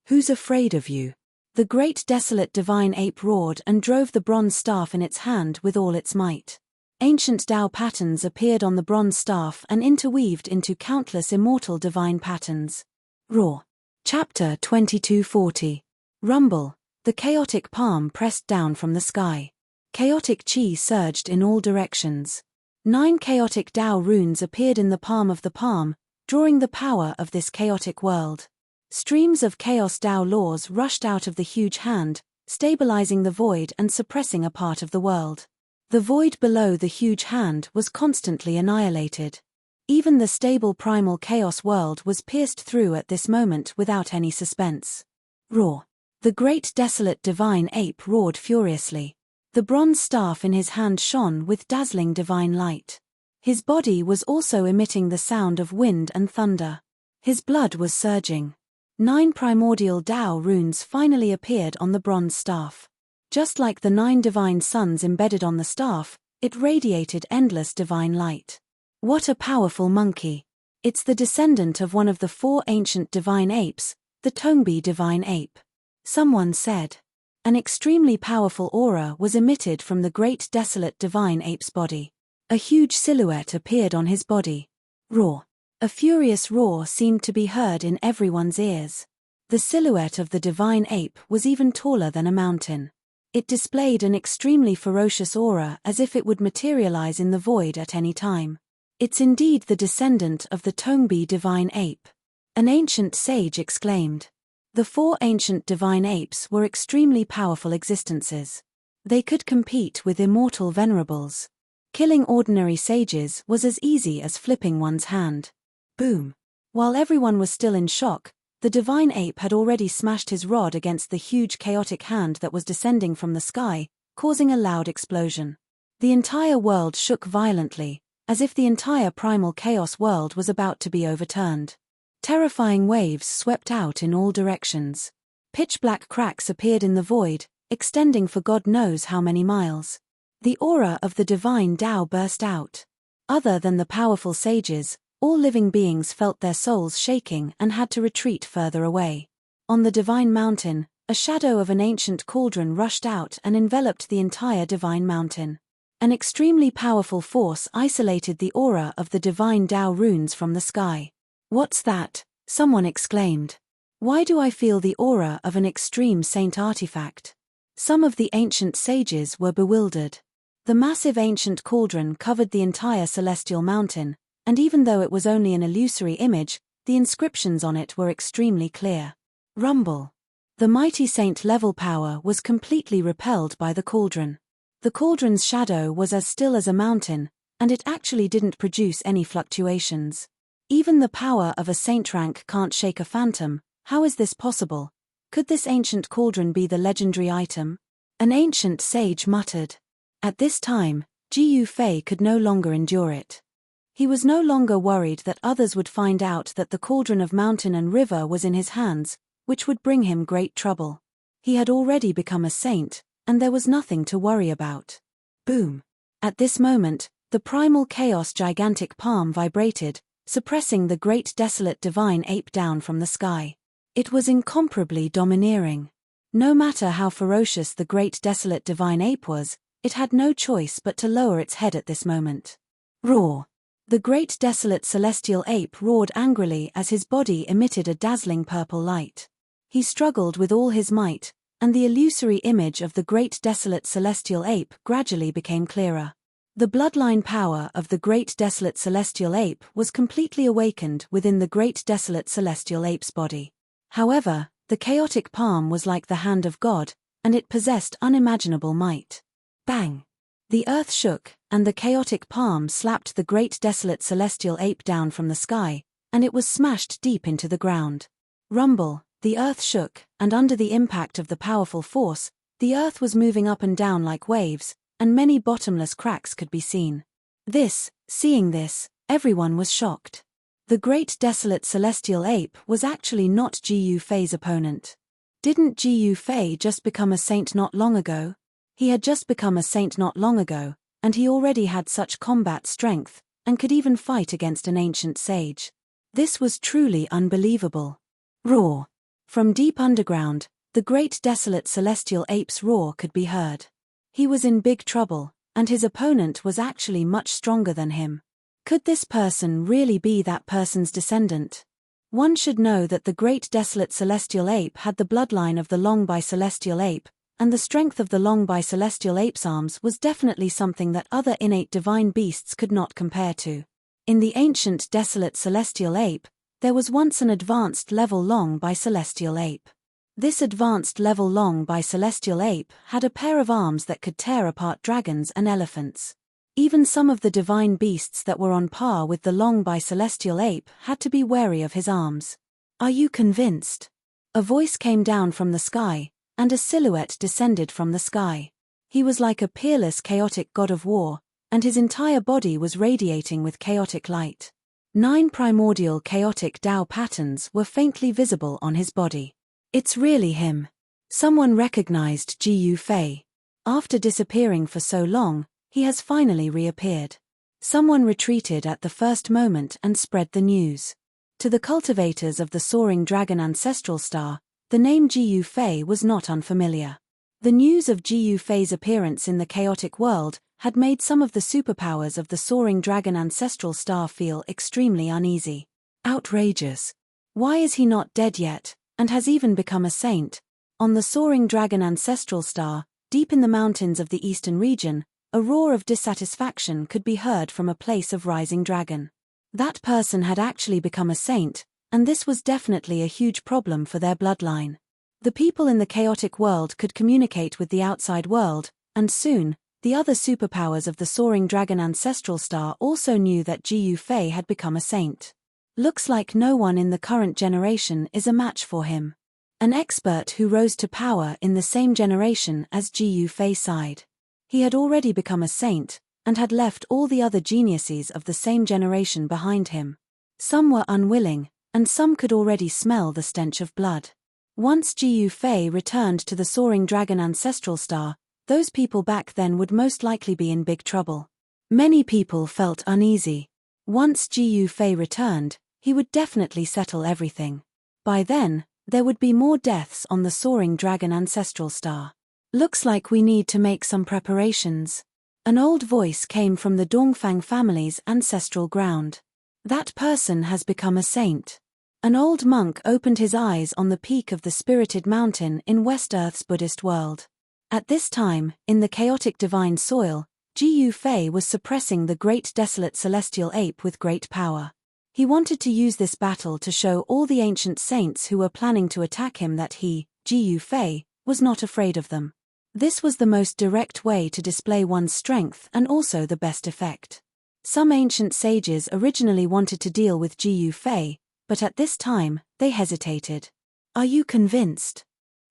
S1: Who's afraid of you? The great desolate divine ape roared and drove the bronze staff in its hand with all its might. Ancient Dao patterns appeared on the bronze staff and interweaved into countless immortal divine patterns. Roar. Chapter 2240. Rumble. The chaotic palm pressed down from the sky. Chaotic chi surged in all directions. 9 chaotic Dao runes appeared in the palm of the palm, drawing the power of this chaotic world. Streams of chaos Dao laws rushed out of the huge hand, stabilizing the void and suppressing a part of the world. The void below the huge hand was constantly annihilated. Even the stable primal chaos world was pierced through at this moment without any suspense. Roar. The great desolate divine ape roared furiously. The bronze staff in his hand shone with dazzling divine light. His body was also emitting the sound of wind and thunder. His blood was surging. 9 primordial Dao runes finally appeared on the bronze staff. Just like the 9 divine suns embedded on the staff, It radiated endless divine light. What a powerful monkey! It's the descendant of one of the 4 ancient divine apes, the Tongbi divine ape. Someone said. An extremely powerful aura was emitted from the great desolate divine ape's body. A huge silhouette appeared on his body. Roar. A furious roar seemed to be heard in everyone's ears. The silhouette of the divine ape was even taller than a mountain. It displayed an extremely ferocious aura, as if it would materialize in the void at any time. It's indeed the descendant of the Tongbi divine ape. An ancient sage exclaimed. The 4 ancient divine apes were extremely powerful existences. They could compete with immortal venerables. Killing ordinary sages was as easy as flipping one's hand. Boom. While everyone was still in shock, the divine ape had already smashed his rod against the huge chaotic hand that was descending from the sky, causing a loud explosion. The entire world shook violently, as if the entire primal chaos world was about to be overturned. Terrifying waves swept out in all directions. Pitch-black cracks appeared in the void, extending for God knows how many miles. The aura of the divine Tao burst out. Other than the powerful sages, all living beings felt their souls shaking and had to retreat further away. On the divine mountain, a shadow of an ancient cauldron rushed out and enveloped the entire divine mountain. An extremely powerful force isolated the aura of the divine Tao runes from the sky. What's that? Someone exclaimed. Why do I feel the aura of an extreme saint artifact? Some of the ancient sages were bewildered. The massive ancient cauldron covered the entire celestial mountain, and even though it was only an illusory image, the inscriptions on it were extremely clear. Rumble. The mighty saint-level power was completely repelled by the cauldron. The cauldron's shadow was as still as a mountain, and it actually didn't produce any fluctuations. Even the power of a saint rank can't shake a phantom. How is this possible? Could this ancient cauldron be the legendary item? An ancient sage muttered. At this time, Ji Fei could no longer endure it. He was no longer worried that others would find out that the cauldron of mountain and river was in his hands, which would bring him great trouble. He had already become a saint, and there was nothing to worry about. Boom. At this moment, the primal chaos gigantic palm vibrated, suppressing the great desolate divine ape down from the sky. It was incomparably domineering. No matter how ferocious the great desolate divine ape was, it had no choice but to lower its head at this moment. Roar. The great desolate celestial ape roared angrily as his body emitted a dazzling purple light. He struggled with all his might, and the illusory image of the great desolate celestial ape gradually became clearer. The bloodline power of the great desolate celestial ape was completely awakened within the great desolate celestial ape's body. However, the chaotic palm was like the hand of God, and it possessed unimaginable might. Bang! The earth shook, and the chaotic palm slapped the great desolate celestial ape down from the sky, and it was smashed deep into the ground. Rumble, the earth shook, and under the impact of the powerful force, the earth was moving up and down like waves, and many bottomless cracks could be seen. Seeing this, everyone was shocked. The great desolate celestial ape was actually not Ji Fei's opponent. Didn't Ji Fei just become a saint not long ago? He had just become a saint not long ago, and he already had such combat strength, and could even fight against an ancient sage. This was truly unbelievable. Roar. From deep underground, the great desolate celestial ape's roar could be heard. He was in big trouble, and his opponent was actually much stronger than him. Could this person really be that person's descendant? One should know that the great desolate celestial ape had the bloodline of the Long-Bai celestial ape, and the strength of the Long-Bai celestial ape's arms was definitely something that other innate divine beasts could not compare to. In the ancient desolate celestial ape, there was once an advanced level Long-Bai celestial ape. This advanced level Long-Bai celestial ape had a pair of arms that could tear apart dragons and elephants. Even some of the divine beasts that were on par with the Long-Bai celestial ape had to be wary of his arms. Are you convinced? A voice came down from the sky, and a silhouette descended from the sky. He was like a peerless chaotic god of war, and his entire body was radiating with chaotic light. 9 primordial chaotic Tao patterns were faintly visible on his body. It's really him. Someone recognized Ji Fei. After disappearing for so long, He has finally reappeared. Someone retreated at the first moment and spread the news. To the cultivators of the soaring dragon ancestral star, the name Jiyu Fei was not unfamiliar. The news of Jiyu Fei's appearance in the chaotic world had made some of the superpowers of the soaring dragon ancestral star feel extremely uneasy. Outrageous. Why is he not dead yet, and has even become a saint? On the soaring dragon ancestral star, deep in the mountains of the eastern region, a roar of dissatisfaction could be heard from a place of rising dragon. That person had actually become a saint, and this was definitely a huge problem for their bloodline. The people in the chaotic world could communicate with the outside world, and soon, the other superpowers of the soaring dragon ancestral star also knew that Jiyu Fei had become a saint. Looks like no one in the current generation is a match for him. An expert who rose to power in the same generation as Jiyu Fei sighed. He had already become a saint, and had left all the other geniuses of the same generation behind him. Some were unwilling, and some could already smell the stench of blood. Once Jiyu Fei returned to the soaring dragon ancestral star, those people back then would most likely be in big trouble. Many people felt uneasy. Once Jiyu Fei returned, he would definitely settle everything. By then, there would be more deaths on the soaring dragon ancestral star. Looks like we need to make some preparations. An old voice came from the Dongfang family's ancestral ground. That person has become a saint. An old monk opened his eyes on the peak of the spirited mountain in West Earth's Buddhist world. At this time, in the chaotic divine soil, Jiyu Fei was suppressing the great desolate celestial ape with great power. He wanted to use this battle to show all the ancient saints who were planning to attack him that he, Jiyu Fei, was not afraid of them. This was the most direct way to display one's strength and also the best effect. Some ancient sages originally wanted to deal with Jiyu Fei, but at this time, they hesitated. Are you convinced?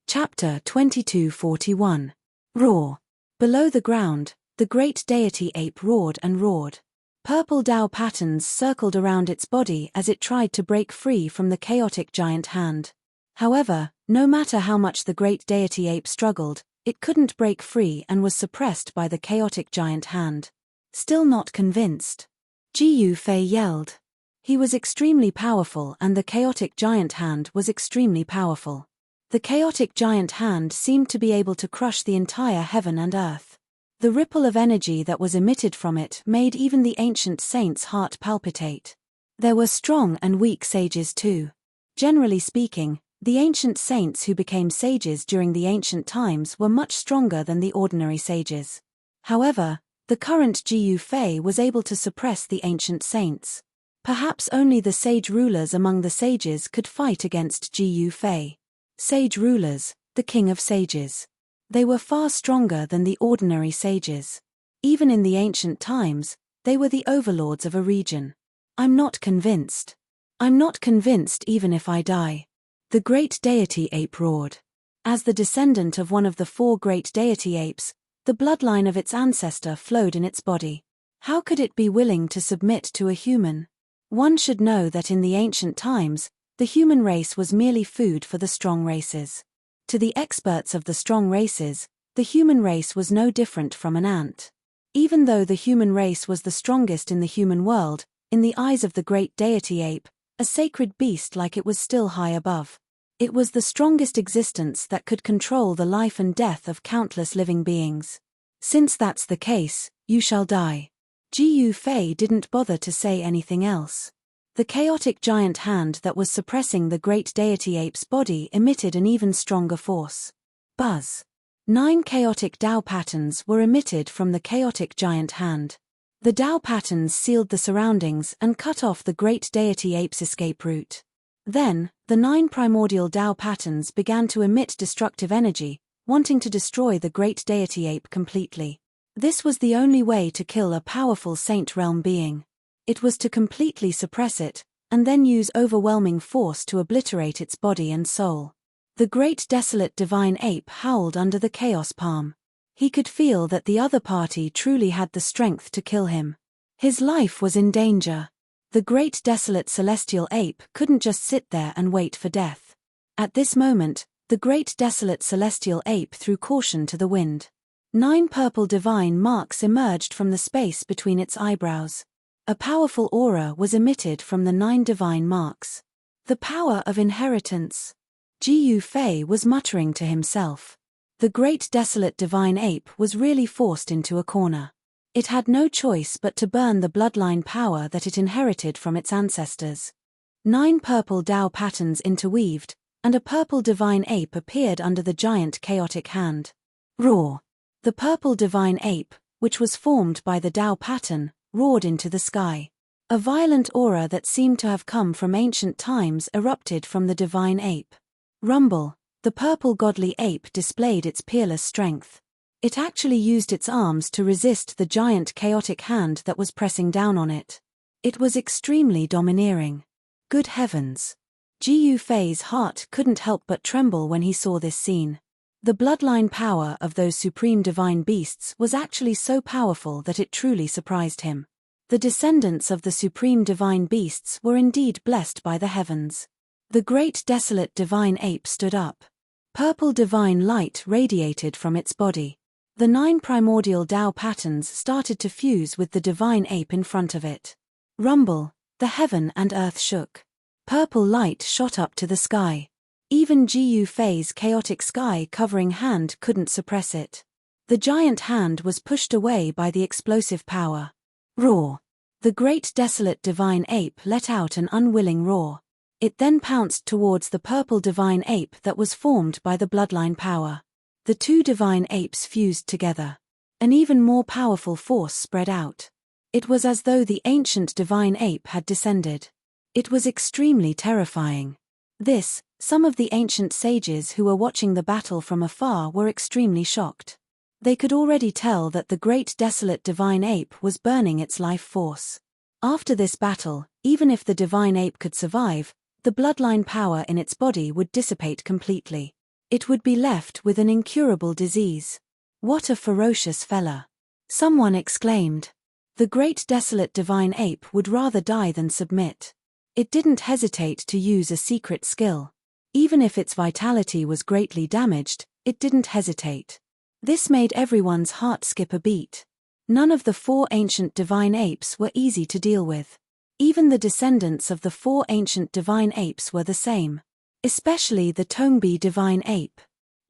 S1: Chapter 2241. Roar. Below the ground, the great deity ape roared and roared. Purple Tao patterns circled around its body as it tried to break free from the chaotic giant hand. However, no matter how much the great deity ape struggled, it couldn't break free and was suppressed by the chaotic giant hand. Still not convinced. Jiyu Fei yelled. He was extremely powerful and the chaotic giant hand was extremely powerful. The chaotic giant hand seemed to be able to crush the entire heaven and earth. The ripple of energy that was emitted from it made even the ancient saint's heart palpitate. There were strong and weak sages too. Generally speaking, the ancient saints who became sages during the ancient times were much stronger than the ordinary sages. However, the current Jiyu Fei was able to suppress the ancient saints. Perhaps only the sage rulers among the sages could fight against Jiyu Fei. Sage rulers, the king of sages. They were far stronger than the ordinary sages. Even in the ancient times, they were the overlords of a region. I'm not convinced. I'm not convinced even if I die. The great deity ape roared. As the descendant of one of the 4 great deity apes, the bloodline of its ancestor flowed in its body. How could it be willing to submit to a human? One should know that in the ancient times, the human race was merely food for the strong races. To the experts of the strong races, the human race was no different from an ant. Even though the human race was the strongest in the human world, in the eyes of the great deity ape, a sacred beast like it was still high above. It was the strongest existence that could control the life and death of countless living beings. Since that's the case, you shall die. Jiyu Fei didn't bother to say anything else. The chaotic giant hand that was suppressing the great deity ape's body emitted an even stronger force. Buzz. 9 chaotic Tao patterns were emitted from the chaotic giant hand. The Tao patterns sealed the surroundings and cut off the great deity ape's escape route. Then, the 9 primordial Tao patterns began to emit destructive energy, wanting to destroy the great deity ape completely. This was the only way to kill a powerful saint realm being. It was to completely suppress it, and then use overwhelming force to obliterate its body and soul. The great desolate divine ape howled under the chaos palm. He could feel that the other party truly had the strength to kill him. His life was in danger. The great desolate celestial ape couldn't just sit there and wait for death. At this moment, the great desolate celestial ape threw caution to the wind. 9 purple divine marks emerged from the space between its eyebrows. A powerful aura was emitted from the 9 divine marks. The power of inheritance. Jiyu Fei was muttering to himself. The great desolate divine ape was really forced into a corner. It had no choice but to burn the bloodline power that it inherited from its ancestors. 9 purple Tao patterns interweaved, and a purple divine ape appeared under the giant chaotic hand. Roar! The purple divine ape, which was formed by the Tao pattern, roared into the sky. A violent aura that seemed to have come from ancient times erupted from the divine ape. Rumble! The purple godly ape displayed its peerless strength. It actually used its arms to resist the giant chaotic hand that was pressing down on it. It was extremely domineering. Good heavens! Jiyu Fei's heart couldn't help but tremble when he saw this scene. The bloodline power of those supreme divine beasts was actually so powerful that it truly surprised him. The descendants of the supreme divine beasts were indeed blessed by the heavens. The great desolate divine ape stood up. Purple divine light radiated from its body. The 9 primordial Tao patterns started to fuse with the divine ape in front of it. Rumble! The heaven and earth shook. Purple light shot up to the sky. Even Jiyu Fei's chaotic sky-covering hand couldn't suppress it. The giant hand was pushed away by the explosive power. Roar! The great desolate divine ape let out an unwilling roar. It then pounced towards the purple divine ape that was formed by the bloodline power. The 2 divine apes fused together. An even more powerful force spread out. It was as though the ancient divine ape had descended. It was extremely terrifying. Some of the ancient sages who were watching the battle from afar were extremely shocked. They could already tell that the great desolate divine ape was burning its life force. After this battle, even if the divine ape could survive, the bloodline power in its body would dissipate completely. It would be left with an incurable disease. What a ferocious fella! Someone exclaimed. The great desolate divine ape would rather die than submit. It didn't hesitate to use a secret skill. Even if its vitality was greatly damaged, it didn't hesitate. This made everyone's heart skip a beat. None of the 4 ancient divine apes were easy to deal with. Even the descendants of the 4 ancient divine apes were the same. Especially the Tongbi divine ape.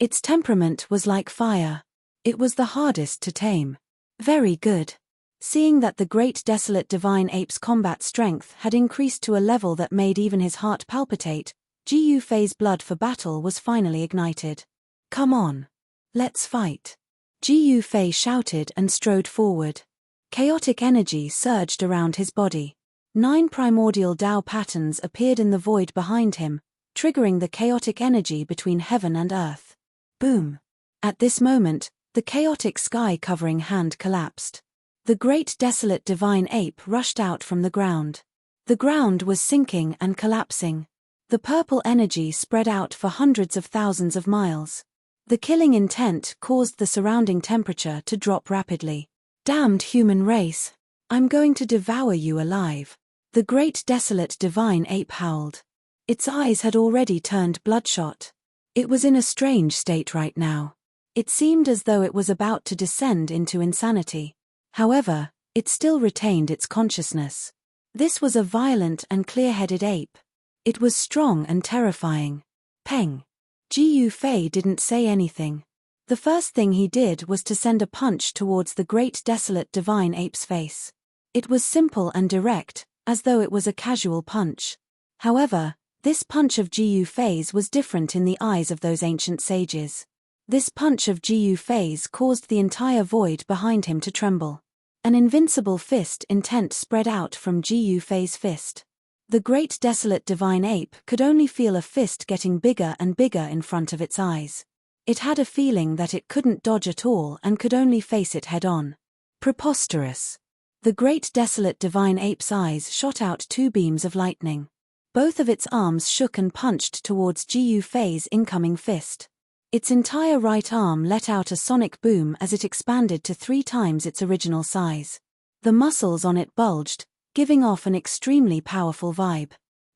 S1: Its temperament was like fire. It was the hardest to tame. Very good. Seeing that the great desolate divine ape's combat strength had increased to a level that made even his heart palpitate, Jiyu Fei's blood for battle was finally ignited. Come on. Let's fight. Jiyu Fei shouted and strode forward. Chaotic energy surged around his body. 9 primordial Tao patterns appeared in the void behind him, triggering the chaotic energy between heaven and earth. Boom! At this moment, the chaotic sky-covering hand collapsed. The great desolate divine ape rushed out from the ground. The ground was sinking and collapsing. The purple energy spread out for hundreds of thousands of miles. The killing intent caused the surrounding temperature to drop rapidly. Damned human race! I'm going to devour you alive. The great desolate divine ape howled. Its eyes had already turned bloodshot. It was in a strange state right now. It seemed as though it was about to descend into insanity. However, it still retained its consciousness. This was a violent and clear-headed ape. It was strong and terrifying. Peng. Jiyu Fei didn't say anything. The first thing he did was to send a punch towards the great desolate divine ape's face. It was simple and direct, as though it was a casual punch. However, this punch of Jiyu Fei's was different in the eyes of those ancient sages. This punch of Jiyu Fei's caused the entire void behind him to tremble. An invincible fist intent spread out from Jiyu Fei's fist. The great desolate divine ape could only feel a fist getting bigger and bigger in front of its eyes. It had a feeling that it couldn't dodge at all and could only face it head-on. Preposterous. The great desolate divine ape's eyes shot out 2 beams of lightning. Both of its arms shook and punched towards Jiyu Fei's incoming fist. Its entire right arm let out a sonic boom as it expanded to 3 times its original size. The muscles on it bulged, giving off an extremely powerful vibe.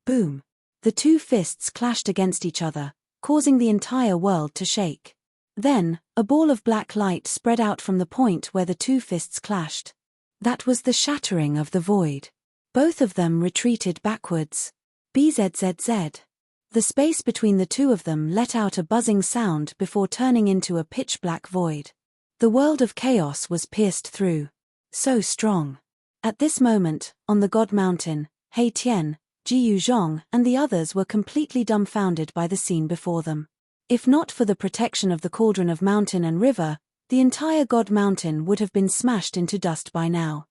S1: Boom! The 2 fists clashed against each other, causing the entire world to shake. Then, a ball of black light spread out from the point where the two fists clashed. That was the shattering of the void. Both of them retreated backwards. Bzzz. The space between the two of them let out a buzzing sound before turning into a pitch-black void. The world of chaos was pierced through. So strong. At this moment, on the God Mountain, He Tian, Jiyu Zhong and the others were completely dumbfounded by the scene before them. If not for the protection of the cauldron of mountain and river, the entire God Mountain would have been smashed into dust by now.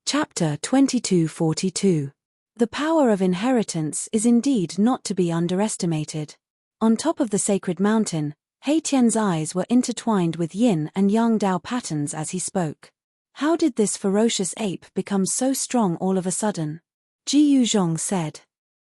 S1: Chapter 2242. The power of inheritance is indeed not to be underestimated. On top of the sacred mountain, He Tian's eyes were intertwined with yin and yang Dao patterns as he spoke. How did this ferocious ape become so strong all of a sudden? Jiyu Zhong said.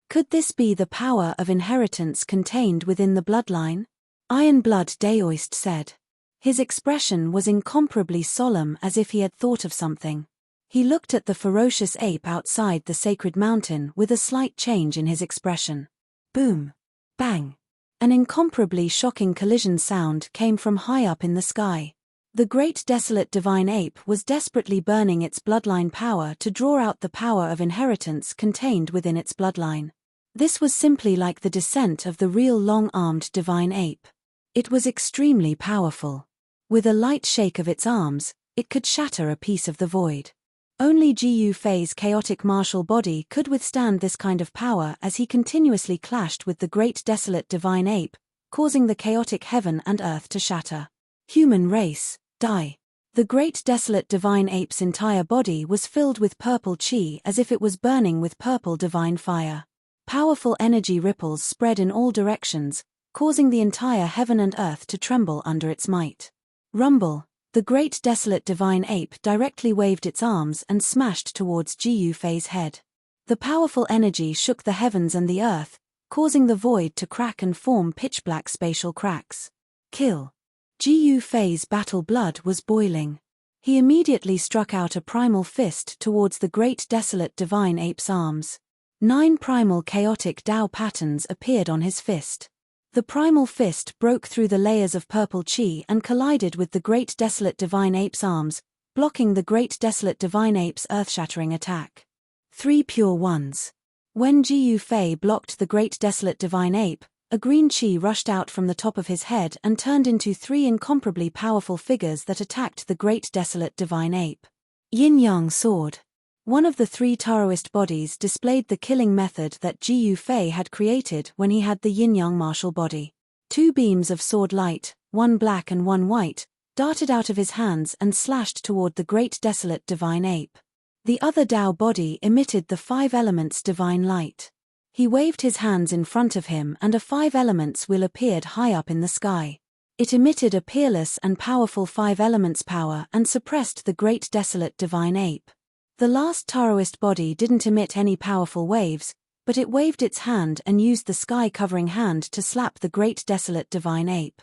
S1: Could this be the power of inheritance contained within the bloodline? Iron Blood Daoist said. His expression was incomparably solemn, as if he had thought of something. He looked at the ferocious ape outside the sacred mountain with a slight change in his expression. Boom! Bang! An incomparably shocking collision sound came from high up in the sky. The great desolate divine ape was desperately burning its bloodline power to draw out the power of inheritance contained within its bloodline. This was simply like the descent of the real long-armed divine ape. It was extremely powerful. With a light shake of its arms, it could shatter a piece of the void. Only Jiyu Fei's chaotic martial body could withstand this kind of power as he continuously clashed with the great desolate divine ape, causing the chaotic heaven and earth to shatter. Human race, die. The great desolate divine ape's entire body was filled with purple chi as if it was burning with purple divine fire. Powerful energy ripples spread in all directions, causing the entire heaven and earth to tremble under its might. Rumble, the great desolate divine ape directly waved its arms and smashed towards Jiyu Fei's head. The powerful energy shook the heavens and the earth, causing the void to crack and form pitch-black spatial cracks. Kill. Jiyu Fei's battle blood was boiling. He immediately struck out a primal fist towards the great desolate divine ape's arms. 9 primal chaotic Dao patterns appeared on his fist. The primal fist broke through the layers of purple chi and collided with the great desolate divine ape's arms, blocking the great desolate divine ape's earth-shattering attack. 3 pure ones. When Jiyu Fei blocked the great desolate divine ape, a green chi rushed out from the top of his head and turned into 3 incomparably powerful figures that attacked the great desolate divine ape. Yin-yang sword. One of the 3 Taoist bodies displayed the killing method that Jiyu Fei had created when he had the yin-yang martial body. 2 beams of sword light, one black and one white, darted out of his hands and slashed toward the great desolate divine ape. The other Dao body emitted the 5 elements divine light. He waved his hands in front of him and a 5 elements wheel appeared high up in the sky. It emitted a peerless and powerful 5 elements power and suppressed the great desolate divine ape. The last Taoist body didn't emit any powerful waves, but it waved its hand and used the sky-covering hand to slap the great desolate divine ape.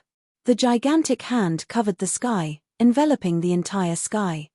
S1: The gigantic hand covered the sky, enveloping the entire sky.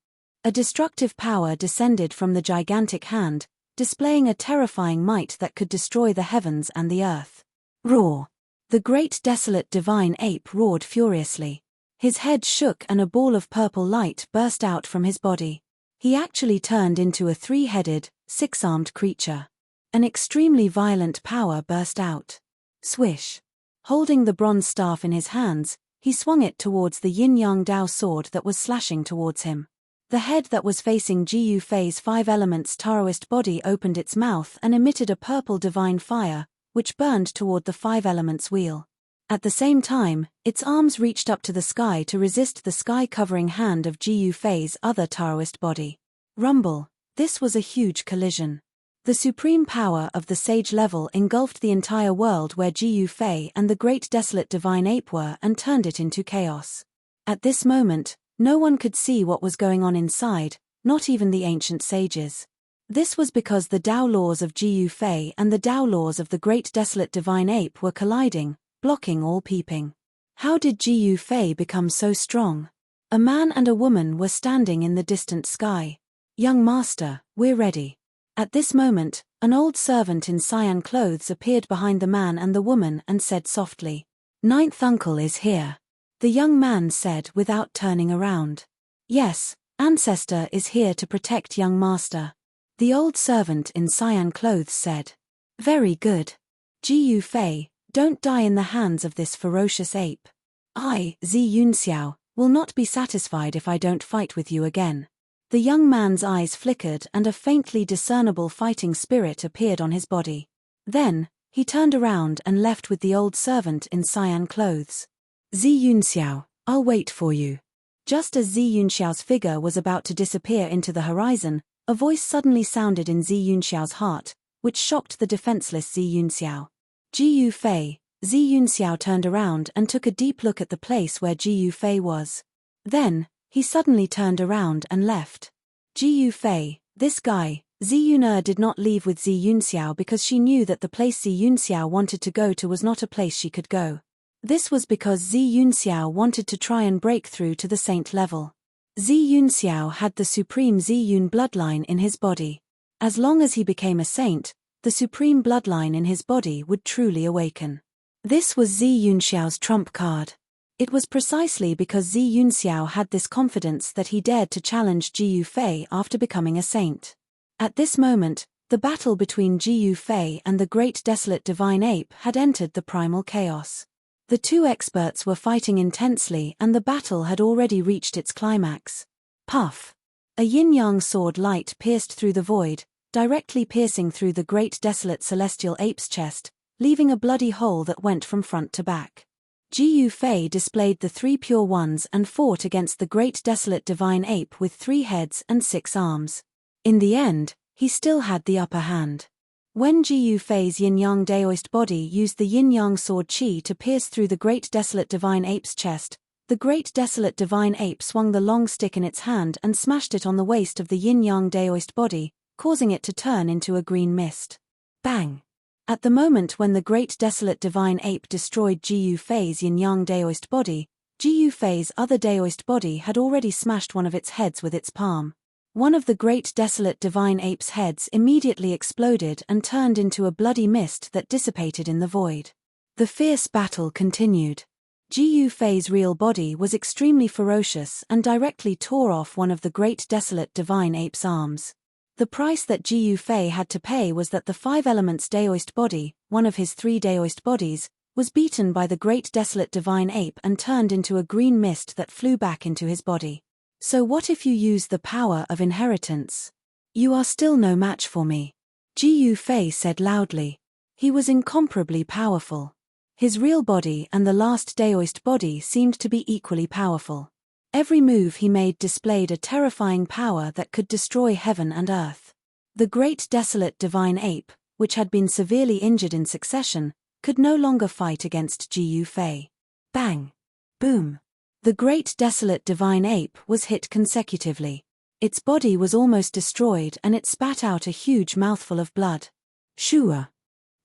S1: A destructive power descended from the gigantic hand, displaying a terrifying might that could destroy the heavens and the earth. Roar! The great desolate divine ape roared furiously. His head shook and a ball of purple light burst out from his body. He actually turned into a 3-headed, 6-armed creature. An extremely violent power burst out. Swish! Holding the bronze staff in his hands, he swung it towards the yin-yang Dao sword that was slashing towards him. The head that was facing Jiyu Fei's 5 elements Taoist body opened its mouth and emitted a purple divine fire, which burned toward the 5 elements wheel. At the same time, its arms reached up to the sky to resist the sky-covering hand of Jiyu Fei's other Taoist body. Rumble! This was a huge collision. The supreme power of the sage level engulfed the entire world where Jiyu Fei and the great desolate divine ape were and turned it into chaos. At this moment, no one could see what was going on inside, not even the ancient sages. This was because the Dao laws of Jiyu Fei and the Dao laws of the great desolate divine ape were colliding, blocking all peeping. How did Jiyu Fei become so strong? A man and a woman were standing in the distant sky. Young master, we're ready. At this moment, an old servant in cyan clothes appeared behind the man and the woman and said softly, "Ninth uncle is here." the young man said without turning around. Yes, Ancestor is here to protect young master, the old servant in cyan clothes said. Very good. Ji Fei, don't die in the hands of this ferocious ape. I, Zi Yunxiao, will not be satisfied if I don't fight with you again. The young man's eyes flickered and a faintly discernible fighting spirit appeared on his body. Then, he turned around and left with the old servant in cyan clothes. Zi Yunxiao, I'll wait for you. Just as Zi Yunxiao's figure was about to disappear into the horizon, a voice suddenly sounded in Zi Yunxiao's heart, which shocked the defenseless Zi Yunxiao. Ji Fei. Zi Yunxiao turned around and took a deep look at the place where Ji Fei was. Then, he suddenly turned around and left. Ji Fei, this guy. Zi Yuner did not leave with Zi Yunxiao because she knew that the place Zi Yunxiao wanted to go to was not a place she could go. This was because Zi Yunxiao wanted to try and break through to the saint level. Zi Yunxiao had the supreme Zi Yun bloodline in his body. As long as he became a saint, the supreme bloodline in his body would truly awaken. This was Zi Yunxiao's trump card. It was precisely because Zi Yunxiao had this confidence that he dared to challenge Ji Fei after becoming a saint. At this moment, the battle between Ji Fei and the great desolate divine ape had entered the primal chaos. The two experts were fighting intensely and the battle had already reached its climax. Puff! A yin-yang sword light pierced through the void, directly piercing through the great desolate celestial ape's chest, leaving a bloody hole that went from front to back. Ji Fei displayed the three pure ones and fought against the great desolate divine ape with 3 heads and 6 arms. In the end, he still had the upper hand. When Ji Fei's yin-yang Daoist body used the yin-yang sword qi to pierce through the great desolate divine ape's chest, the great desolate divine ape swung the long stick in its hand and smashed it on the waist of the yin-yang Daoist body, causing it to turn into a green mist. Bang! At the moment when the great desolate divine ape destroyed Ji Fei's yin-yang Daoist body, Ji Fei's other Daoist body had already smashed one of its heads with its palm. One of the great desolate divine ape's heads immediately exploded and turned into a bloody mist that dissipated in the void. The fierce battle continued. Ji Fei's real body was extremely ferocious and directly tore off one of the great desolate divine ape's arms. The price that Ji Fei had to pay was that the 5 elements Daoist body, one of his 3 Daoist bodies, was beaten by the great desolate divine ape and turned into a green mist that flew back into his body. So what if you use the power of inheritance? You are still no match for me. Ji Fei said loudly. He was incomparably powerful. His real body and the last Daoist body seemed to be equally powerful. Every move he made displayed a terrifying power that could destroy heaven and earth. The great desolate divine ape, which had been severely injured in succession, could no longer fight against Ji Fei. Bang! Boom! The great desolate divine ape was hit consecutively. Its body was almost destroyed and it spat out a huge mouthful of blood. Shua.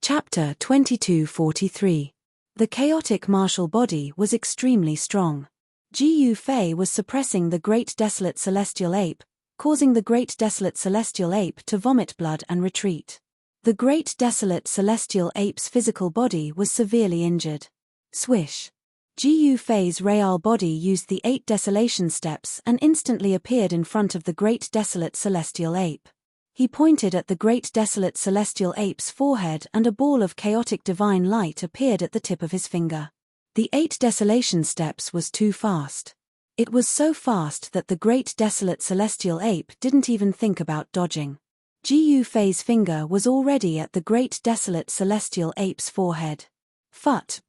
S1: Chapter 2243. The chaotic martial body was extremely strong. Ji Fei was suppressing the great desolate celestial ape, causing the great desolate celestial ape to vomit blood and retreat. The great desolate celestial ape's physical body was severely injured. Swish. Ji Fei's real body used the 8 desolation steps and instantly appeared in front of the great desolate celestial ape. He pointed at the great desolate celestial ape's forehead and a ball of chaotic divine light appeared at the tip of his finger. The 8 desolation steps was too fast. It was so fast that the great desolate celestial ape didn't even think about dodging. Ji Fei's finger was already at the great desolate celestial ape's forehead.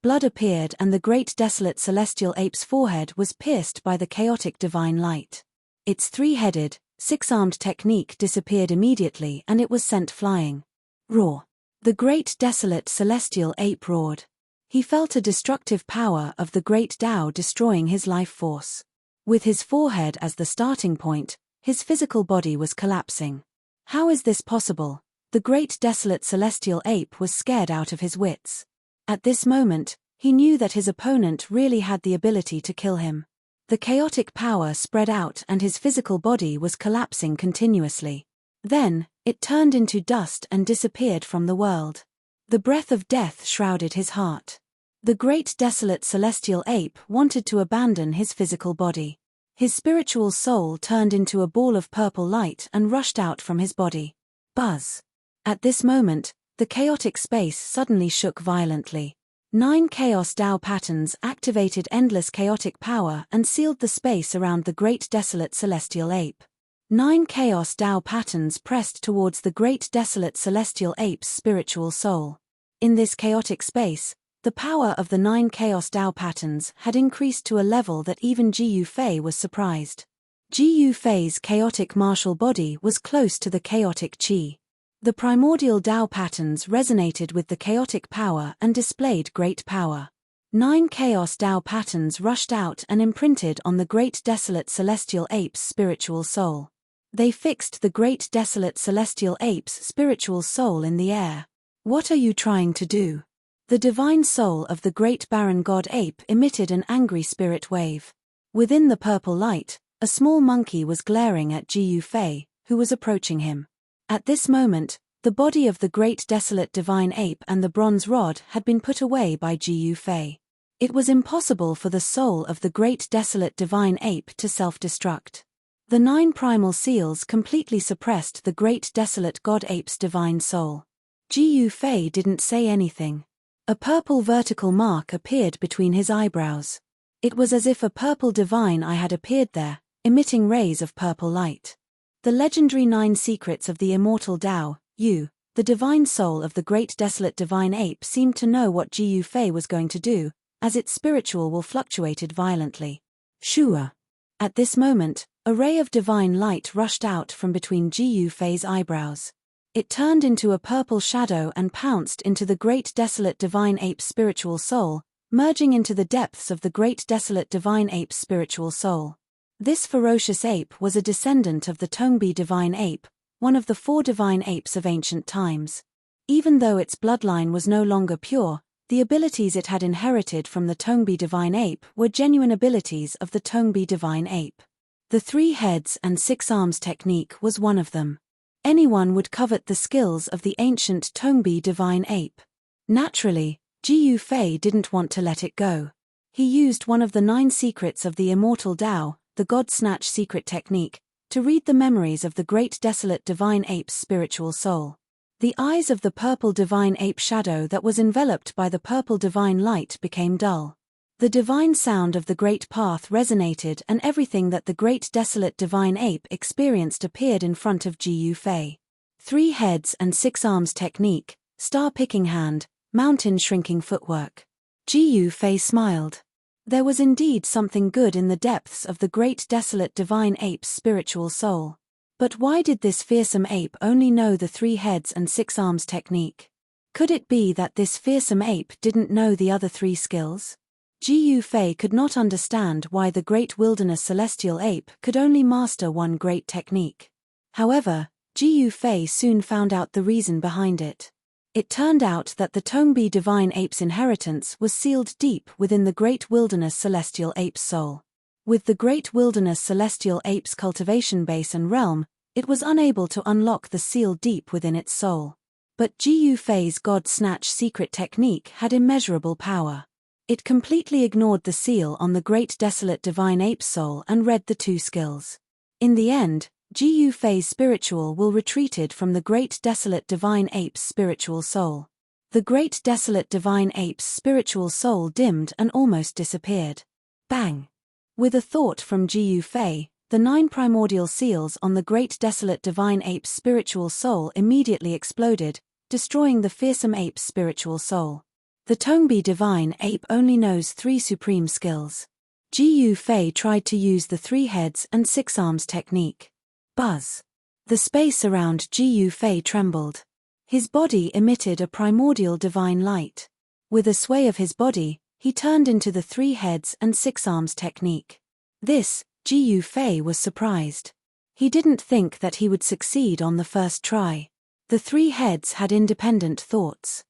S1: Blood appeared and the great desolate celestial ape's forehead was pierced by the chaotic divine light. Its 3-headed, 6-armed technique disappeared immediately and it was sent flying. Roar! The great desolate celestial ape roared. He felt a destructive power of the great Tao destroying his life force. With his forehead as the starting point, his physical body was collapsing. How is this possible? The great desolate celestial ape was scared out of his wits. At this moment, he knew that his opponent really had the ability to kill him. The chaotic power spread out and his physical body was collapsing continuously. Then, it turned into dust and disappeared from the world. The breath of death shrouded his heart. The great desolate celestial ape wanted to abandon his physical body. His spiritual soul turned into a ball of purple light and rushed out from his body. Buzz. At this moment, the chaotic space suddenly shook violently. 9 Chaos Tao patterns activated endless chaotic power and sealed the space around the great desolate celestial ape. 9 Chaos Tao patterns pressed towards the great desolate celestial ape's spiritual soul. In this chaotic space, the power of the 9 Chaos Tao patterns had increased to a level that even Ji Yufei was surprised. Ji Yufei's chaotic martial body was close to the chaotic qi. The primordial Tao patterns resonated with the chaotic power and displayed great power. 9 Chaos Tao patterns rushed out and imprinted on the great desolate celestial ape's spiritual soul. They fixed the great desolate celestial ape's spiritual soul in the air. What are you trying to do? The divine soul of the great barren god ape emitted an angry spirit wave. Within the purple light, a small monkey was glaring at Ji Yufei, who was approaching him. At this moment, the body of the great desolate divine ape and the bronze rod had been put away by Ji Yufei. It was impossible for the soul of the great desolate divine ape to self-destruct. The 9 primal seals completely suppressed the great desolate god ape's divine soul. Ji Yufei didn't say anything. A purple vertical mark appeared between his eyebrows. It was as if a purple divine eye had appeared there, emitting rays of purple light. The legendary 9 secrets of the immortal Tao, the divine soul of the great desolate divine ape seemed to know what Ji Yufei was going to do, as its spiritual will fluctuated violently. Shua. At this moment, a ray of divine light rushed out from between Ji Yufei's eyebrows. It turned into a purple shadow and pounced into the great desolate divine ape's spiritual soul, merging into the depths of the great desolate divine ape's spiritual soul. This ferocious ape was a descendant of the Tongbi divine ape, one of the 4 divine apes of ancient times. Even though its bloodline was no longer pure, the abilities it had inherited from the Tongbi divine ape were genuine abilities of the Tongbi divine ape. The 3 heads and 6 arms technique was one of them. Anyone would covet the skills of the ancient Tongbi divine ape. Naturally, Ji Yufei didn't want to let it go. He used one of the 9 secrets of the immortal Tao, the God Snatch secret technique, to read the memories of the great desolate divine ape's spiritual soul. The eyes of the purple divine ape shadow that was enveloped by the purple divine light became dull. The divine sound of the great path resonated and everything that the great desolate divine ape experienced appeared in front of Ji Yufei. 3 heads and 6 arms technique, star picking hand, mountain shrinking footwork. Ji Yufei smiled. There was indeed something good in the depths of the great desolate divine ape's spiritual soul. But why did this fearsome ape only know the 3 heads and 6 arms technique? Could it be that this fearsome ape didn't know the other 3 skills? Ji Yufei could not understand why the great wilderness celestial ape could only master one great technique. However, Ji Yufei soon found out the reason behind it. It turned out that the Tongbi divine ape's inheritance was sealed deep within the great wilderness celestial ape's soul. With the great wilderness celestial ape's cultivation base and realm, it was unable to unlock the seal deep within its soul. But Ji Yufei's God Snatch secret technique had immeasurable power. It completely ignored the seal on the great desolate divine ape's soul and read the 2 skills. In the end, Ji Yufei's spiritual will retreated from the great desolate divine ape's spiritual soul. The great desolate divine ape's spiritual soul dimmed and almost disappeared. Bang! With a thought from Ji Yufei, the 9 primordial seals on the great desolate divine ape's spiritual soul immediately exploded, destroying the fearsome ape's spiritual soul. The Tongbi divine ape only knows 3 supreme skills. Ji Yufei tried to use the 3 heads and 6 arms technique. Buzz. The space around Ji Yufei trembled. His body emitted a primordial divine light. With a sway of his body, he turned into the 3 heads and 6 arms technique. This, Ji Yufei was surprised. He didn't think that he would succeed on the first try. The 3 heads had independent thoughts.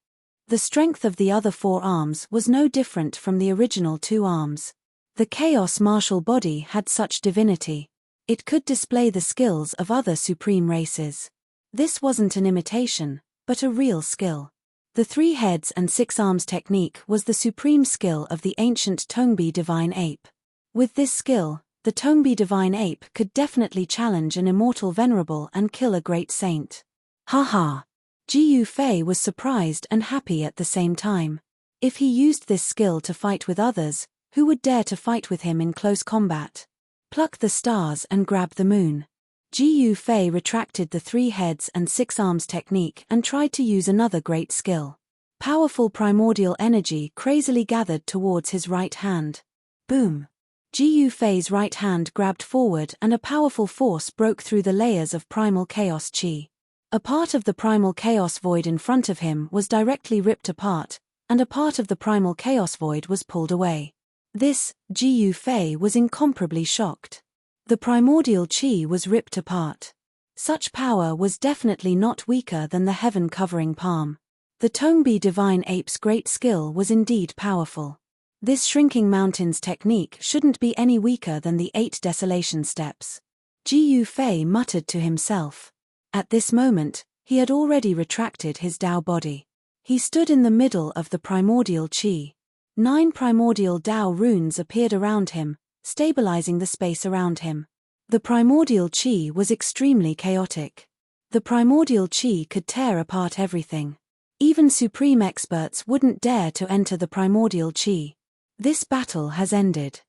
S1: The strength of the other 4 arms was no different from the original 2 arms. The chaos martial body had such divinity. It could display the skills of other supreme races. This wasn't an imitation, but a real skill. The 3 heads and 6 arms technique was the supreme skill of the ancient Tongbi divine ape. With this skill, the Tongbi divine ape could definitely challenge an immortal venerable and kill a great saint. Haha. Ji Yufei was surprised and happy at the same time. If he used this skill to fight with others, who would dare to fight with him in close combat? Pluck the stars and grab the moon. Ji Yufei retracted the 3 heads and 6 arms technique and tried to use another great skill. Powerful primordial energy crazily gathered towards his right hand. Boom! Ji Yufei's right hand grabbed forward and a powerful force broke through the layers of primal chaos chi. A part of the primal chaos void in front of him was directly ripped apart, and a part of the primal chaos void was pulled away. This, Ji Yufei was incomparably shocked. The primordial chi was ripped apart. Such power was definitely not weaker than the heaven-covering palm. The Tongbi divine ape's great skill was indeed powerful. This shrinking mountains technique shouldn't be any weaker than the 8 desolation steps. Ji Yufei muttered to himself. At this moment, he had already retracted his Dao body. He stood in the middle of the primordial chi. 9 primordial Dao runes appeared around him, stabilizing the space around him. The primordial chi was extremely chaotic. The primordial chi could tear apart everything. Even supreme experts wouldn't dare to enter the primordial chi. This battle has ended.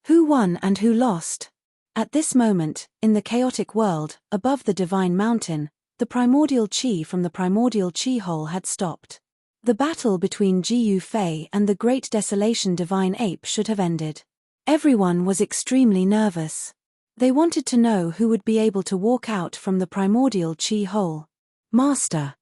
S1: Who won and who lost? At this moment, in the chaotic world, above the divine mountain, the primordial chi from the primordial chi hole had stopped. The battle between Ji Yufei and the great desolation divine ape should have ended. Everyone was extremely nervous. They wanted to know who would be able to walk out from the primordial chi hole. Master.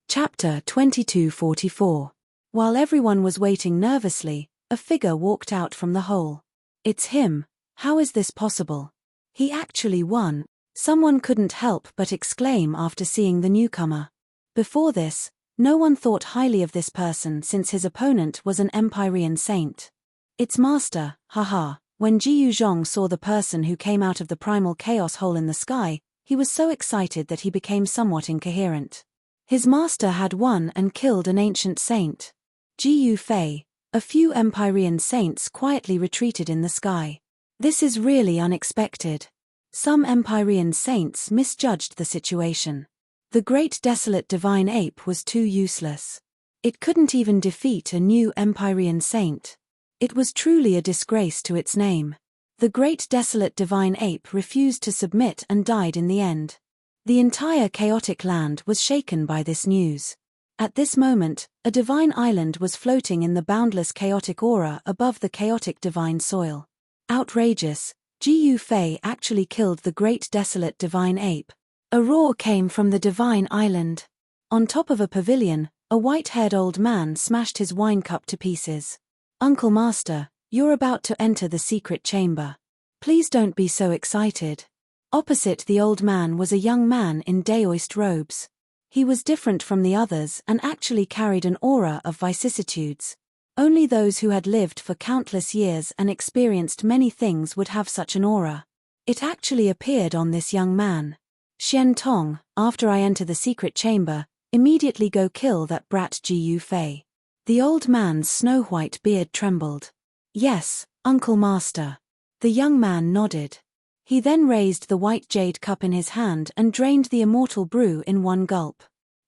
S1: Chapter 2244. While everyone was waiting nervously, a figure walked out from the hole. It's him. How is this possible? He actually won. Someone couldn't help but exclaim after seeing the newcomer. Before this, no one thought highly of this person since his opponent was an Empyrean saint. It's Master, haha. When Ji Yuzhong saw the person who came out of the primal chaos hole in the sky, he was so excited that he became somewhat incoherent. His master had won and killed an ancient saint. Ji Yufei. A few Empyrean saints quietly retreated in the sky. This is really unexpected. Some Empyrean saints misjudged the situation. The great desolate divine ape was too useless. It couldn't even defeat a new Empyrean saint. It was truly a disgrace to its name. The great desolate divine ape refused to submit and died in the end. The entire chaotic land was shaken by this news. At this moment, a divine island was floating in the boundless chaotic aura above the chaotic divine soil. Outrageous, Ji Yufei actually killed the great desolate divine ape. A roar came from the divine island. On top of a pavilion, a white-haired old man smashed his wine cup to pieces. Uncle Master, you're about to enter the secret chamber. Please don't be so excited. Opposite the old man was a young man in Daoist robes. He was different from the others and actually carried an aura of vicissitudes. Only those who had lived for countless years and experienced many things would have such an aura. It actually appeared on this young man. Xian Tong, after I enter the secret chamber, immediately go kill that brat Ji Yufei. The old man's snow-white beard trembled. Yes, Uncle Master. The young man nodded. He then raised the white jade cup in his hand and drained the immortal brew in one gulp.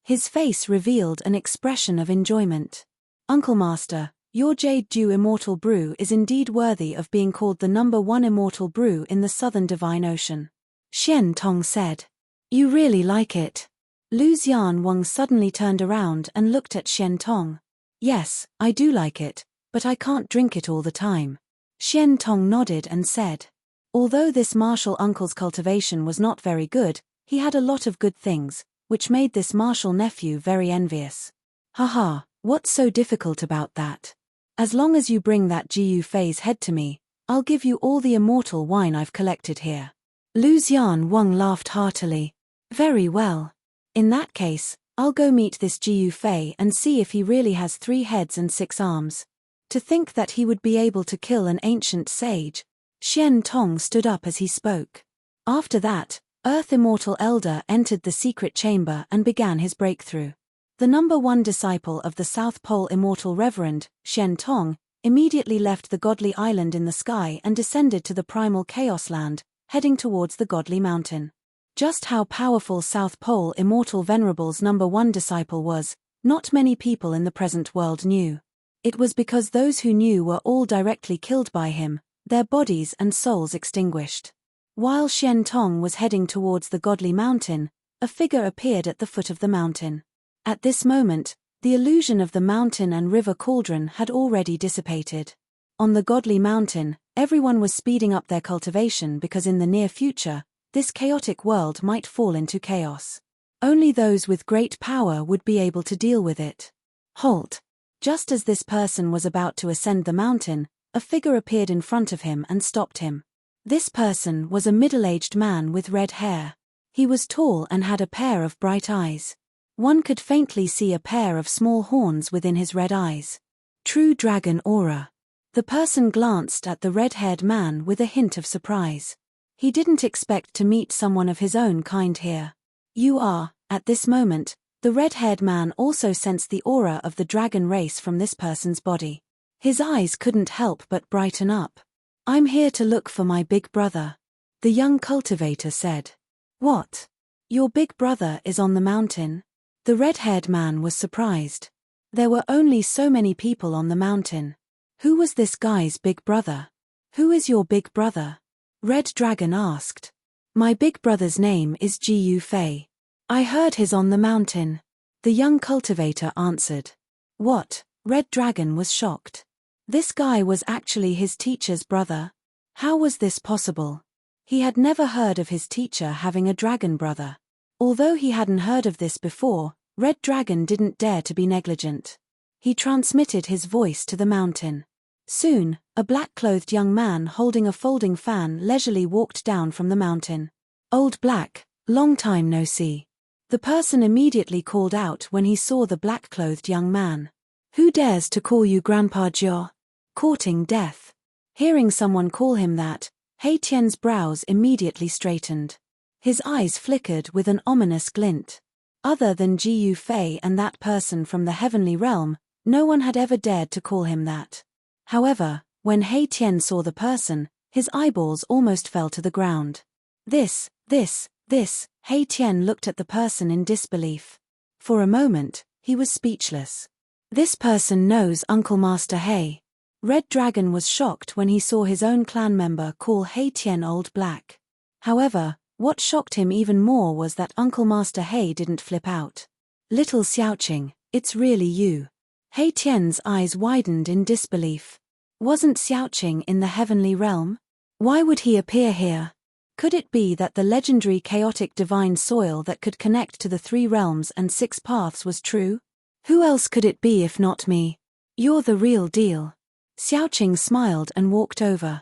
S1: His face revealed an expression of enjoyment. Uncle Master, your jade dew immortal brew is indeed worthy of being called the #1 immortal brew in the southern divine ocean. Xian Tong said. You really like it? Lu Xian Wang suddenly turned around and looked at Xian Tong. Yes, I do like it, but I can't drink it all the time. Xian Tong nodded and said. Although this martial uncle's cultivation was not very good, he had a lot of good things, which made this martial nephew very envious. Haha, what's so difficult about that? As long as you bring that Ji Yufei's head to me, I'll give you all the immortal wine I've collected here. Lu Xian Wang laughed heartily. Very well. In that case, I'll go meet this Ji Yufei and see if he really has 3 heads and 6 arms. To think that he would be able to kill an ancient sage. Xian Tong stood up as he spoke. After that, Earth Immortal Elder entered the secret chamber and began his breakthrough. The number one disciple of the South Pole Immortal Reverend, Shen Tong, immediately left the godly island in the sky and descended to the primal chaos land, heading towards the godly mountain. Just how powerful South Pole Immortal Venerable's number one disciple was, not many people in the present world knew. It was because those who knew were all directly killed by him, their bodies and souls extinguished. While Shen Tong was heading towards the godly mountain, a figure appeared at the foot of the mountain. At this moment, the illusion of the mountain and river cauldron had already dissipated. On the godly mountain, everyone was speeding up their cultivation because in the near future, this chaotic world might fall into chaos. Only those with great power would be able to deal with it. Halt! Just as this person was about to ascend the mountain, a figure appeared in front of him and stopped him. This person was a middle-aged man with red hair. He was tall and had a pair of bright eyes. One could faintly see a pair of small horns within his red eyes. True dragon aura. The person glanced at the red-haired man with a hint of surprise. He didn't expect to meet someone of his own kind here. You are, at this moment, the red-haired man also sensed the aura of the dragon race from this person's body. His eyes couldn't help but brighten up. I'm here to look for my big brother, the young cultivator said. What? Your big brother is on the mountain? The red-haired man was surprised. There were only so many people on the mountain. Who was this guy's big brother? Who is your big brother? Red Dragon asked. My big brother's name is Gu Fei. I heard he's on the mountain. The young cultivator answered. What? Red Dragon was shocked. This guy was actually his teacher's brother. How was this possible? He had never heard of his teacher having a dragon brother. Although he hadn't heard of this before, Red Dragon didn't dare to be negligent. He transmitted his voice to the mountain. Soon, a black-clothed young man holding a folding fan leisurely walked down from the mountain. Old Black, long time no see. The person immediately called out when he saw the black-clothed young man. Who dares to call you Grandpa Jia? Courting death. Hearing someone call him that, He Tian's brows immediately straightened. His eyes flickered with an ominous glint. Other than Gu Fei and that person from the heavenly realm, no one had ever dared to call him that. However, when He Tian saw the person, his eyeballs almost fell to the ground. This, He Tian looked at the person in disbelief. For a moment, he was speechless. This person knows Uncle Master He. Red Dragon was shocked when he saw his own clan member call He Tian Old Black. However, what shocked him even more was that Uncle Master He didn't flip out. Little Xiaoqing, it's really you. He Tian's eyes widened in disbelief. Wasn't Xiaoqing in the heavenly realm? Why would he appear here? Could it be that the legendary chaotic divine soil that could connect to the 3 realms and 6 paths was true? Who else could it be if not me? You're the real deal. Xiaoqing smiled and walked over.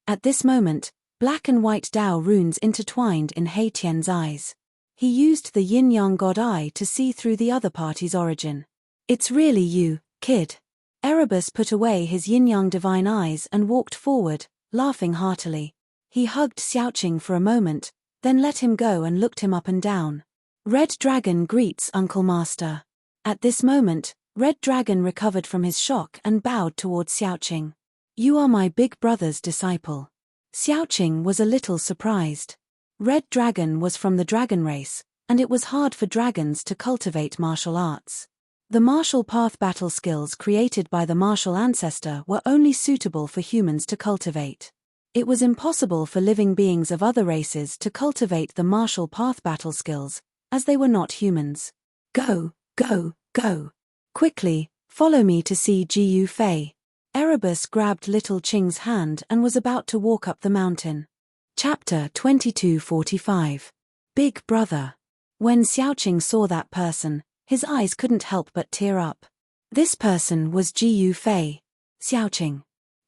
S1: At this moment, black and white Dao runes intertwined in He Tian's eyes. He used the yin-yang god eye to see through the other party's origin. It's really you, kid. Erebus put away his yin-yang divine eyes and walked forward, laughing heartily. He hugged Xiaoqing for a moment, then let him go and looked him up and down. Red Dragon greets Uncle Master. At this moment, Red Dragon recovered from his shock and bowed towards Xiaoqing. You are my big brother's disciple. Xiaoqing was a little surprised. Red Dragon was from the dragon race, and it was hard for dragons to cultivate martial arts. The martial path battle skills created by the martial ancestor were only suitable for humans to cultivate. It was impossible for living beings of other races to cultivate the martial path battle skills, as they were not humans. Go, go, go. Quickly, follow me to see Gu Fei. Erebus grabbed Little Qing's hand and was about to walk up the mountain. Chapter 2245. Big Brother. When Xiaoqing saw that person, his eyes couldn't help but tear up. This person was Gu Fei. Xiaoqing.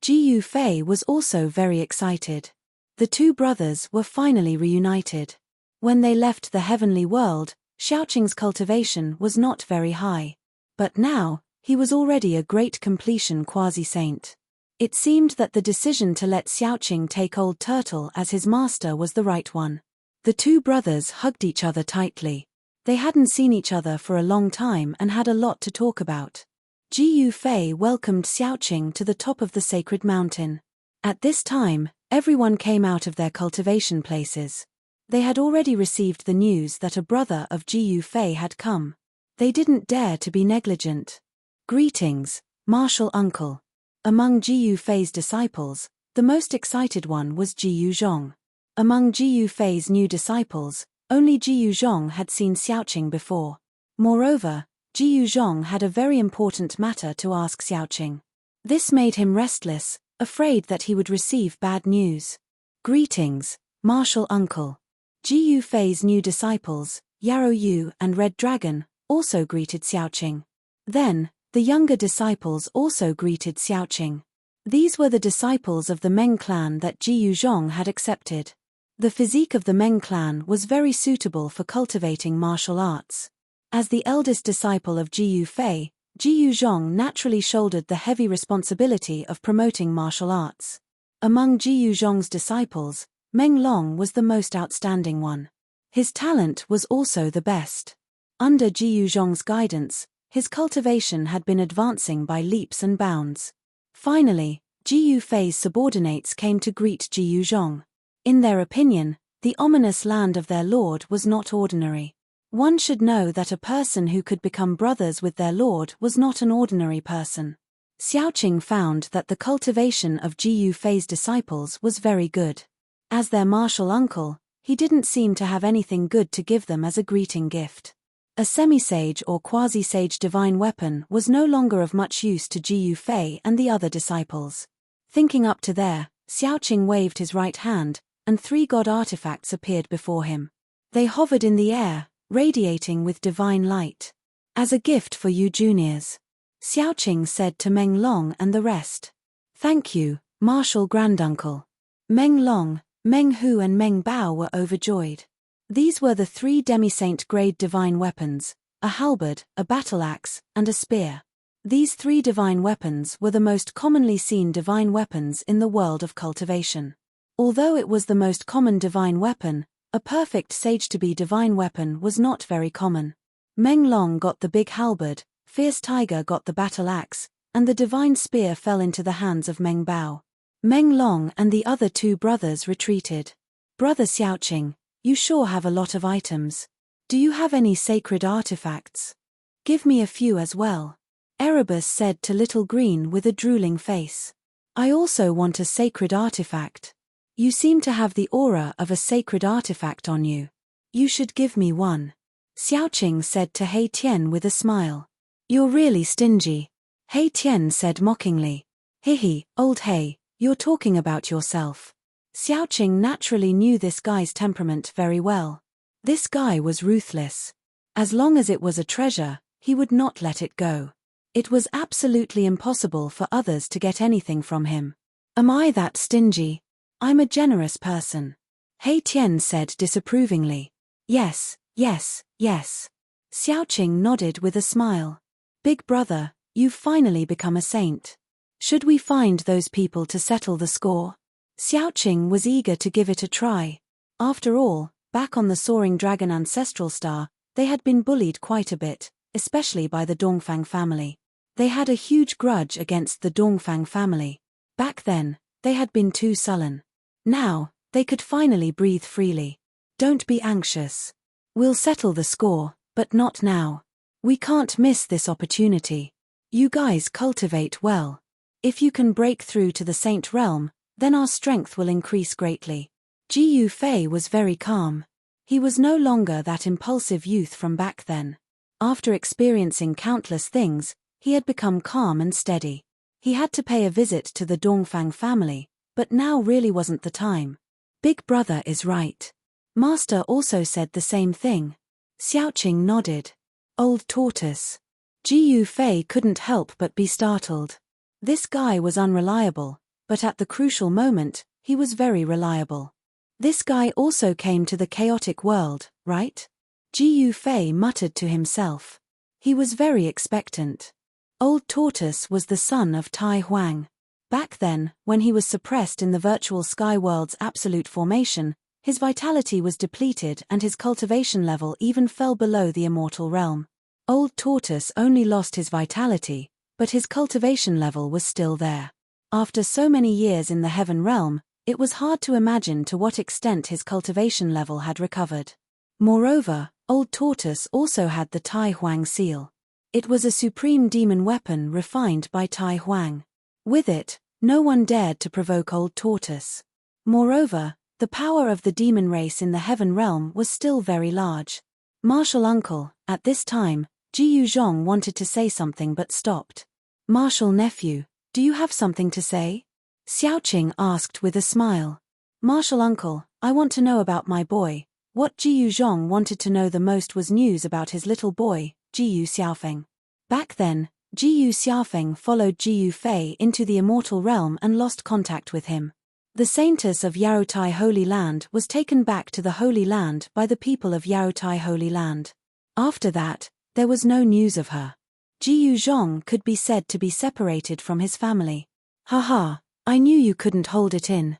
S1: Gu Fei was also very excited. The 2 brothers were finally reunited. When they left the heavenly world, Xiaoqing's cultivation was not very high. But now, he was already a great completion quasi-saint. It seemed that the decision to let Xiaoqing take Old Turtle as his master was the right one. The 2 brothers hugged each other tightly. They hadn't seen each other for a long time and had a lot to talk about. Ji Yufei welcomed Xiaoqing to the top of the sacred mountain. At this time, everyone came out of their cultivation places. They had already received the news that a brother of Ji Yufei had come. They didn't dare to be negligent. Greetings, martial uncle. Among Ji Yufei's disciples, the most excited one was Ji Yuzhong. Among Ji Yufei's new disciples, only Ji Yuzhong had seen Xiaoqing before. Moreover, Ji Yuzhong had a very important matter to ask Xiaoqing. This made him restless, afraid that he would receive bad news. Greetings, martial uncle. Ji Yufei's new disciples, Yarrow Yu and Red Dragon, also greeted Xiaoqing. Then, the younger disciples also greeted Xiaoqing. These were the disciples of the Meng clan that Ji Yuzhong had accepted. The physique of the Meng clan was very suitable for cultivating martial arts. As the eldest disciple of Ji Yufei, Ji Yuzhong naturally shouldered the heavy responsibility of promoting martial arts. Among Ji Yuzhong's disciples, Meng Long was the most outstanding one. His talent was also the best. Under Ji Yuzhong's guidance, his cultivation had been advancing by leaps and bounds. Finally, Ji Yufei's subordinates came to greet Ji Yuzhong. In their opinion, the ominous land of their lord was not ordinary. One should know that a person who could become brothers with their lord was not an ordinary person. Xiaoqing found that the cultivation of Ji Yufei's disciples was very good. As their martial uncle, he didn't seem to have anything good to give them as a greeting gift. A semi-sage or quasi-sage divine weapon was no longer of much use to Ji Yufei and the other disciples. Thinking up to there, Xiaoqing waved his right hand, and 3 god artifacts appeared before him. They hovered in the air, radiating with divine light. As a gift for you juniors, Xiaoqing said to Meng Long and the rest. Thank you, martial granduncle. Meng Long, Meng Hu and Meng Bao were overjoyed. These were the 3 demi-saint grade divine weapons, a halberd, a battle axe, and a spear. These 3 divine weapons were the most commonly seen divine weapons in the world of cultivation. Although it was the most common divine weapon, a perfect sage-to-be divine weapon was not very common. Meng Long got the big halberd, Fierce Tiger got the battle axe, and the divine spear fell into the hands of Meng Bao. Meng Long and the other 2 brothers retreated. Brother Xiaoqing, you sure have a lot of items. Do you have any sacred artifacts? Give me a few as well. Erebus said to Little Green with a drooling face. I also want a sacred artifact. You seem to have the aura of a sacred artifact on you. You should give me one. Xiaoqing said to He Tian with a smile. You're really stingy. He Tian said mockingly. Hihi, old He, you're talking about yourself. Xiaoqing naturally knew this guy's temperament very well. This guy was ruthless. As long as it was a treasure, he would not let it go. It was absolutely impossible for others to get anything from him. Am I that stingy? I'm a generous person. He Tian said disapprovingly. Yes, yes, yes. Xiaoqing nodded with a smile. Big brother, you've finally become a saint. Should we find those people to settle the score? Xiaoqing was eager to give it a try. After all, back on the Soaring Dragon Ancestral Star, they had been bullied quite a bit, especially by the Dongfang family. They had a huge grudge against the Dongfang family. Back then, they had been too sullen. Now, they could finally breathe freely. Don't be anxious. We'll settle the score, but not now. We can't miss this opportunity. You guys cultivate well. If you can break through to the Saint Realm, then our strength will increase greatly. Ji Yufei was very calm. He was no longer that impulsive youth from back then. After experiencing countless things, he had become calm and steady. He had to pay a visit to the Dongfang family, but now really wasn't the time. Big brother is right. Master also said the same thing. Xiaoqing nodded. Old tortoise. Ji Yufei couldn't help but be startled. This guy was unreliable, but at the crucial moment, he was very reliable. This guy also came to the chaotic world, right? Ji Yufei muttered to himself. He was very expectant. Old Tortoise was the son of Tai Huang. Back then, when he was suppressed in the virtual sky world's absolute formation, His vitality was depleted and his cultivation level even fell below the immortal realm. Old Tortoise only lost his vitality, but his cultivation level was still there. After so many years in the heaven realm, it was hard to imagine to what extent his cultivation level had recovered. Moreover, Old Tortoise also had the Tai Huang seal. It was a supreme demon weapon refined by Tai Huang. With it, no one dared to provoke Old Tortoise. Moreover, the power of the demon race in the heaven realm was still very large. Martial Uncle, at this time, Jiyu Zhong wanted to say something but stopped. Martial Nephew, do you have something to say? Xiaoqing asked with a smile. Martial Uncle, I want to know about my boy. What Jiyu Zhong wanted to know the most was news about his little boy, Jiyu Xiaofeng. Back then, Jiyu Xiaofeng followed Jiyu Fei into the immortal realm and lost contact with him. The saintess of Yaotai Holy Land was taken back to the Holy Land by the people of Yaotai Holy Land. After that, there was no news of her. Jiyu Zhong could be said to be separated from his family. Haha, I knew you couldn't hold it in.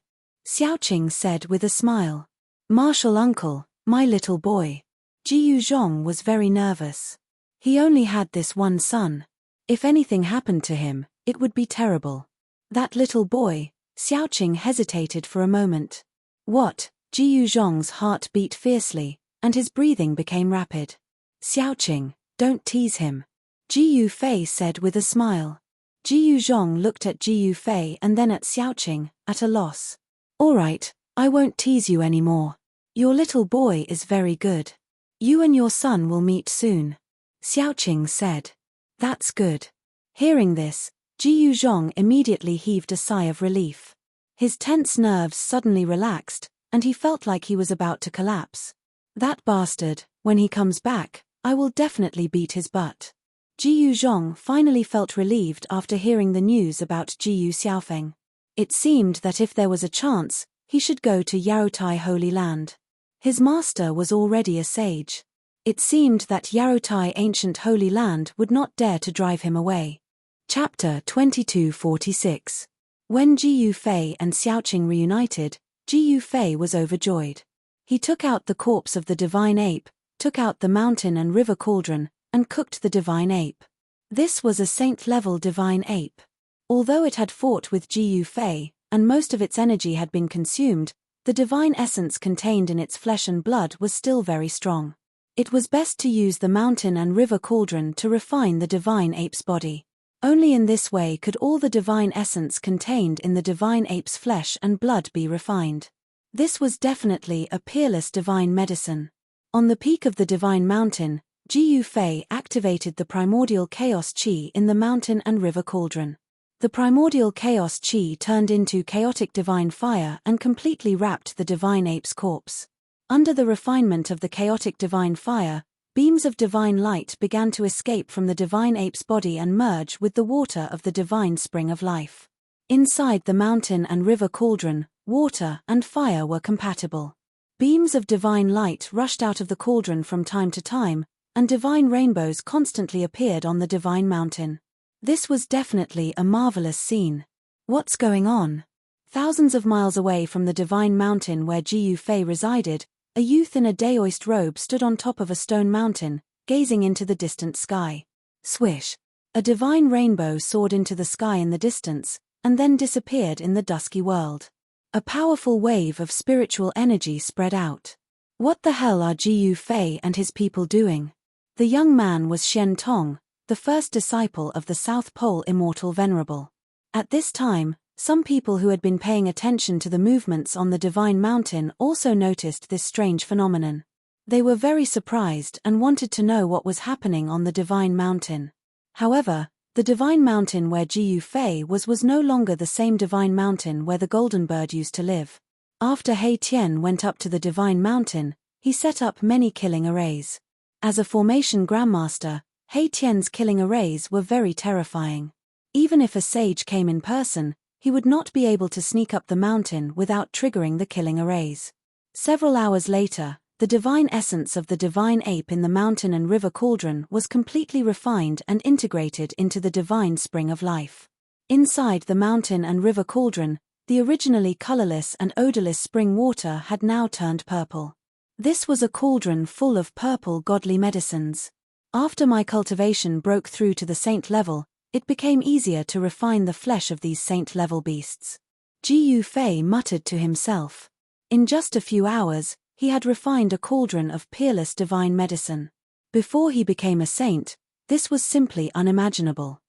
S1: Xiaoqing said with a smile. Martial Uncle, my little boy. Jiyu Zhong was very nervous. He only had this one son. If anything happened to him, it would be terrible. That little boy. Xiaoqing hesitated for a moment. What? Jiyu Zhong's heart beat fiercely, and his breathing became rapid. Xiaoqing, don't tease him. Jiyu Fei said with a smile. Jiyu Zhong looked at Jiyu Fei and then at Xiaoqing, at a loss. All right, I won't tease you anymore. Your little boy is very good. You and your son will meet soon. Xiaoqing said. That's good. Hearing this, Jiyu Zhong immediately heaved a sigh of relief. His tense nerves suddenly relaxed, and he felt like he was about to collapse. That bastard, when he comes back, I will definitely beat his butt. Jiyu Zhong finally felt relieved after hearing the news about Jiyu Xiaofeng. It seemed that if there was a chance, he should go to Yaotai Holy Land. His master was already a sage. It seemed that Yaotai Ancient Holy Land would not dare to drive him away. Chapter 2246. When Jiyu Fei and Xiaoqing reunited, Jiyu Fei was overjoyed. He took out the corpse of the divine ape, took out the mountain and river cauldron, and cooked the divine ape. This was a saint-level divine ape. Although it had fought with Jiyu Fei, and most of its energy had been consumed, the divine essence contained in its flesh and blood was still very strong. It was best to use the mountain and river cauldron to refine the divine ape's body. Only in this way could all the divine essence contained in the divine ape's flesh and blood be refined. This was definitely a peerless divine medicine. On the peak of the divine mountain, Jiyu Fei activated the primordial chaos chi in the mountain and river cauldron. The primordial chaos chi turned into chaotic divine fire and completely wrapped the divine ape's corpse. Under the refinement of the chaotic divine fire, beams of divine light began to escape from the divine ape's body and merge with the water of the divine spring of life. Inside the mountain and river cauldron, water and fire were compatible. Beams of divine light rushed out of the cauldron from time to time, and divine rainbows constantly appeared on the divine mountain. This was definitely a marvelous scene. What's going on? Thousands of miles away from the divine mountain where Jiyu Fei resided, a youth in a daoist robe stood on top of a stone mountain, gazing into the distant sky. Swish! A divine rainbow soared into the sky in the distance, and then disappeared in the dusky world. A powerful wave of spiritual energy spread out. What the hell are Jiyu Fei and his people doing? The young man was Shen Tong, the first disciple of the South Pole Immortal Venerable. At this time, some people who had been paying attention to the movements on the divine mountain also noticed this strange phenomenon. They were very surprised and wanted to know what was happening on the divine mountain. However, the divine mountain where Jiyu Fei was no longer the same divine mountain where the golden bird used to live. After He Tian went up to the divine mountain, he set up many killing arrays. As a formation grandmaster, He Tian's killing arrays were very terrifying. Even if a sage came in person, he would not be able to sneak up the mountain without triggering the killing arrays. Several hours later, the divine essence of the divine ape in the mountain and river cauldron was completely refined and integrated into the divine spring of life. Inside the mountain and river cauldron, The originally colorless and odorless spring water had now turned purple. This was a cauldron full of purple godly medicines. After my cultivation broke through to the saint level, it became easier to refine the flesh of these saint-level beasts. Ji Yufei muttered to himself. In just a few hours, he had refined a cauldron of peerless divine medicine. Before he became a saint, this was simply unimaginable.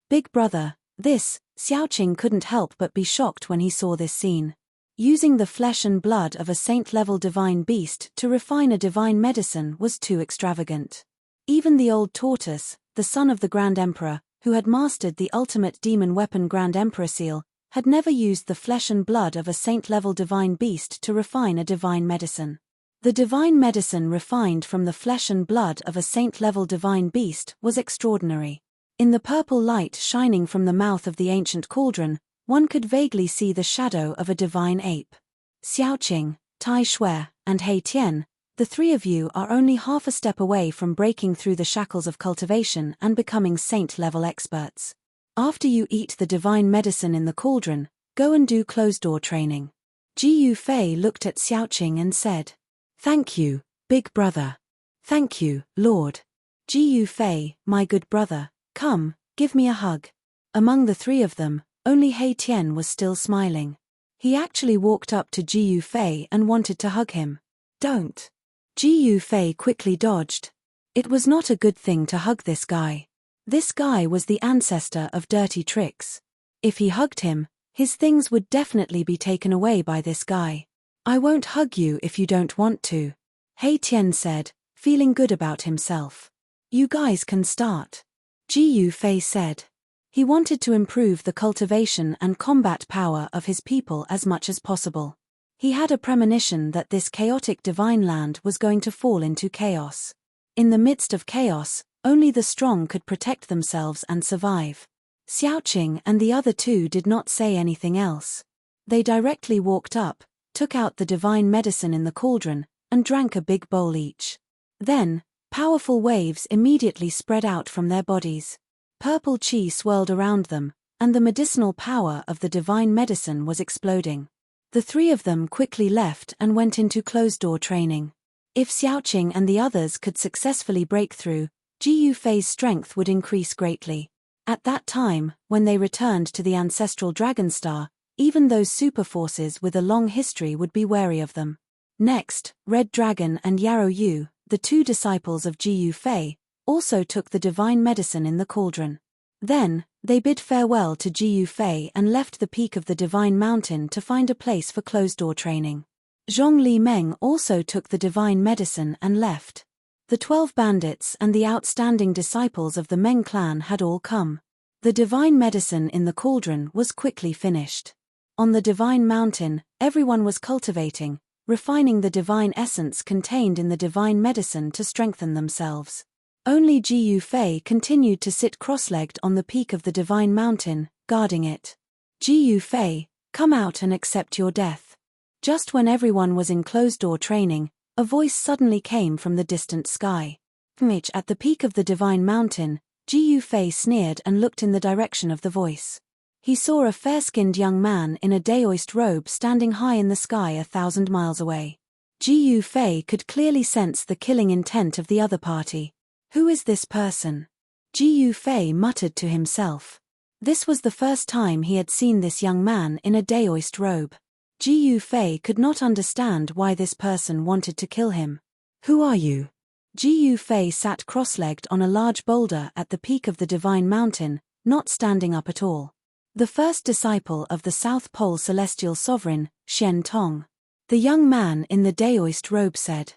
S1: Big brother, Xiaoqing couldn't help but be shocked when he saw this scene. Using the flesh and blood of a saint-level divine beast to refine a divine medicine was too extravagant. Even the old tortoise, the son of the Grand Emperor, who had mastered the ultimate demon weapon Grand Emperor Seal, had never used the flesh and blood of a saint-level divine beast to refine a divine medicine. The divine medicine refined from the flesh and blood of a saint-level divine beast was extraordinary. In the purple light shining from the mouth of the ancient cauldron, one could vaguely see the shadow of a divine ape. Xiaoqing, Tai Shui, and He Tian, the three of you are only half a step away from breaking through the shackles of cultivation and becoming saint-level experts. After you eat the divine medicine in the cauldron, go and do closed-door training. Ji Yufei looked at Xiaoqing and said, "Thank you, big brother. Thank you, Lord. Ji Yufei, my good brother, come, give me a hug." Among the three of them, only He Tian was still smiling. He actually walked up to Ji Yufei and wanted to hug him. "Don't." Ji Yufei quickly dodged. It was not a good thing to hug this guy. This guy was the ancestor of dirty tricks. If he hugged him, his things would definitely be taken away by this guy. "I won't hug you if you don't want to," He Tian said, feeling good about himself. "You guys can start." Ji Yufei said. He wanted to improve the cultivation and combat power of his people as much as possible. He had a premonition that this chaotic divine land was going to fall into chaos. In the midst of chaos, only the strong could protect themselves and survive. Xiaoqing and the other two did not say anything else. They directly walked up, took out the divine medicine in the cauldron, and drank a big bowl each. Then, powerful waves immediately spread out from their bodies. Purple qi swirled around them, and the medicinal power of the divine medicine was exploding. The three of them quickly left and went into closed-door training. If Xiaoqing and the others could successfully break through, Ji Yufei's strength would increase greatly. At that time, when they returned to the ancestral Dragon Star, even those super forces with a long history would be wary of them. Next, Red Dragon and Yarrow Yu, the two disciples of Ji Yufei, also took the divine medicine in the cauldron. Then, they bid farewell to Ji Yufei and left the peak of the divine mountain to find a place for closed-door training. Zhong Li Meng also took the divine medicine and left. The 12 bandits and the outstanding disciples of the Meng clan had all come. The divine medicine in the cauldron was quickly finished. On the divine mountain, everyone was cultivating, refining the divine essence contained in the divine medicine to strengthen themselves. Only Ji Yufei continued to sit cross-legged on the peak of the divine mountain, guarding it. "Ji Yufei, come out and accept your death." Just when everyone was in closed-door training, a voice suddenly came from the distant sky. At the peak of the divine mountain, Ji Yufei sneered and looked in the direction of the voice. He saw a fair-skinned young man in a daoist robe standing high in the sky 1,000 miles away. Ji Yufei could clearly sense the killing intent of the other party. "Who is this person?" Ji Yufei muttered to himself. This was the first time he had seen this young man in a daoist robe. Ji Yufei could not understand why this person wanted to kill him. "Who are you?" Ji Yufei sat cross-legged on a large boulder at the peak of the divine mountain, not standing up at all. The first disciple of the South Pole Celestial Sovereign, Shen Tong. The young man in the daoist robe said.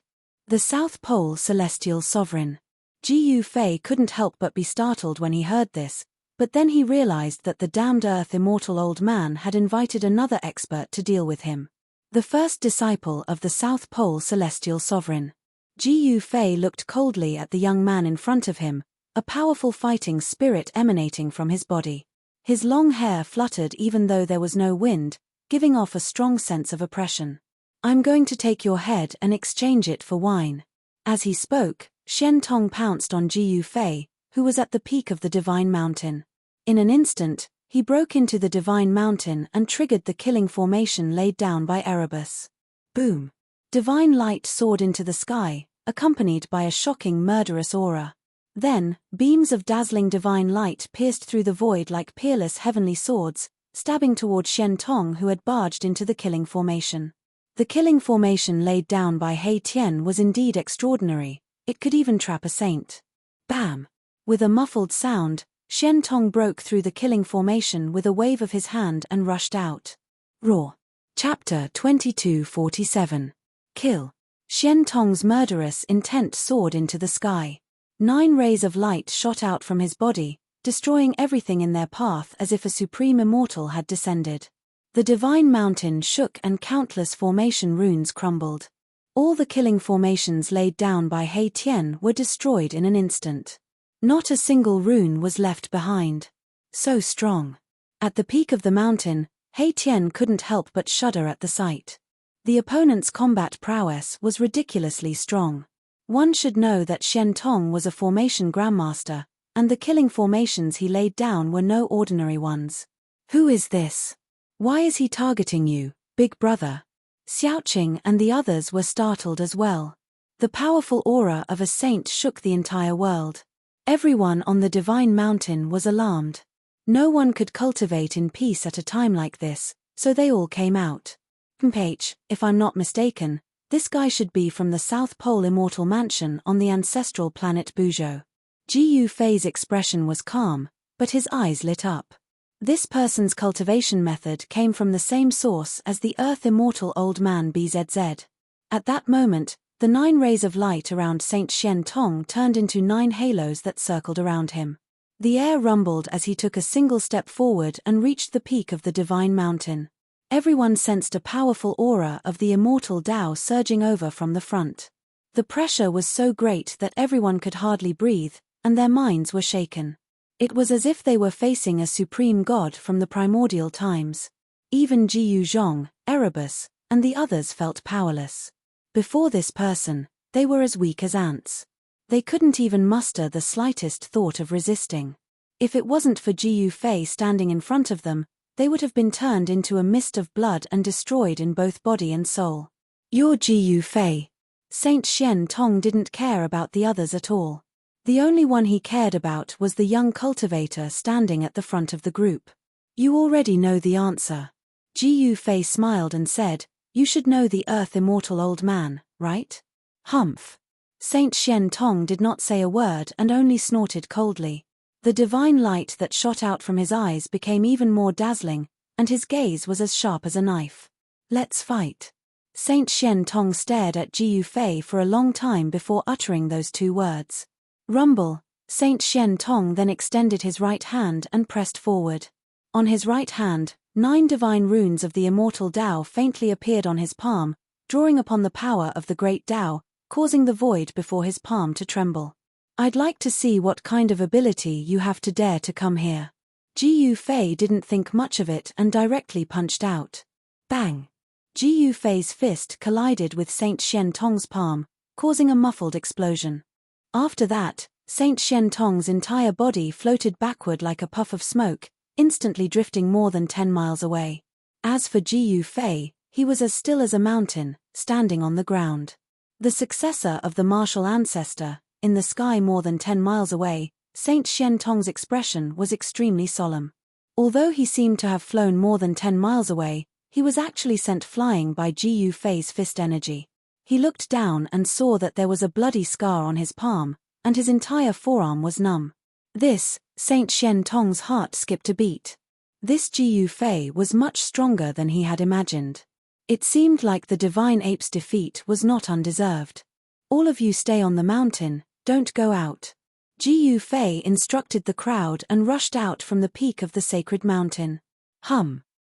S1: "The South Pole Celestial Sovereign." Ji Yufei couldn't help but be startled when he heard this, but then he realized that the damned earth immortal old man had invited another expert to deal with him. The first disciple of the South Pole Celestial Sovereign. Ji Yufei looked coldly at the young man in front of him, a powerful fighting spirit emanating from his body. His long hair fluttered even though there was no wind, giving off a strong sense of oppression. "I'm going to take your head and exchange it for wine." As he spoke, Shen Tong pounced on Ji Yufei, who was at the peak of the divine mountain. In an instant, He broke into the divine mountain and triggered the killing formation laid down by Erebus. Boom! Divine light soared into the sky, accompanied by a shocking murderous aura. Then, beams of dazzling divine light pierced through the void like peerless heavenly swords, stabbing toward Shen Tong, who had barged into the killing formation. The killing formation laid down by He Tian was indeed extraordinary. It could even trap a saint. Bam! With a muffled sound, Shen Tong broke through the killing formation with a wave of his hand and rushed out. Raw. Chapter 2247. Kill. Shen Tong's murderous intent soared into the sky. 9 rays of light shot out from his body, destroying everything in their path as if a supreme immortal had descended. The divine mountain shook and countless formation runes crumbled. All the killing formations laid down by He Tian were destroyed in an instant. Not a single rune was left behind. So strong. At the peak of the mountain, He Tian couldn't help but shudder at the sight. The opponent's combat prowess was ridiculously strong. One should know that Shen Tong was a formation grandmaster, and the killing formations he laid down were no ordinary ones. Who is this? Why is he targeting you, big brother? Xiaoqing and the others were startled as well. The powerful aura of a saint shook the entire world. Everyone on the divine mountain was alarmed. No one could cultivate in peace at a time like this, so they all came out. If I'm not mistaken, this guy should be from the South Pole Immortal Mansion on the ancestral planet Buzhou. Ji Yufei's expression was calm, but his eyes lit up. This person's cultivation method came from the same source as the Earth Immortal Old Man BZZ. At that moment, the 9 rays of light around Saint Shen Tong turned into 9 halos that circled around him. The air rumbled as he took a single step forward and reached the peak of the divine mountain. Everyone sensed a powerful aura of the immortal Tao surging over from the front. The pressure was so great that everyone could hardly breathe, and their minds were shaken. It was as if they were facing a supreme god from the primordial times. Even Jiyu Zhong, Erebus, and the others felt powerless. Before this person, they were as weak as ants. They couldn't even muster the slightest thought of resisting. If it wasn't for Ji Yufei standing in front of them, they would have been turned into a mist of blood and destroyed in both body and soul. You're Ji Yufei. Saint Shen Tong didn't care about the others at all. The only one he cared about was the young cultivator standing at the front of the group. You already know the answer. Ji Yufei smiled and said, you should know the Earth Immortal Old Man, right? Humph. Saint Shen Tong did not say a word and only snorted coldly. The divine light that shot out from his eyes became even more dazzling, and his gaze was as sharp as a knife. Let's fight. Saint Shen Tong stared at Ji Yufei for a long time before uttering those 2 words. Rumble. Saint Shen Tong then extended his right hand and pressed forward. On his right hand, 9 divine runes of the immortal Tao faintly appeared on his palm, drawing upon the power of the great Tao, causing the void before his palm to tremble. I'd like to see what kind of ability you have to dare to come here. Ji Yufei didn't think much of it and directly punched out. Bang! Ji Yufei's fist collided with Saint Shen Tong's palm, causing a muffled explosion. After that, Saint Shen Tong's entire body floated backward like a puff of smoke, instantly drifting more than 10 miles away. As for Ji Yufei, he was as still as a mountain, standing on the ground. The successor of the martial ancestor, in the sky more than 10 miles away, Saint Shen Tong's expression was extremely solemn. Although he seemed to have flown more than 10 miles away, he was actually sent flying by Ji Yufei's fist energy. He looked down and saw that there was a bloody scar on his palm, and his entire forearm was numb. Saint Shen Tong's heart skipped a beat. This Ji Yufei was much stronger than he had imagined. It seemed like the divine ape's defeat was not undeserved. All of you stay on the mountain, don't go out. Ji Yufei instructed the crowd and rushed out from the peak of the sacred mountain.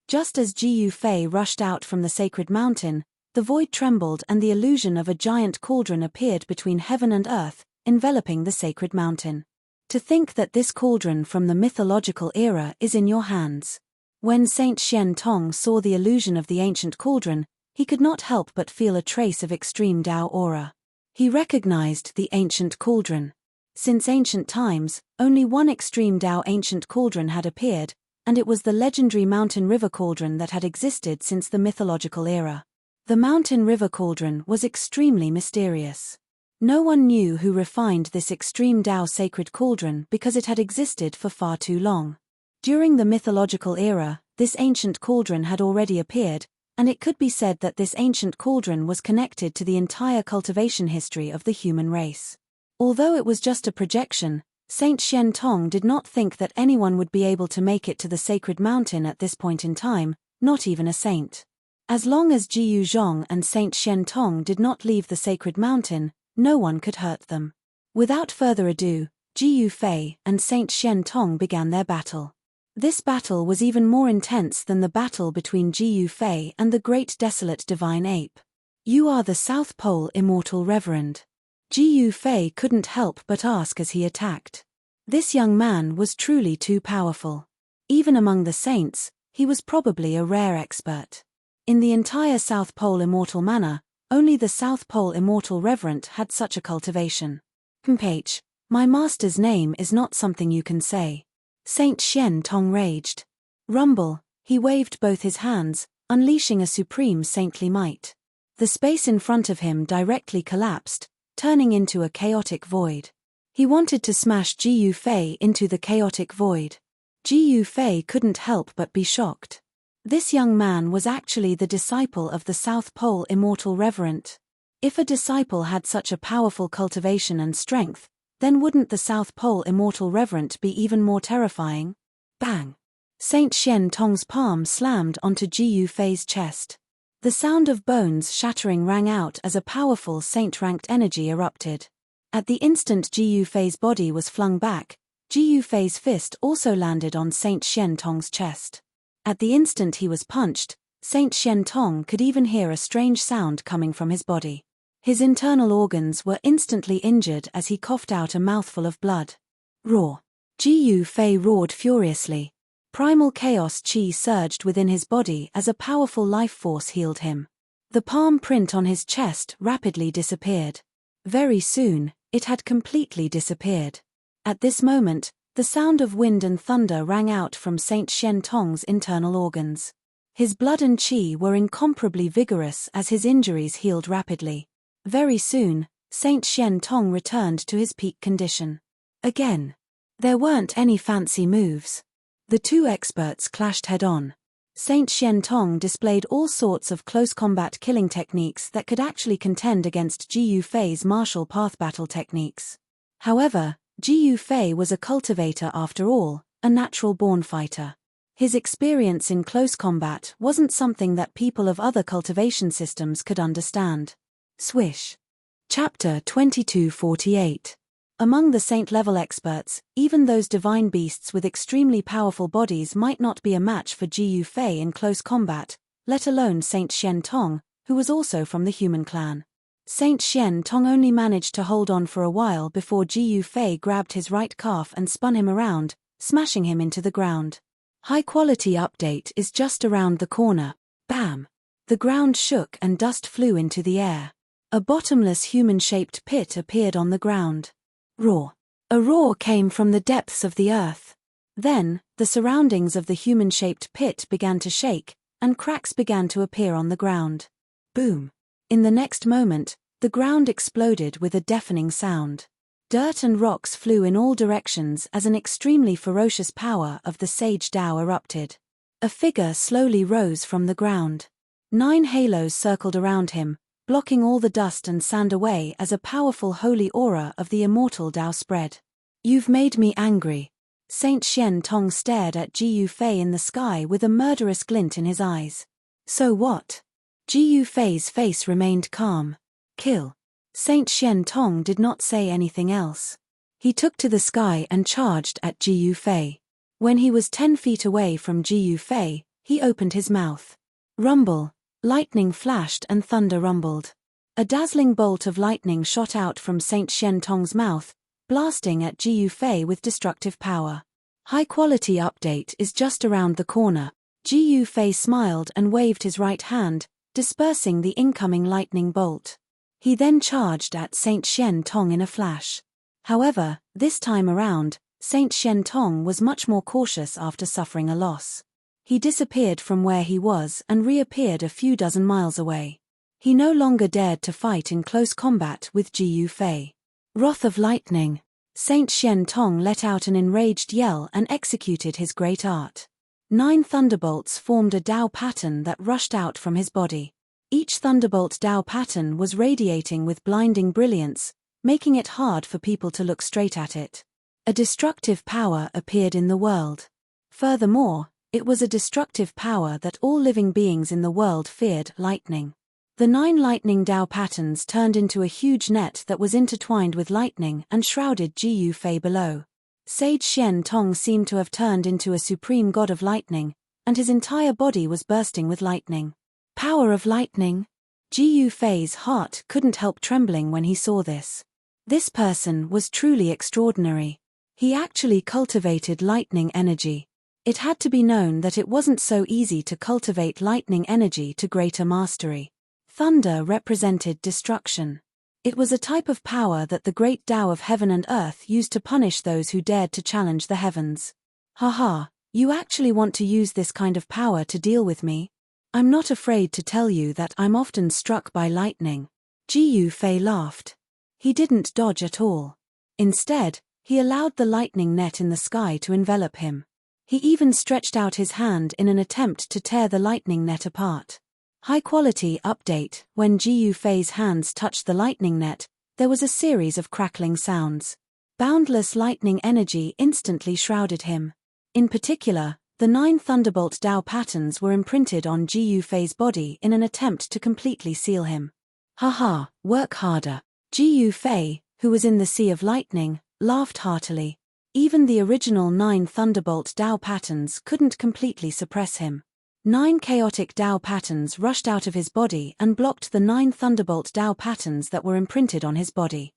S1: Just as Ji Yufei rushed out from the sacred mountain, the void trembled and the illusion of a giant cauldron appeared between heaven and earth, enveloping the sacred mountain. To think that this cauldron from the mythological era is in your hands. When Saint Shen Tong saw the illusion of the ancient cauldron, he could not help but feel a trace of extreme Tao aura. He recognized the ancient cauldron. Since ancient times, only one extreme Tao ancient cauldron had appeared, and it was the legendary mountain river cauldron that had existed since the mythological era. The mountain river cauldron was extremely mysterious. No one knew who refined this extreme Tao sacred cauldron because it had existed for far too long. During the mythological era, this ancient cauldron had already appeared, and it could be said that this ancient cauldron was connected to the entire cultivation history of the human race. Although it was just a projection, Saint Shen Tong did not think that anyone would be able to make it to the sacred mountain at this point in time, not even a saint. As long as Jiyu Zhong and Saint Shen Tong did not leave the sacred mountain, no one could hurt them. Without further ado, Jiyu Fei and Saint Shen Tong began their battle. This battle was even more intense than the battle between Jiyu Fei and the great desolate divine ape. "You are the South Pole immortal reverend?" Jiyu Fei couldn't help but ask as he attacked. This young man was truly too powerful. Even among the saints, he was probably a rare expert. In the entire South Pole immortal manor, only the South Pole immortal reverend had such a cultivation. "H, my master's name is not something you can say." Saint Shen Tong raged. "Rumble," he waved both his hands, unleashing a supreme saintly might. The space in front of him directly collapsed, turning into a chaotic void. He wanted to smash Jiyu Fei into the chaotic void. Jiyu Fei couldn't help but be shocked. This young man was actually the disciple of the South Pole immortal reverend. If a disciple had such a powerful cultivation and strength, then wouldn't the South Pole immortal reverend be even more terrifying? Bang! Saint Shen Tong's palm slammed onto Jiyu Fei's chest. The sound of bones shattering rang out as a powerful saint-ranked energy erupted. At the instant Jiyu Fei's body was flung back, Jiyu Fei's fist also landed on Saint Shen Tong's chest. At the instant he was punched, Saint Shen Tong could even hear a strange sound coming from his body. His internal organs were instantly injured as he coughed out a mouthful of blood. Roar! Jiyu Fei roared furiously. Primal chaos chi surged within his body as a powerful life force healed him. The palm print on his chest rapidly disappeared. Very soon, it had completely disappeared. At this moment, the sound of wind and thunder rang out from Saint Shen Tong's internal organs. His blood and chi were incomparably vigorous as his injuries healed rapidly. Very soon, Saint Shen Tong returned to his peak condition. Again. There weren't any fancy moves. The two experts clashed head-on. Saint Shen Tong displayed all sorts of close combat killing techniques that could actually contend against Jiyu Fei's martial path battle techniques. However, Jiyu Fei was a cultivator after all, a natural-born fighter. His experience in close combat wasn't something that people of other cultivation systems could understand. Swish. Chapter 2248. Among the saint-level experts, even those divine beasts with extremely powerful bodies might not be a match for Jiyu Fei in close combat, let alone Saint Shen Tong, who was also from the human clan. Saint Shen Tong only managed to hold on for a while before Jiyu Fei grabbed his right calf and spun him around, smashing him into the ground. High-quality update is just around the corner. Bam! The ground shook and dust flew into the air. A bottomless human-shaped pit appeared on the ground. Roar! A roar came from the depths of the earth. Then, the surroundings of the human-shaped pit began to shake, and cracks began to appear on the ground. Boom! In the next moment, the ground exploded with a deafening sound. Dirt and rocks flew in all directions as an extremely ferocious power of the Sage Tao erupted. A figure slowly rose from the ground. 9 halos circled around him, blocking all the dust and sand away as a powerful holy aura of the immortal Tao spread. "You've made me angry." Saint Shen Tong stared at Jiyu Fei in the sky with a murderous glint in his eyes. "So what?" Jiyu Fei's face remained calm. "Kill." Saint Shen Tong did not say anything else. He took to the sky and charged at Jiyu Fei. When he was 10 feet away from Jiyu Fei, he opened his mouth. Rumble! Lightning flashed and thunder rumbled. A dazzling bolt of lightning shot out from Saint Shen Tong's mouth, blasting at Jiyu Fei with destructive power. High-quality update is just around the corner. Jiyu Fei smiled and waved his right hand, dispersing the incoming lightning bolt. He then charged at Saint Shen Tong in a flash. However, this time around, Saint Shen Tong was much more cautious after suffering a loss. He disappeared from where he was and reappeared a few dozen miles away. He no longer dared to fight in close combat with Ji Yufei. Wrath of lightning. Saint Shen Tong let out an enraged yell and executed his great art. 9 thunderbolts formed a Dao pattern that rushed out from his body. Each thunderbolt Dao pattern was radiating with blinding brilliance, making it hard for people to look straight at it. A destructive power appeared in the world. Furthermore, it was a destructive power that all living beings in the world feared: lightning. The 9 lightning Dao patterns turned into a huge net that was intertwined with lightning and shrouded Ji Yufei below. Sage Shen Tong seemed to have turned into a supreme god of lightning, and his entire body was bursting with lightning. Power of lightning? Ji Yufei's heart couldn't help trembling when he saw this. This person was truly extraordinary. He actually cultivated lightning energy. It had to be known that it wasn't so easy to cultivate lightning energy to greater mastery. Thunder represented destruction. It was a type of power that the great Tao of heaven and earth used to punish those who dared to challenge the heavens. Haha, you actually want to use this kind of power to deal with me? I'm not afraid to tell you that I'm often struck by lightning. Ji Yufei laughed. He didn't dodge at all. Instead, he allowed the lightning net in the sky to envelop him. He even stretched out his hand in an attempt to tear the lightning net apart. High-quality update: when Ji Yufei's hands touched the lightning net, there was a series of crackling sounds. Boundless lightning energy instantly shrouded him. In particular, the 9 thunderbolt Dao patterns were imprinted on Ji Yufei's body in an attempt to completely seal him. Haha, work harder. Ji Yufei, who was in the sea of lightning, laughed heartily. Even the original 9 thunderbolt Dao patterns couldn't completely suppress him. 9 chaotic Dao patterns rushed out of his body and blocked the 9 thunderbolt Dao patterns that were imprinted on his body.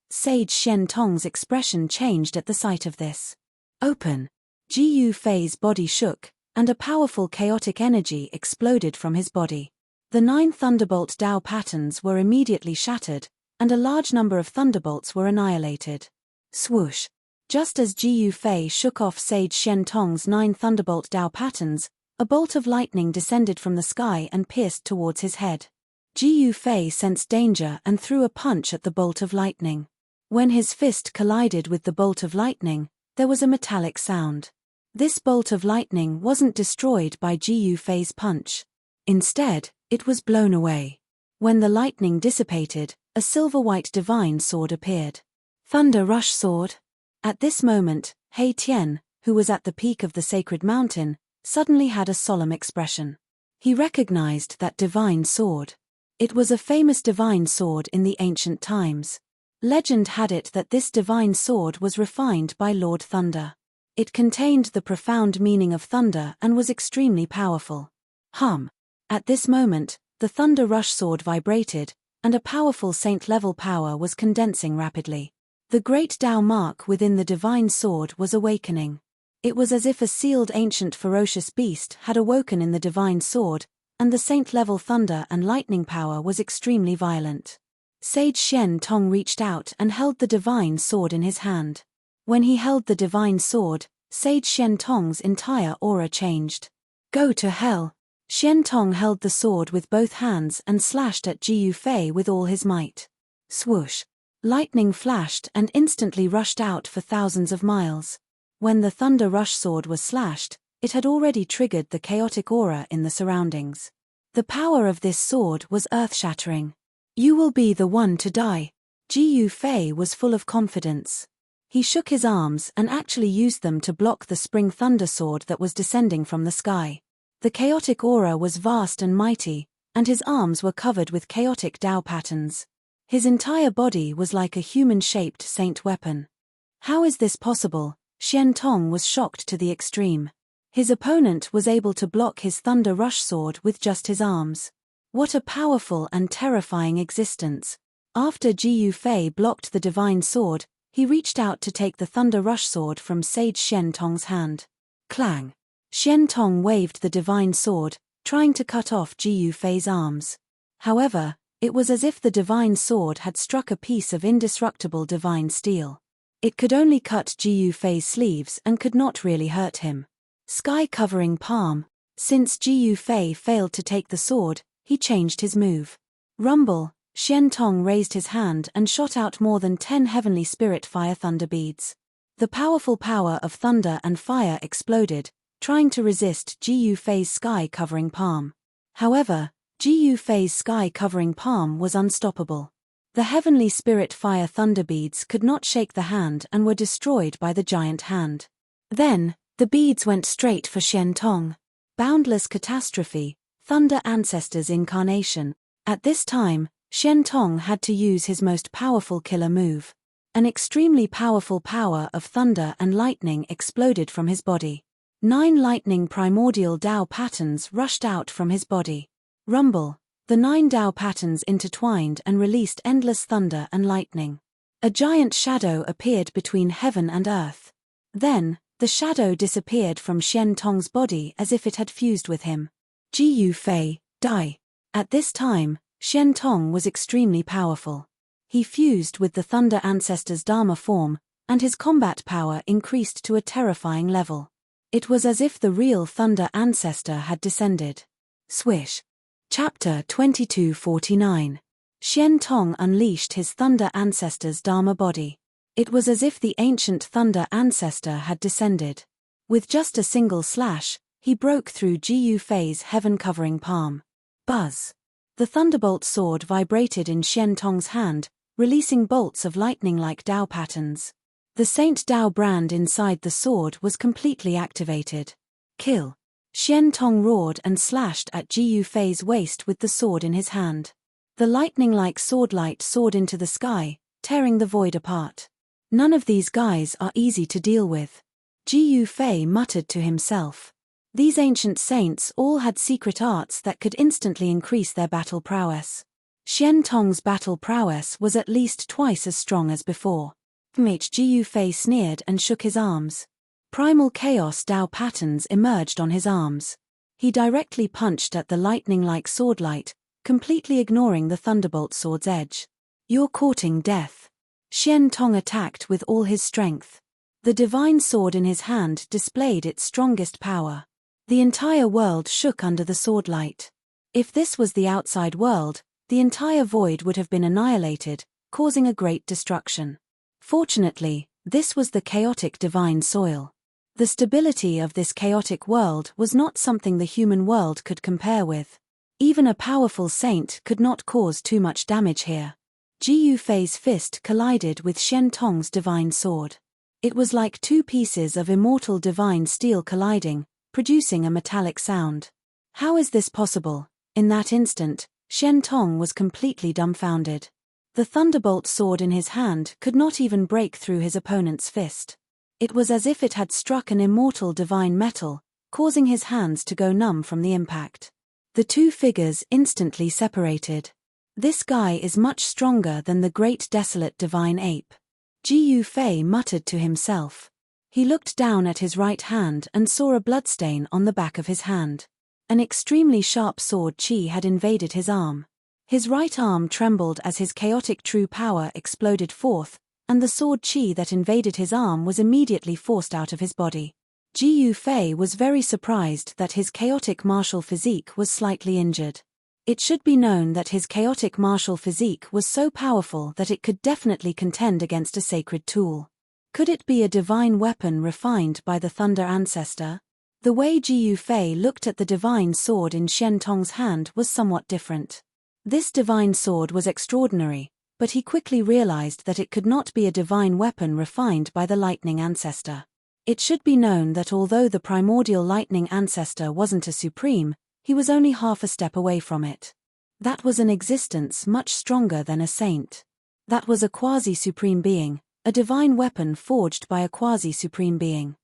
S1: Sage Shen Tong's expression changed at the sight of this. Open. Ji Yufei's body shook, and a powerful chaotic energy exploded from his body. The 9 thunderbolt Dao patterns were immediately shattered, and a large number of thunderbolts were annihilated. Swoosh. Just as Ji Yufei shook off Sage Shen Tong's 9 thunderbolt Dao patterns, a bolt of lightning descended from the sky and pierced towards his head. Ji Yufei sensed danger and threw a punch at the bolt of lightning. When his fist collided with the bolt of lightning, there was a metallic sound. This bolt of lightning wasn't destroyed by Ji Yufei's punch. Instead, it was blown away. When the lightning dissipated, a silver-white divine sword appeared. Thunder Rush Sword. At this moment, He Tian, who was at the peak of the sacred mountain, suddenly had a solemn expression. He recognized that divine sword. It was a famous divine sword in the ancient times. Legend had it that this divine sword was refined by Lord Thunder. It contained the profound meaning of thunder and was extremely powerful. At this moment, the Thunder Rush Sword vibrated, and a powerful saint-level power was condensing rapidly. The great Tao mark within the divine sword was awakening. It was as if a sealed ancient ferocious beast had awoken in the divine sword, and the saint-level thunder and lightning power was extremely violent. Sage Shen Tong reached out and held the divine sword in his hand. When he held the divine sword, Sage Shen Tong's entire aura changed. Go to hell! Shen Tong held the sword with both hands and slashed at Ji Yufei with all his might. Swoosh! Lightning flashed and instantly rushed out for thousands of miles. When the Thunder Rush Sword was slashed, it had already triggered the chaotic aura in the surroundings. The power of this sword was earth-shattering. You will be the one to die. Ji Yufei was full of confidence. He shook his arms and actually used them to block the spring thunder sword that was descending from the sky. The chaotic aura was vast and mighty, and his arms were covered with chaotic Tao patterns. His entire body was like a human-shaped saint weapon. How is this possible? Shen Tong was shocked to the extreme. His opponent was able to block his Thunder Rush Sword with just his arms. What a powerful and terrifying existence. After Ji Yufei blocked the divine sword, he reached out to take the Thunder Rush Sword from Sage Shen Tong's hand. Clang! Shen Tong waved the divine sword, trying to cut off Ji Yufei's arms. However, it was as if the divine sword had struck a piece of indestructible divine steel. It could only cut Ji Yufei's sleeves and could not really hurt him. Sky-covering palm. Since Ji Yufei failed to take the sword, he changed his move. Rumble. Xian Tong raised his hand and shot out more than 10 heavenly spirit fire thunder beads. The powerful power of thunder and fire exploded, trying to resist Ji Yufei's sky-covering palm. However, Ji Yufei's sky-covering palm was unstoppable. The heavenly spirit fire thunder beads could not shake the hand and were destroyed by the giant hand. Then, the beads went straight for Xian Tong. Boundless catastrophe, Thunder Ancestor's incarnation. At this time, Xian Tong had to use his most powerful killer move. An extremely powerful power of thunder and lightning exploded from his body. 9 lightning primordial Dao patterns rushed out from his body. Rumble. The 9 Dao patterns intertwined and released endless thunder and lightning. A giant shadow appeared between heaven and earth. Then, the shadow disappeared from Xian Tong's body as if it had fused with him. Ji Yufei, die. At this time, Xian Tong was extremely powerful. He fused with the Thunder Ancestor's Dharma form, and his combat power increased to a terrifying level. It was as if the real Thunder Ancestor had descended. Swish. Chapter 2249. Xian Tong unleashed his Thunder Ancestor's Dharma body. It was as if the ancient Thunder Ancestor had descended. With just a single slash, he broke through Ji Yufei's heaven-covering palm. Buzz. The thunderbolt sword vibrated in Xian Tong's hand, releasing bolts of lightning-like Dao patterns. The Saint Dao brand inside the sword was completely activated. Kill. Xian Tong roared and slashed at Ji Yufei's waist with the sword in his hand. The lightning-like swordlight soared into the sky, tearing the void apart. None of these guys are easy to deal with. Ji Yufei muttered to himself. These ancient saints all had secret arts that could instantly increase their battle prowess. Xian Tong's battle prowess was at least twice as strong as before. Ji Yufei sneered and shook his arms. Primal chaos Dao patterns emerged on his arms. He directly punched at the lightning-like swordlight, completely ignoring the thunderbolt sword's edge. You're courting death. Xian Tong attacked with all his strength. The divine sword in his hand displayed its strongest power. The entire world shook under the swordlight. If this was the outside world, the entire void would have been annihilated, causing a great destruction. Fortunately, this was the chaotic divine soil. The stability of this chaotic world was not something the human world could compare with. Even a powerful saint could not cause too much damage here. Ji Yufei's fist collided with Xian Tong's divine sword. It was like 2 pieces of immortal divine steel colliding, producing a metallic sound. How is this possible? In that instant, Xian Tong was completely dumbfounded. The thunderbolt sword in his hand could not even break through his opponent's fist. It was as if it had struck an immortal divine metal, causing his hands to go numb from the impact. The 2 figures instantly separated. This guy is much stronger than the great desolate divine ape. Ji Yufei muttered to himself. He looked down at his right hand and saw a bloodstain on the back of his hand. An extremely sharp sword qi had invaded his arm. His right arm trembled as his chaotic true power exploded forth, and the sword qi that invaded his arm was immediately forced out of his body. Ji Yufei was very surprised that his chaotic martial physique was slightly injured. It should be known that his chaotic martial physique was so powerful that it could definitely contend against a sacred tool. Could it be a divine weapon refined by the Thunder Ancestor? The way Ji Yufei looked at the divine sword in Xian Tong's hand was somewhat different. This divine sword was extraordinary, but he quickly realized that it could not be a divine weapon refined by the Lightning Ancestor. It should be known that although the primordial Lightning Ancestor wasn't a supreme, he was only half a step away from it. That was an existence much stronger than a saint. That was a quasi-supreme being, a divine weapon forged by a quasi-supreme being.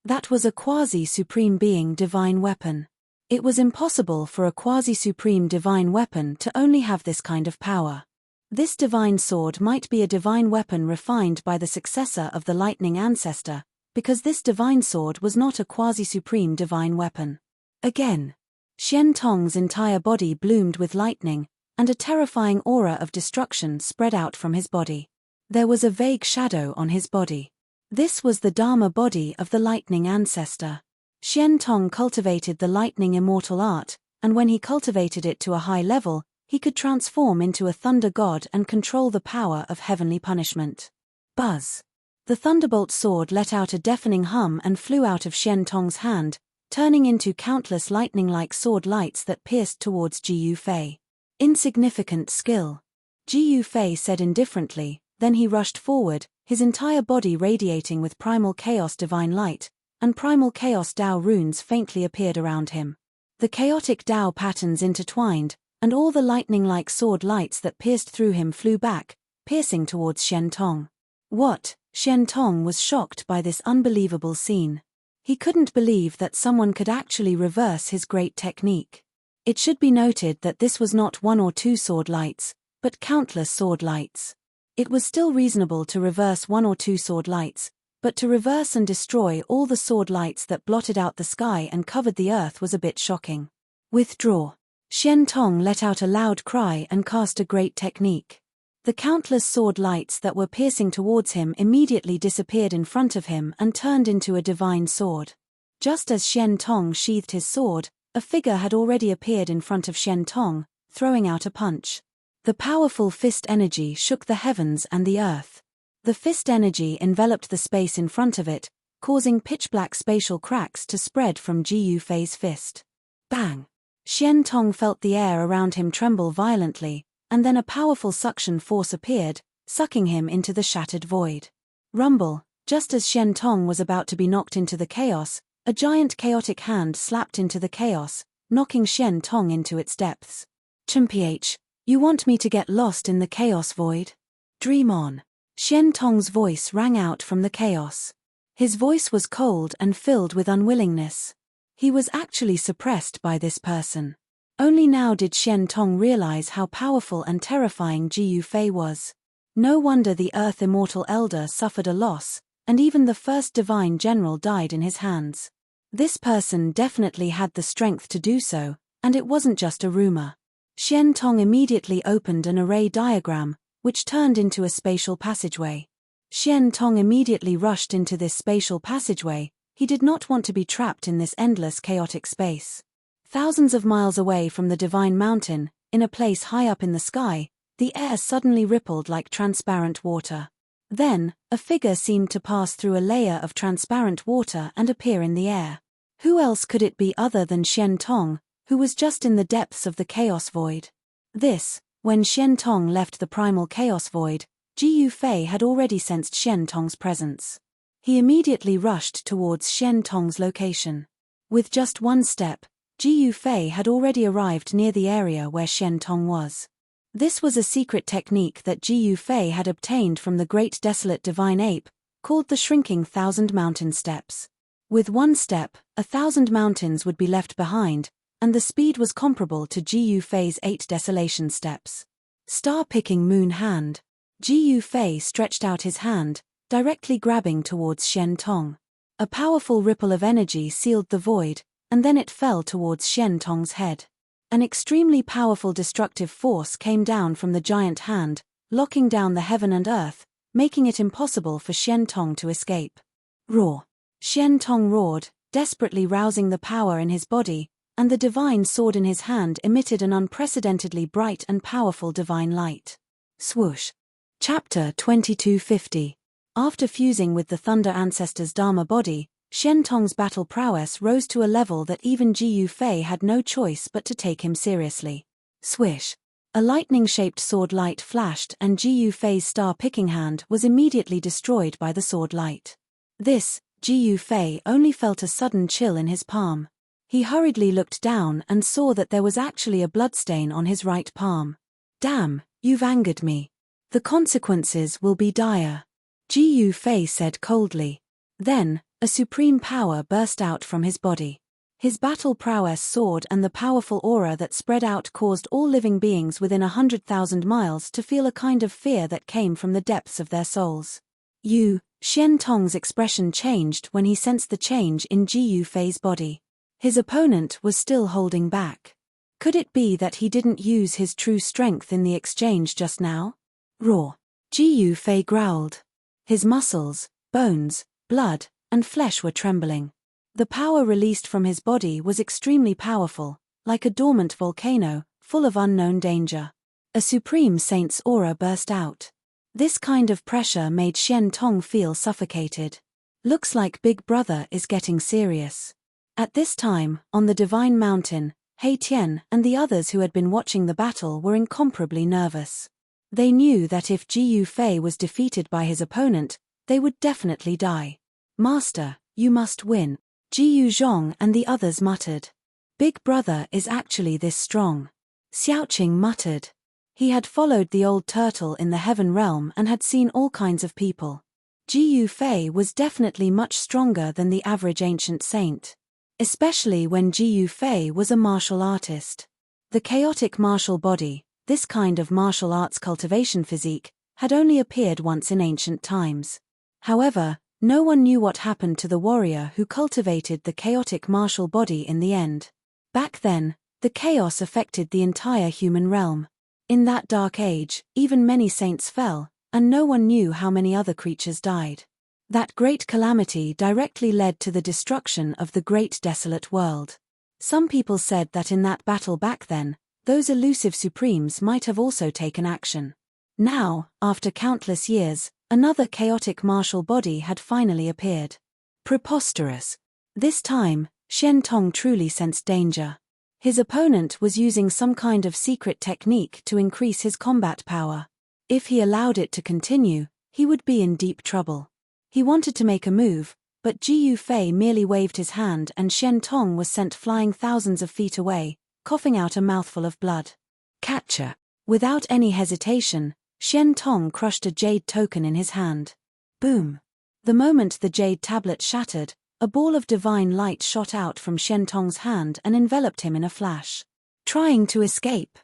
S1: That was a quasi-supreme being divine weapon. It was impossible for a quasi-supreme divine weapon to only have this kind of power. This divine sword might be a divine weapon refined by the successor of the Lightning Ancestor, because this divine sword was not a quasi-supreme divine weapon. Again, Xian Tong's entire body bloomed with lightning, and a terrifying aura of destruction spread out from his body. There was a vague shadow on his body. This was the Dharma body of the lightning ancestor. Xian Tong cultivated the lightning immortal art, and when he cultivated it to a high level, he could transform into a thunder god and control the power of heavenly punishment. Buzz! The thunderbolt sword let out a deafening hum and flew out of Xian Tong's hand, turning into countless lightning-like sword lights that pierced towards Ji Yufei. Insignificant skill. Ji Yufei said indifferently, then he rushed forward, his entire body radiating with primal chaos divine light, and primal chaos Dao runes faintly appeared around him. The chaotic Dao patterns intertwined, and all the lightning-like sword lights that pierced through him flew back, piercing towards Xian Tong. What? Xian Tong was shocked by this unbelievable scene. He couldn't believe that someone could actually reverse his great technique. It should be noted that this was not one or two sword lights, but countless sword lights. It was still reasonable to reverse one or two sword lights, but to reverse and destroy all the sword lights that blotted out the sky and covered the earth was a bit shocking. Withdraw. Xian Tong let out a loud cry and cast a great technique. The countless sword lights that were piercing towards him immediately disappeared in front of him and turned into a divine sword. Just as Xian Tong sheathed his sword, a figure had already appeared in front of Xian Tong, throwing out a punch. The powerful fist energy shook the heavens and the earth. The fist energy enveloped the space in front of it, causing pitch-black spatial cracks to spread from Ji Yufei's fist. Bang! Xian Tong felt the air around him tremble violently, and then a powerful suction force appeared, sucking him into the shattered void. Rumble! Just as Xian Tong was about to be knocked into the chaos, a giant chaotic hand slapped into the chaos, knocking Xian Tong into its depths. Chimph, you want me to get lost in the chaos void? Dream on. Xian Tong's voice rang out from the chaos. His voice was cold and filled with unwillingness. He was actually suppressed by this person. Only now did Xian Tong realize how powerful and terrifying Ji Yufei was. No wonder the Earth Immortal Elder suffered a loss, and even the first divine general died in his hands. This person definitely had the strength to do so, and it wasn't just a rumor. Xian Tong immediately opened an array diagram, which turned into a spatial passageway. Xian Tong immediately rushed into this spatial passageway. He did not want to be trapped in this endless chaotic space. Thousands of miles away from the divine mountain, in a place high up in the sky, the air suddenly rippled like transparent water. Then, a figure seemed to pass through a layer of transparent water and appear in the air. Who else could it be other than Xian Tong, who was just in the depths of the chaos void? When Xian Tong left the primal chaos void, Ji Yufei had already sensed Xian Tong's presence. He immediately rushed towards Xian Tong's location. With just one step, Ji Yufei had already arrived near the area where Xian Tong was. This was a secret technique that Ji Yufei had obtained from the great desolate divine ape, called the shrinking 1,000 mountain steps. With one step, 1,000 mountains would be left behind, and the speed was comparable to Ji Yufei's 8 desolation steps. Star-picking moon hand. Ji Yufei stretched out his hand, directly grabbing towards Xian Tong. A powerful ripple of energy sealed the void, and then it fell towards Xian Tong's head. An extremely powerful destructive force came down from the giant hand, locking down the heaven and earth, making it impossible for Xian Tong to escape. Roar! Xian Tong roared, desperately rousing the power in his body, and the divine sword in his hand emitted an unprecedentedly bright and powerful divine light. Swoosh! Chapter 2250. After fusing with the Thunder Ancestor's Dharma body, Xian Tong's battle prowess rose to a level that even Ji Yufei had no choice but to take him seriously. Swish! A lightning-shaped sword light flashed and Ji Yufei's star-picking hand was immediately destroyed by the sword light. Ji Yufei only felt a sudden chill in his palm. He hurriedly looked down and saw that there was actually a bloodstain on his right palm. Damn, you've angered me. The consequences will be dire. Ji Yufei said coldly. Then, a supreme power burst out from his body. His battle prowess soared and the powerful aura that spread out caused all living beings within 100,000 miles to feel a kind of fear that came from the depths of their souls. Xian Tong's expression changed when he sensed the change in Ji Yufei's body. His opponent was still holding back. Could it be that he didn't use his true strength in the exchange just now? Roar! Jiyu Fei growled. His muscles, bones, blood, and flesh were trembling. The power released from his body was extremely powerful, like a dormant volcano, full of unknown danger. A supreme saint's aura burst out. This kind of pressure made Shen Tong feel suffocated. Looks like Big Brother is getting serious. At this time, on the Divine Mountain, He Tian and the others who had been watching the battle were incomparably nervous. They knew that if Jiyu Fei was defeated by his opponent, they would definitely die. "Master, you must win," Jiyu Zhong and the others muttered. "Big Brother is actually this strong," Xiaoqing muttered. He had followed the old turtle in the heaven realm and had seen all kinds of people. Jiyu Fei was definitely much stronger than the average ancient saint. Especially when Jiyu Fei was a martial artist. The chaotic martial body, this kind of martial arts cultivation physique, had only appeared once in ancient times. However, no one knew what happened to the warrior who cultivated the chaotic martial body in the end. Back then, the chaos affected the entire human realm. In that dark age, even many saints fell, and no one knew how many other creatures died. That great calamity directly led to the destruction of the great desolate world. Some people said that in that battle back then, those elusive supremes might have also taken action. Now, after countless years, another chaotic martial body had finally appeared. Preposterous. This time, Shen Tong truly sensed danger. His opponent was using some kind of secret technique to increase his combat power. If he allowed it to continue, he would be in deep trouble. He wanted to make a move, but Jiyu Fei merely waved his hand and Shen Tong was sent flying thousands of feet away, coughing out a mouthful of blood. Catcher. Without any hesitation, Shen Tong crushed a jade token in his hand. Boom. The moment the jade tablet shattered, a ball of divine light shot out from Shen Tong's hand and enveloped him in a flash. Trying to escape.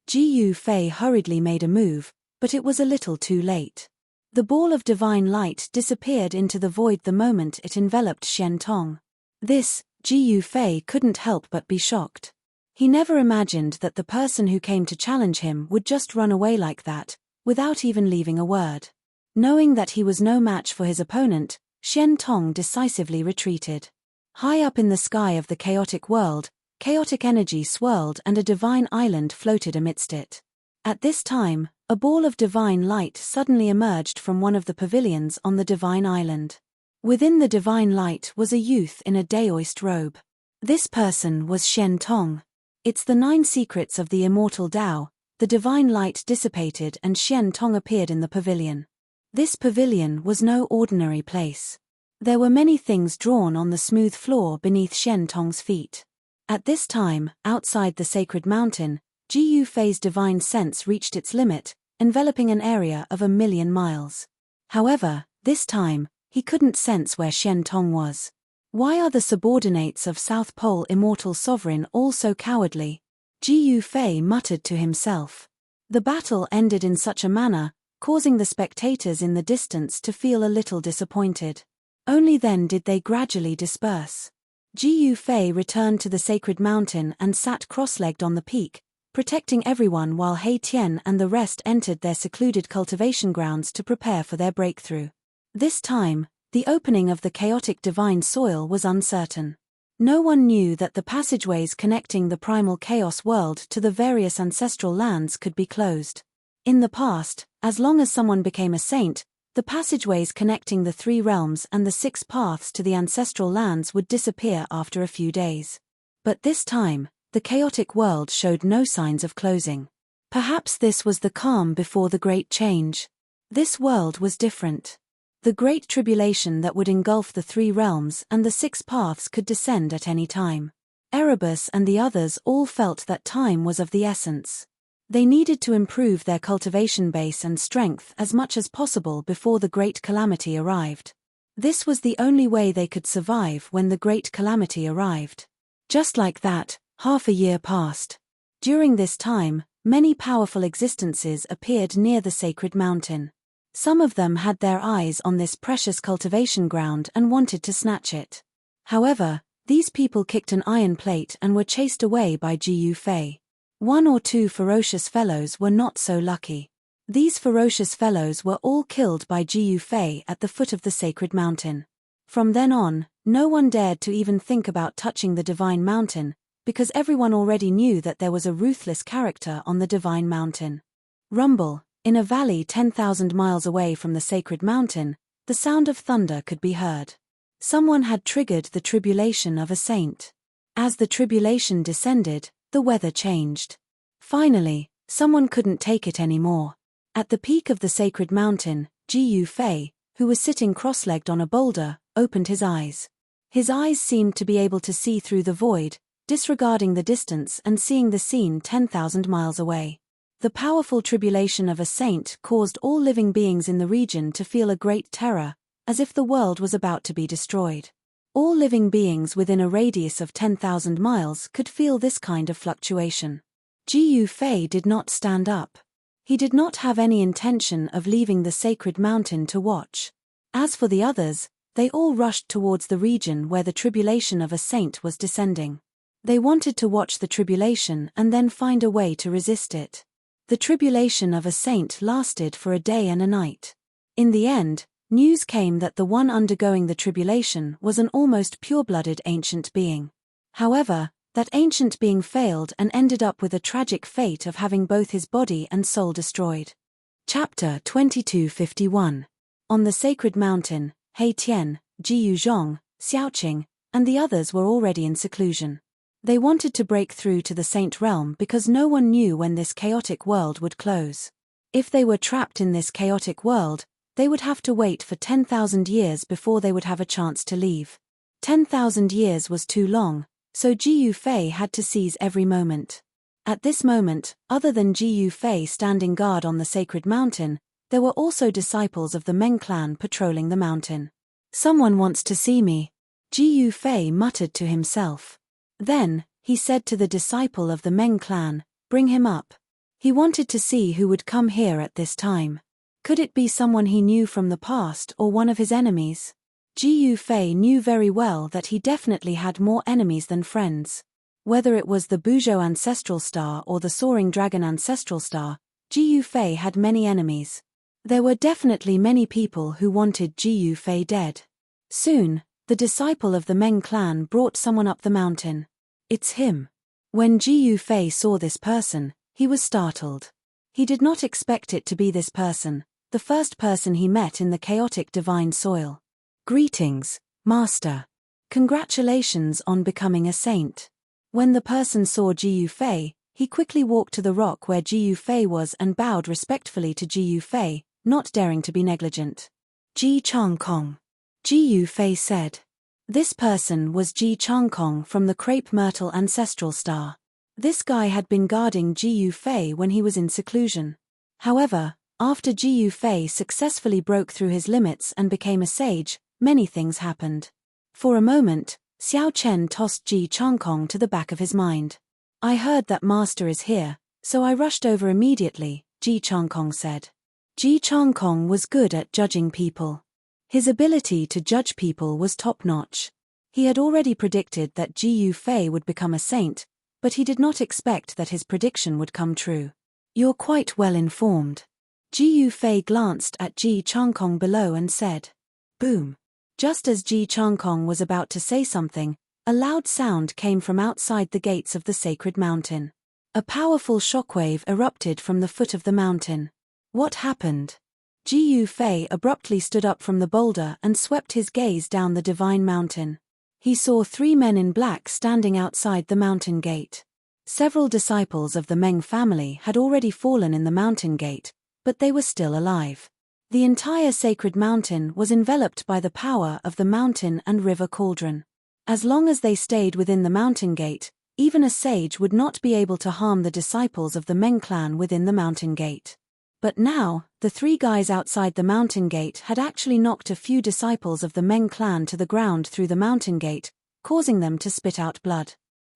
S1: Jiyu Fei hurriedly made a move, but it was a little too late. The ball of divine light disappeared into the void the moment it enveloped Shen Tong. This, Jiyu Fei couldn't help but be shocked. He never imagined that the person who came to challenge him would just run away like that, without even leaving a word. Knowing that he was no match for his opponent, Shen Tong decisively retreated. High up in the sky of the chaotic world, chaotic energy swirled and a divine island floated amidst it. At this time, a ball of divine light suddenly emerged from one of the pavilions on the divine island. Within the divine light was a youth in a daoist robe. This person was Shen Tong. It's the 9 secrets of the immortal Tao. The divine light dissipated and Shen Tong appeared in the pavilion. This pavilion was no ordinary place. There were many things drawn on the smooth floor beneath Shen Tong's feet. At this time, outside the sacred mountain, Jiyu Fei's divine sense reached its limit, enveloping an area of 1,000,000 miles. However, this time, he couldn't sense where Shen Tong was. Why are the subordinates of South Pole Immortal Sovereign all so cowardly? Jiyu Fei muttered to himself. The battle ended in such a manner, causing the spectators in the distance to feel a little disappointed. Only then did they gradually disperse. Jiyu Fei returned to the sacred mountain and sat cross-legged on the peak, protecting everyone while He Tian and the rest entered their secluded cultivation grounds to prepare for their breakthrough. This time, the opening of the chaotic divine soil was uncertain. No one knew that the passageways connecting the primal chaos world to the various ancestral lands could be closed. In the past, as long as someone became a saint, the passageways connecting the 3 realms and the 6 paths to the ancestral lands would disappear after a few days. But this time, the chaotic world showed no signs of closing. Perhaps this was the calm before the great change. This world was different. The great tribulation that would engulf the 3 realms and the 6 paths could descend at any time. Erebus and the others all felt that time was of the essence. They needed to improve their cultivation base and strength as much as possible before the great calamity arrived. This was the only way they could survive when the great calamity arrived. Just like that, half a year passed. During this time, many powerful existences appeared near the sacred mountain. Some of them had their eyes on this precious cultivation ground and wanted to snatch it. However, these people kicked an iron plate and were chased away by Jiyu Fei. 1 or 2 ferocious fellows were not so lucky. These ferocious fellows were all killed by Ji Yufei at the foot of the sacred mountain. From then on, no one dared to even think about touching the divine mountain, because everyone already knew that there was a ruthless character on the divine mountain. Rumble. In a valley 10,000 miles away from the sacred mountain, the sound of thunder could be heard. Someone had triggered the tribulation of a saint. As the tribulation descended, the weather changed. Finally, someone couldn't take it anymore. At the peak of the sacred mountain, Ji Yufei, who was sitting cross-legged on a boulder, opened his eyes. His eyes seemed to be able to see through the void, disregarding the distance and seeing the scene 10,000 miles away. The powerful tribulation of a saint caused all living beings in the region to feel a great terror, as if the world was about to be destroyed. All living beings within a radius of 10,000 miles could feel this kind of fluctuation. Ji Yufei did not stand up. He did not have any intention of leaving the sacred mountain to watch. As for the others, they all rushed towards the region where the tribulation of a saint was descending. They wanted to watch the tribulation and then find a way to resist it. The tribulation of a saint lasted for a day and a night. In the end, news came that the one undergoing the tribulation was an almost pure-blooded ancient being. However, that ancient being failed and ended up with a tragic fate of having both his body and soul destroyed. Chapter 2251. On the sacred mountain, He Tian, Ji Yuzhong, Xiaoqing, and the others were already in seclusion. They wanted to break through to the saint realm because no one knew when this chaotic world would close. If they were trapped in this chaotic world, they would have to wait for 10,000 years before they would have a chance to leave. 10,000 years was too long, so Ji Yufei had to seize every moment. At this moment, other than Ji Yufei standing guard on the sacred mountain, there were also disciples of the Meng clan patrolling the mountain. "Someone wants to see me," Ji Yufei muttered to himself. Then, he said to the disciple of the Meng clan, "Bring him up." He wanted to see who would come here at this time. Could it be someone he knew from the past or one of his enemies? Ji Yufei knew very well that he definitely had more enemies than friends. Whether it was the Buzhou ancestral star or the soaring dragon ancestral star, Ji Yufei had many enemies. There were definitely many people who wanted Ji Yufei dead. Soon, the disciple of the Meng clan brought someone up the mountain. "It's him." When Ji Yufei saw this person, he was startled. He did not expect it to be this person, the first person he met in the chaotic divine soil. "Greetings, Master. Congratulations on becoming a saint." When the person saw Ji Yufei, he quickly walked to the rock where Ji Yufei was and bowed respectfully to Ji Yufei, not daring to be negligent. "Ji Changkong," Ji Yufei said. This person was Ji Changkong from the crepe myrtle ancestral star. This guy had been guarding Ji Yufei when he was in seclusion. However, after Ji Yufei successfully broke through his limits and became a sage, many things happened. For a moment, Xiao Chen tossed Ji Changkong to the back of his mind. "I heard that Master is here, so I rushed over immediately," Ji Changkong said. Ji Changkong was good at judging people. His ability to judge people was top-notch. He had already predicted that Ji Yufei would become a saint, but he did not expect that his prediction would come true. "You're quite well informed." Ji Yufei glanced at Ji Changkong below and said, "Boom." Just as Ji Changkong was about to say something, a loud sound came from outside the gates of the sacred mountain. A powerful shockwave erupted from the foot of the mountain. What happened? Ji Yufei abruptly stood up from the boulder and swept his gaze down the divine mountain. He saw 3 men in black standing outside the mountain gate. Several disciples of the Meng family had already fallen in the mountain gate, but they were still alive. The entire sacred mountain was enveloped by the power of the mountain and river cauldron. As long as they stayed within the mountain gate, even a sage would not be able to harm the disciples of the Meng clan within the mountain gate. But now, the 3 guys outside the mountain gate had actually knocked a few disciples of the Meng clan to the ground through the mountain gate, causing them to spit out blood.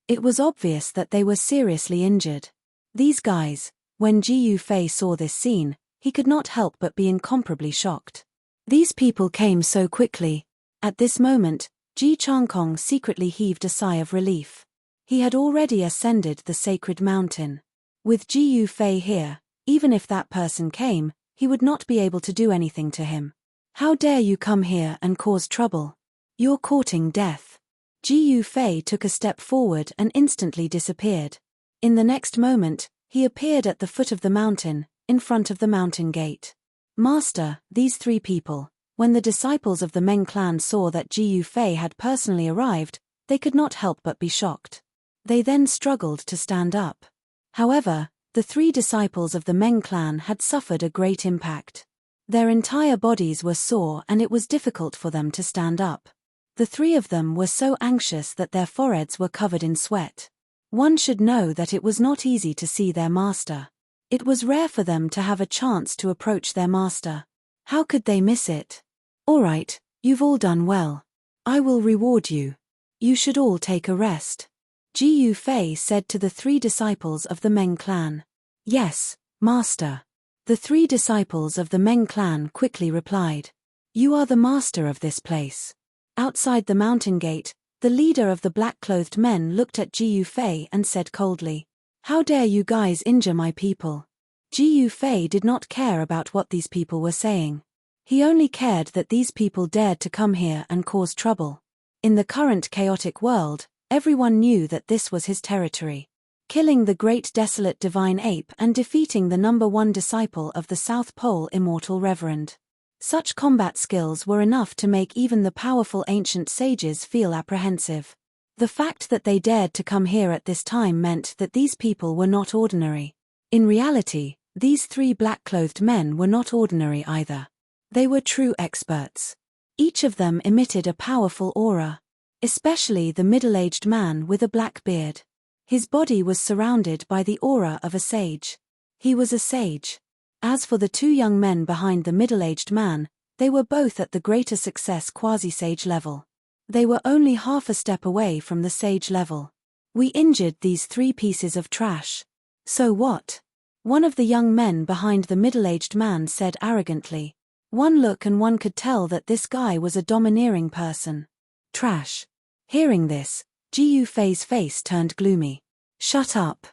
S1: It was obvious that they were seriously injured. These guys, when Ji Yufei saw this scene, he could not help but be incomparably shocked. These people came so quickly. At this moment, Ji Changkong secretly heaved a sigh of relief. He had already ascended the sacred mountain. With Ji Yufei here, Even if that person came, he would not be able to do anything to him. How dare you come here and cause trouble? You're courting death. Ji Yufei took a step forward and instantly disappeared. In the next moment, he appeared at the foot of the mountain, in front of the mountain gate. Master, these three people. When the disciples of the Meng clan saw that Ji Yufei had personally arrived, they could not help but be shocked. They then struggled to stand up. However, the three disciples of the Meng clan had suffered a great impact. Their entire bodies were sore and it was difficult for them to stand up. The three of them were so anxious that their foreheads were covered in sweat. One should know that it was not easy to see their master. It was rare for them to have a chance to approach their master. How could they miss it? All right, you've all done well. I will reward you. You should all take a rest. Ji Yufei said to the three disciples of the Meng clan. Yes, master. The three disciples of the Meng clan quickly replied. You are the master of this place. Outside the mountain gate, the leader of the black-clothed men looked at Ji Yufei and said coldly, How dare you guys injure my people? Ji Yufei did not care about what these people were saying. He only cared that these people dared to come here and cause trouble. In the current chaotic world, everyone knew that this was his territory. Killing the great desolate divine ape and defeating the #1 disciple of the South Pole immortal Reverend. Such combat skills were enough to make even the powerful ancient sages feel apprehensive. The fact that they dared to come here at this time meant that these people were not ordinary. In reality, these three black-clothed men were not ordinary either. They were true experts. Each of them emitted a powerful aura. Especially the middle-aged man with a black beard. His body was surrounded by the aura of a sage. He was a sage. As for the two young men behind the middle-aged man, they were both at the greater success quasi-sage level. They were only half a step away from the sage level. We injured these three pieces of trash. So what? One of the young men behind the middle-aged man said arrogantly. One look and one could tell that this guy was a domineering person. Trash. Hearing this, Ji Yufei's face turned gloomy. Shut up.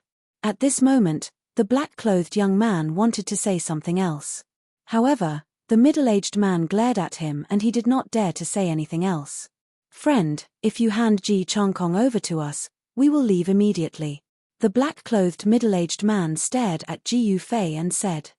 S1: At this moment, the black-clothed young man wanted to say something else. However, the middle-aged man glared at him and he did not dare to say anything else. Friend, if you hand Ji Changkong over to us, we will leave immediately. The black-clothed middle-aged man stared at Ji Yufei and said.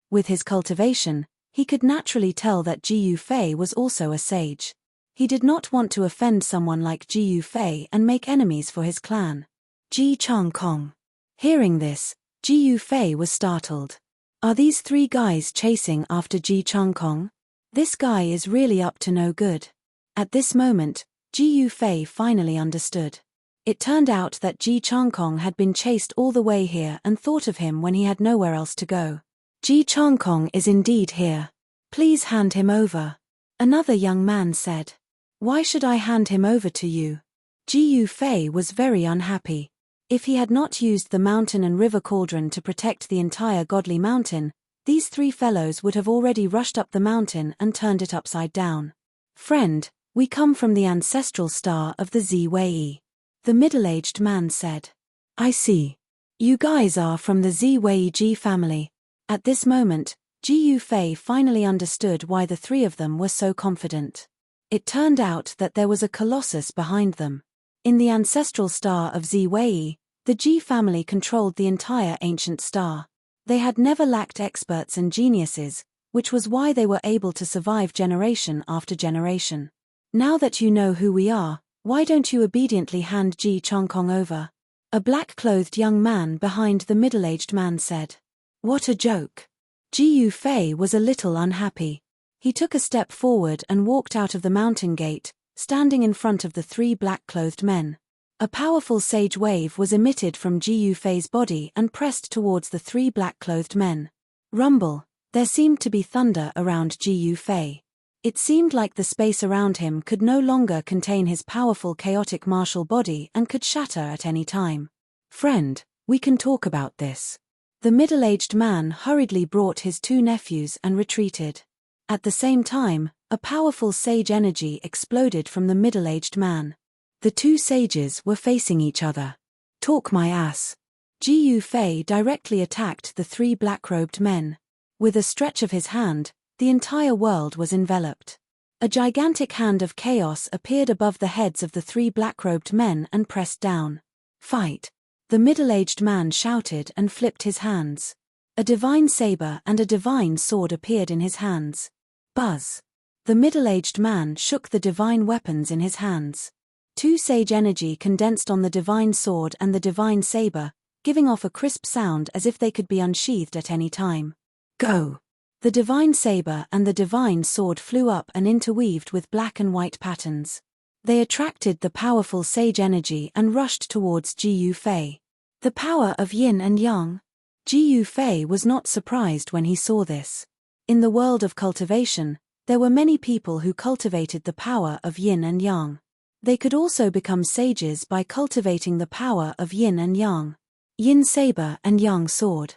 S1: With his cultivation, he could naturally tell that Ji Yufei was also a sage. He did not want to offend someone like Ji Yufei and make enemies for his clan. Ji Changkong. Hearing this, Ji Yufei was startled. Are these three guys chasing after Ji Changkong? This guy is really up to no good. At this moment, Ji Yufei finally understood. It turned out that Ji Changkong had been chased all the way here and thought of him when he had nowhere else to go. Ji Changkong is indeed here. Please hand him over. Another young man said. Why should I hand him over to you? Ji Yufei was very unhappy. If he had not used the mountain and river cauldron to protect the entire godly mountain, these three fellows would have already rushed up the mountain and turned it upside down. Friend, we come from the ancestral star of the Ziwei. The middle-aged man said. I see. You guys are from the Ziwei Ji family. At this moment, Ji Yufei finally understood why the three of them were so confident. It turned out that there was a colossus behind them. In the ancestral star of Ziwei, the Ji family controlled the entire ancient star. They had never lacked experts and geniuses, which was why they were able to survive generation after generation. Now that you know who we are, why don't you obediently hand Ji Changkong over? A black-clothed young man behind the middle-aged man said. What a joke. Ji Yufei was a little unhappy. He took a step forward and walked out of the mountain gate, standing in front of the three black-clothed men. A powerful sage wave was emitted from Ji Yufei's body and pressed towards the three black-clothed men. Rumble. There seemed to be thunder around Ji Yufei. It seemed like the space around him could no longer contain his powerful chaotic martial body and could shatter at any time. Friend, we can talk about this. The middle-aged man hurriedly brought his two nephews and retreated. At the same time, a powerful sage energy exploded from the middle-aged man. The two sages were facing each other. Talk my ass. Ji Yufei directly attacked the three black-robed men. With a stretch of his hand, the entire world was enveloped. A gigantic hand of chaos appeared above the heads of the three black-robed men and pressed down. Fight! The middle-aged man shouted and flipped his hands. A divine saber and a divine sword appeared in his hands. Buzz! The middle-aged man shook the divine weapons in his hands. Two sage energy condensed on the divine sword and the divine saber, giving off a crisp sound as if they could be unsheathed at any time. Go! The divine saber and the divine sword flew up and interweaved with black and white patterns. They attracted the powerful sage energy and rushed towards Ji Yufei. The power of yin and yang. Ji Yufei was not surprised when he saw this. In the world of cultivation, there were many people who cultivated the power of yin and yang. They could also become sages by cultivating the power of yin and yang. Yin saber and yang sword.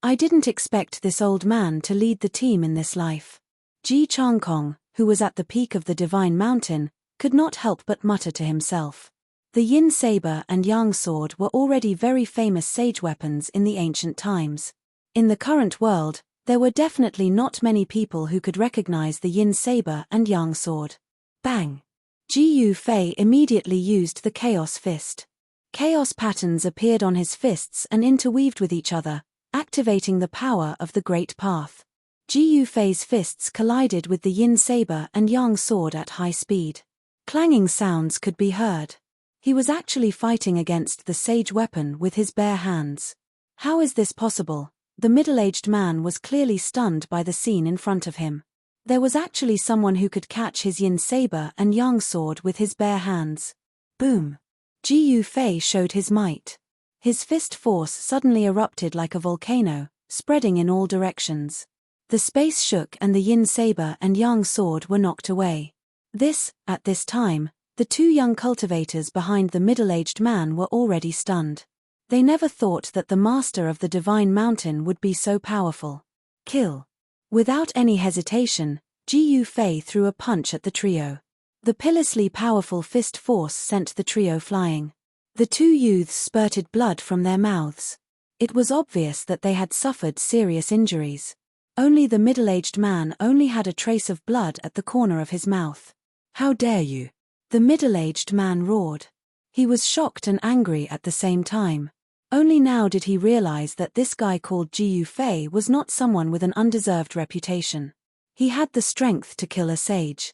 S1: I didn't expect this old man to lead the team in this life. Ji Changkong, who was at the peak of the divine mountain, could not help but mutter to himself. The yin saber and yang sword were already very famous sage weapons in the ancient times. In the current world, there were definitely not many people who could recognize the yin saber and yang sword. Bang! Ji Yufei immediately used the chaos fist. Chaos patterns appeared on his fists and interweaved with each other, activating the power of the Great Path. Ji Yufei's fists collided with the yin saber and yang sword at high speed. Clanging sounds could be heard. He was actually fighting against the sage weapon with his bare hands. How is this possible? The middle-aged man was clearly stunned by the scene in front of him. There was actually someone who could catch his yin saber and yang sword with his bare hands. Boom! Ji Yufei showed his might. His fist force suddenly erupted like a volcano, spreading in all directions. The space shook and the yin saber and yang sword were knocked away. At this time, the two young cultivators behind the middle-aged man were already stunned. They never thought that the master of the divine mountain would be so powerful. Kill! Without any hesitation, Ji Yufei threw a punch at the trio. The pitilessly powerful fist force sent the trio flying. The two youths spurted blood from their mouths. It was obvious that they had suffered serious injuries. Only the middle-aged man only had a trace of blood at the corner of his mouth. How dare you! The middle-aged man roared. He was shocked and angry at the same time. Only now did he realize that this guy called Ji Yufei was not someone with an undeserved reputation. He had the strength to kill a sage.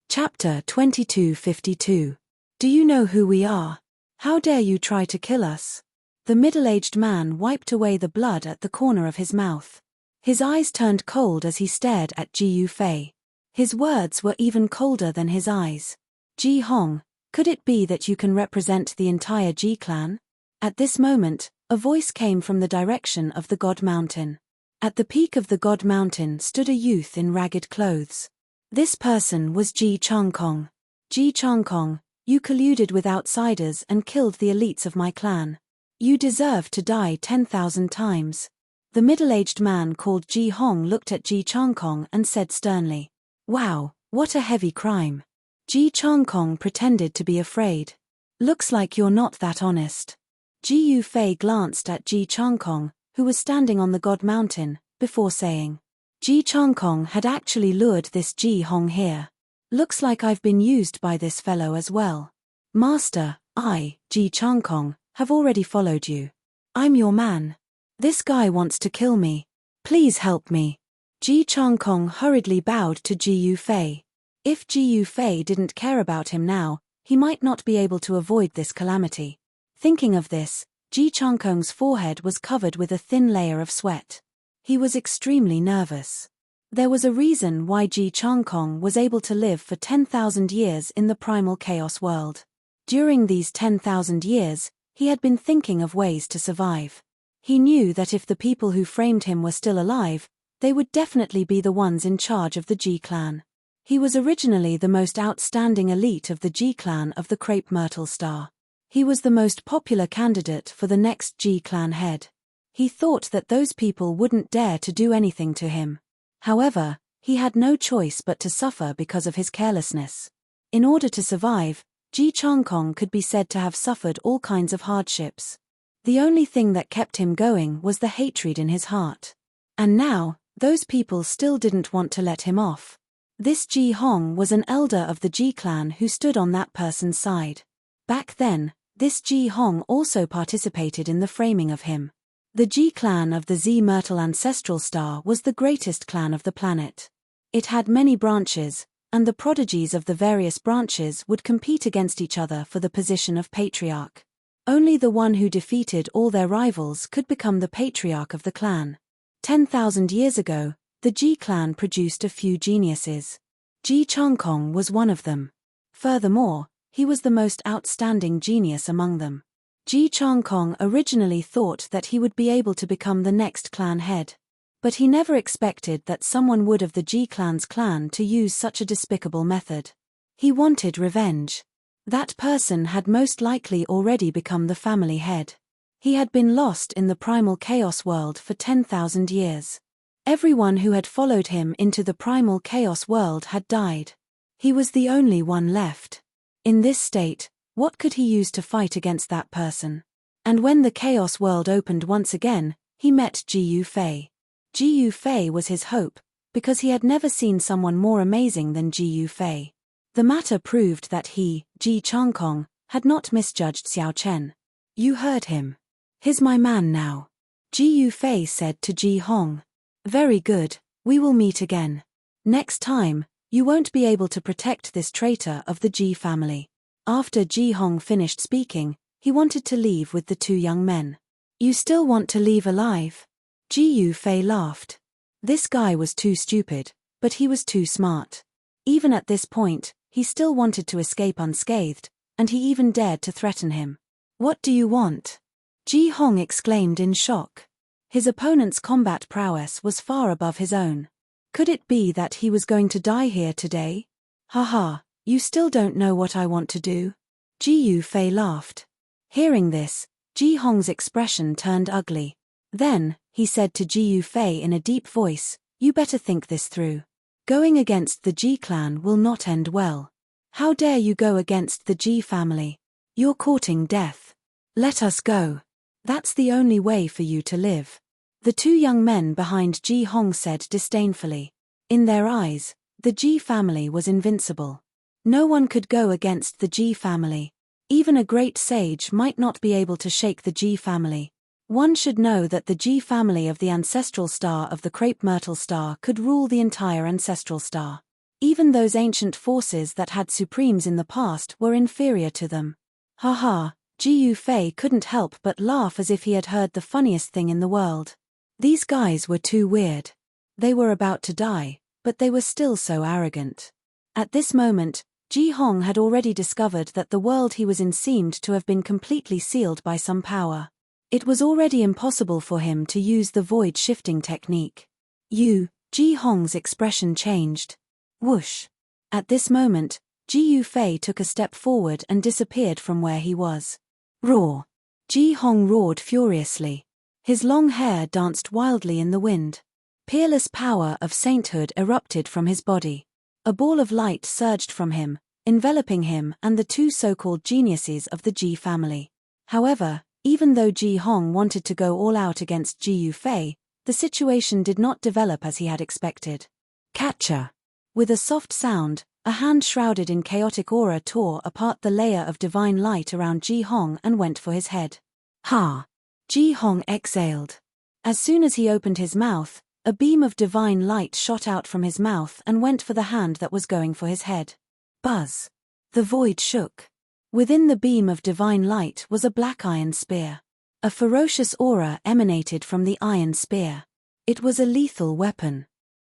S1: Chapter 2252. Do you know who we are? How dare you try to kill us? The middle-aged man wiped away the blood at the corner of his mouth. His eyes turned cold as he stared at Ji Yufei. His words were even colder than his eyes. Ji Hong, could it be that you can represent the entire Ji clan? At this moment, a voice came from the direction of the God Mountain. At the peak of the God Mountain stood a youth in ragged clothes. This person was Ji Changkong. Ji Changkong, you colluded with outsiders and killed the elites of my clan. You deserve to die 10,000 times. The middle-aged man called Ji Hong looked at Ji Changkong and said sternly, "Wow, what a heavy crime." Ji Changkong pretended to be afraid. "Looks like you're not that honest." Ji Yufei glanced at Ji Changkong, who was standing on the God Mountain, before saying, Ji Changkong had actually lured this Ji Hong here. Looks like I've been used by this fellow as well. Master, I, Ji Changkong, have already followed you. I'm your man. This guy wants to kill me. Please help me. Ji Changkong hurriedly bowed to Ji Yufei. If Ji Yufei didn't care about him now, he might not be able to avoid this calamity. Thinking of this, Ji Changkong's forehead was covered with a thin layer of sweat. He was extremely nervous. There was a reason why Ji Changkong was able to live for 10,000 years in the primal chaos world. During these 10,000 years, he had been thinking of ways to survive. He knew that if the people who framed him were still alive, they would definitely be the ones in charge of the Ji clan. He was originally the most outstanding elite of the Ji clan of the Crepe Myrtle Star. He was the most popular candidate for the next Ji clan head. He thought that those people wouldn't dare to do anything to him. However, he had no choice but to suffer because of his carelessness. In order to survive, Ji Changkong could be said to have suffered all kinds of hardships. The only thing that kept him going was the hatred in his heart. And now, those people still didn't want to let him off. This Ji Hong was an elder of the Ji clan who stood on that person's side. Back then, this Ji Hong also participated in the framing of him. The Ji clan of the Z Myrtle ancestral star was the greatest clan of the planet. It had many branches, and the prodigies of the various branches would compete against each other for the position of patriarch. Only the one who defeated all their rivals could become the patriarch of the clan. 10,000 years ago, the Ji clan produced a few geniuses. Ji Changkong was one of them. Furthermore, he was the most outstanding genius among them. Ji Changkong originally thought that he would be able to become the next clan head. But he never expected that someone would of the Ji clan's clan to use such a despicable method. He wanted revenge. That person had most likely already become the family head. He had been lost in the primal chaos world for 10,000 years. Everyone who had followed him into the primal chaos world had died. He was the only one left. In this state, what could he use to fight against that person? And when the chaos world opened once again, he met Ji Yufei. Ji Yufei was his hope, because he had never seen someone more amazing than Ji Yufei. The matter proved that he, Ji Changkong, had not misjudged Xiao Chen. You heard him. He's my man now. Ji Yufei said to Ji Hong. Very good, we will meet again. Next time, you won't be able to protect this traitor of the Ji family. After Ji Hong finished speaking, he wanted to leave with the two young men. You still want to leave alive? Ji Yufei laughed. This guy was too stupid, but he was too smart. Even at this point, he still wanted to escape unscathed, and he even dared to threaten him. What do you want? Ji Hong exclaimed in shock. His opponent's combat prowess was far above his own. Could it be that he was going to die here today? Haha, you still don't know what I want to do? Ji Yufei laughed. Hearing this, Ji Hong's expression turned ugly. Then, he said to Ji Yufei in a deep voice, you better think this through. Going against the Ji clan will not end well. How dare you go against the Ji family? You're courting death. Let us go. That's the only way for you to live. The two young men behind Ji Hong said disdainfully. In their eyes, the Ji family was invincible. No one could go against the Ji family. Even a great sage might not be able to shake the Ji family. One should know that the Ji family of the ancestral star of the crepe myrtle star could rule the entire ancestral star. Even those ancient forces that had supremes in the past were inferior to them. Haha, Ji Yufei couldn't help but laugh as if he had heard the funniest thing in the world. These guys were too weird. They were about to die, but they were still so arrogant. At this moment, Ji Hong had already discovered that the world he was in seemed to have been completely sealed by some power. It was already impossible for him to use the void shifting technique. Ji Hong's expression changed. Whoosh. At this moment, Ji Yufei took a step forward and disappeared from where he was. Roar. Ji Hong roared furiously. His long hair danced wildly in the wind. Peerless power of sainthood erupted from his body. A ball of light surged from him, enveloping him and the two so-called geniuses of the Ji family. However, even though Ji Hong wanted to go all out against Ji Yufei, the situation did not develop as he had expected. Catcher. With a soft sound, a hand shrouded in chaotic aura tore apart the layer of divine light around Ji Hong and went for his head. Ha! Ji Hong exhaled. As soon as he opened his mouth, a beam of divine light shot out from his mouth and went for the hand that was going for his head. Buzz. The void shook. Within the beam of divine light was a black iron spear. A ferocious aura emanated from the iron spear. It was a lethal weapon.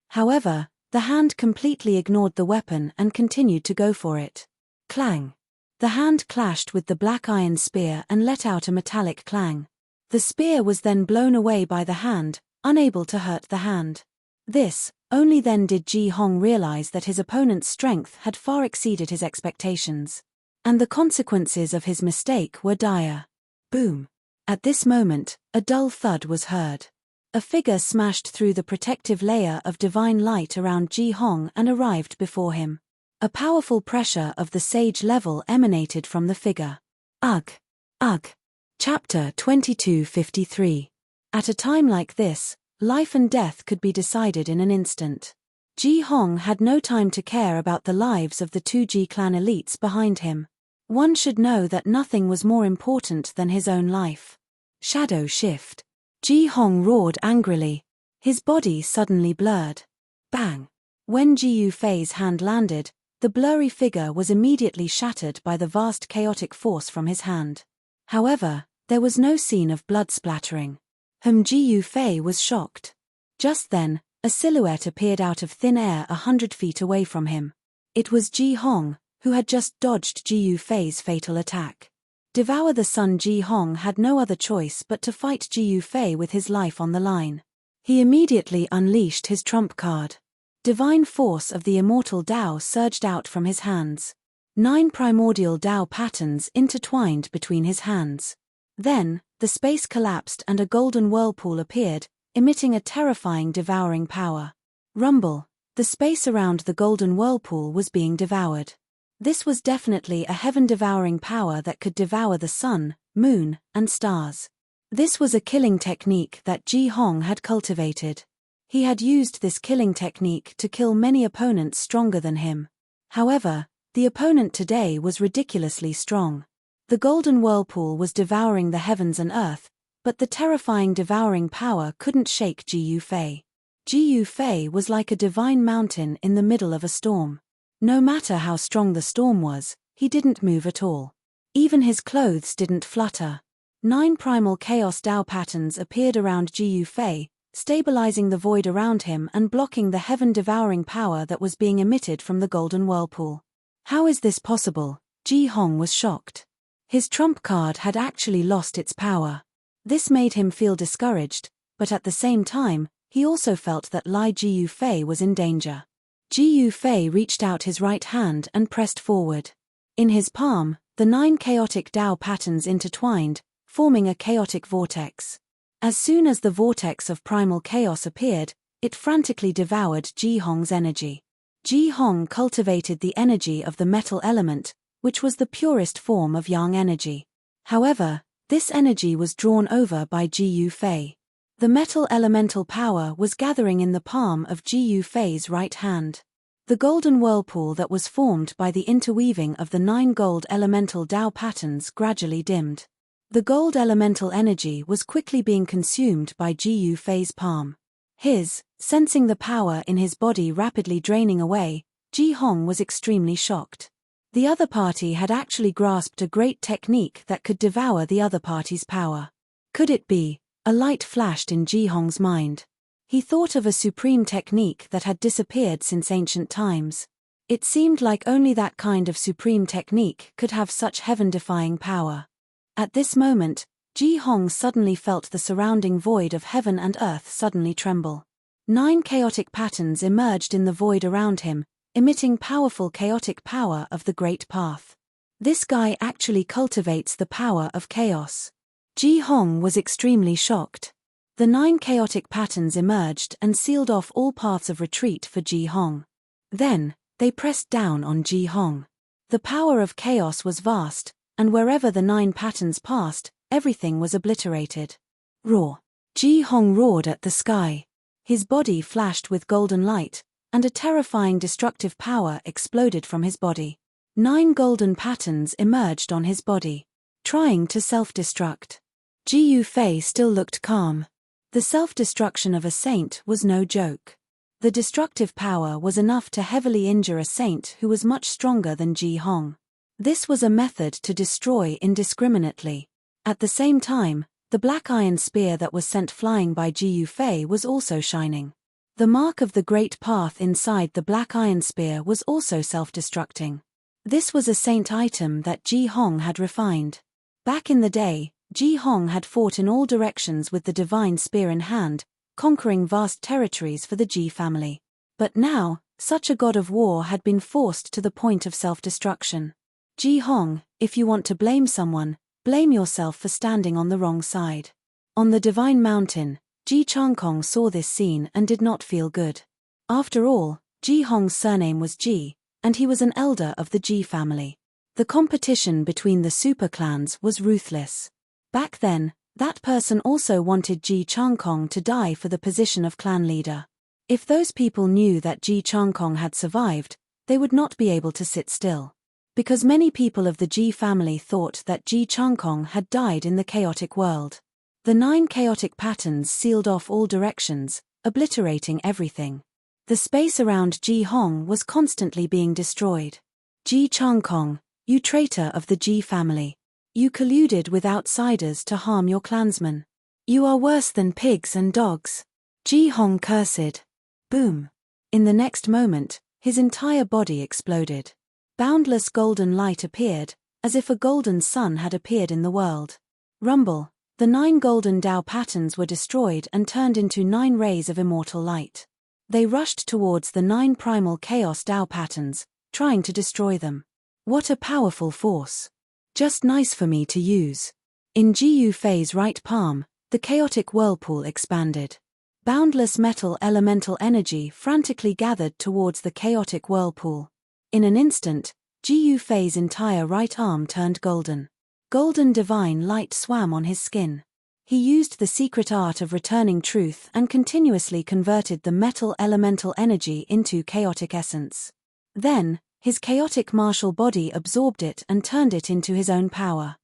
S1: However, the hand completely ignored the weapon and continued to go for it. Clang. The hand clashed with the black iron spear and let out a metallic clang. The spear was then blown away by the hand, unable to hurt the hand. Only then did Ji Hong realize that his opponent's strength had far exceeded his expectations. And the consequences of his mistake were dire. Boom. At this moment, a dull thud was heard. A figure smashed through the protective layer of divine light around Ji Hong and arrived before him. A powerful pressure of the sage level emanated from the figure. Ugh! Ugh! Chapter 2253. At a time like this, life and death could be decided in an instant. Ji Hong had no time to care about the lives of the two Ji clan elites behind him. One should know that nothing was more important than his own life. Shadow shift. Ji Hong roared angrily. His body suddenly blurred. Bang! When Ji Yufei's hand landed, the blurry figure was immediately shattered by the vast chaotic force from his hand. However, there was no scene of blood splattering. Ji Yufei was shocked. Just then, a silhouette appeared out of thin air 100 feet away from him. It was Ji Hong, who had just dodged Ji Yufei's fatal attack. Devour the Sun. Ji Hong had no other choice but to fight Ji Yufei with his life on the line. He immediately unleashed his trump card. Divine force of the immortal Tao surged out from his hands. 9 primordial Tao patterns intertwined between his hands. Then, the space collapsed and a golden whirlpool appeared, emitting a terrifying devouring power. Rumble! The space around the golden whirlpool was being devoured. This was definitely a heaven-devouring power that could devour the sun, moon, and stars. This was a killing technique that Ji Hong had cultivated. He had used this killing technique to kill many opponents stronger than him. However, the opponent today was ridiculously strong. The golden whirlpool was devouring the heavens and earth, but the terrifying devouring power couldn't shake Ji Yufei. Ji Yufei was like a divine mountain in the middle of a storm. No matter how strong the storm was, he didn't move at all. Even his clothes didn't flutter. 9 primal chaos Tao patterns appeared around Ji Yufei, stabilizing the void around him and blocking the heaven-devouring power that was being emitted from the golden whirlpool. How is this possible? Ji Hong was shocked. His trump card had actually lost its power. This made him feel discouraged, but at the same time, he also felt that Ji Yufei was in danger. Ji Yufei reached out his right hand and pressed forward. In his palm, the 9 chaotic Tao patterns intertwined, forming a chaotic vortex. As soon as the vortex of primal chaos appeared, it frantically devoured Ji Hong's energy. Ji Hong cultivated the energy of the metal element, which was the purest form of yang energy. However, this energy was drawn over by Ji Yufei. The metal elemental power was gathering in the palm of Ji Yufei's right hand. The golden whirlpool that was formed by the interweaving of the 9 gold elemental Tao patterns gradually dimmed. The gold elemental energy was quickly being consumed by Ji Yufei's palm. Sensing the power in his body rapidly draining away, Ji Hong was extremely shocked. The other party had actually grasped a great technique that could devour the other party's power. Could it be? A light flashed in Ji Hong's mind. He thought of a supreme technique that had disappeared since ancient times. It seemed like only that kind of supreme technique could have such heaven-defying power. At this moment, Ji Hong suddenly felt the surrounding void of heaven and earth suddenly tremble. 9 chaotic patterns emerged in the void around him, emitting powerful chaotic power of the Great Path. This guy actually cultivates the power of chaos. Ji Hong was extremely shocked. The 9 chaotic patterns emerged and sealed off all paths of retreat for Ji Hong. Then, they pressed down on Ji Hong. The power of chaos was vast, and wherever the 9 patterns passed, everything was obliterated. Roar! Ji Hong roared at the sky. His body flashed with golden light, and a terrifying destructive power exploded from his body. 9 golden patterns emerged on his body, trying to self-destruct. Ji Yufei still looked calm. The self-destruction of a saint was no joke. The destructive power was enough to heavily injure a saint who was much stronger than Ji Hong. This was a method to destroy indiscriminately. At the same time, the black iron spear that was sent flying by Ji Yufei was also shining. The mark of the Great Path inside the black iron spear was also self-destructing. This was a saint item that Ji Hong had refined. Back in the day, Ji Hong had fought in all directions with the divine spear in hand, conquering vast territories for the Ji family. But now, such a god of war had been forced to the point of self-destruction. Ji Hong, if you want to blame someone, blame yourself for standing on the wrong side. On the divine mountain, Ji Changkong saw this scene and did not feel good. After all, Ji Hong's surname was Ji, and he was an elder of the Ji family. The competition between the super clans was ruthless. Back then, that person also wanted Ji Changkong to die for the position of clan leader. If those people knew that Ji Changkong had survived, they would not be able to sit still. Because many people of the Ji family thought that Ji Changkong had died in the chaotic world. The 9 chaotic patterns sealed off all directions, obliterating everything. The space around Ji Hong was constantly being destroyed. Ji Changkong, you traitor of the Ji family. You colluded with outsiders to harm your clansmen. You are worse than pigs and dogs. Ji Hong cursed. Boom. In the next moment, his entire body exploded. Boundless golden light appeared, as if a golden sun had appeared in the world. Rumble. The 9 golden Tao patterns were destroyed and turned into 9 rays of immortal light. They rushed towards the 9 primal chaos Tao patterns, trying to destroy them. What a powerful force. Just nice for me to use. In Ji Yufei's right palm, the chaotic whirlpool expanded. Boundless metal elemental energy frantically gathered towards the chaotic whirlpool. In an instant, Ji Yufei's entire right arm turned golden. Golden divine light swam on his skin. He used the secret art of returning truth and continuously converted the metal elemental energy into chaotic essence. Then, his chaotic martial body absorbed it and turned it into his own power.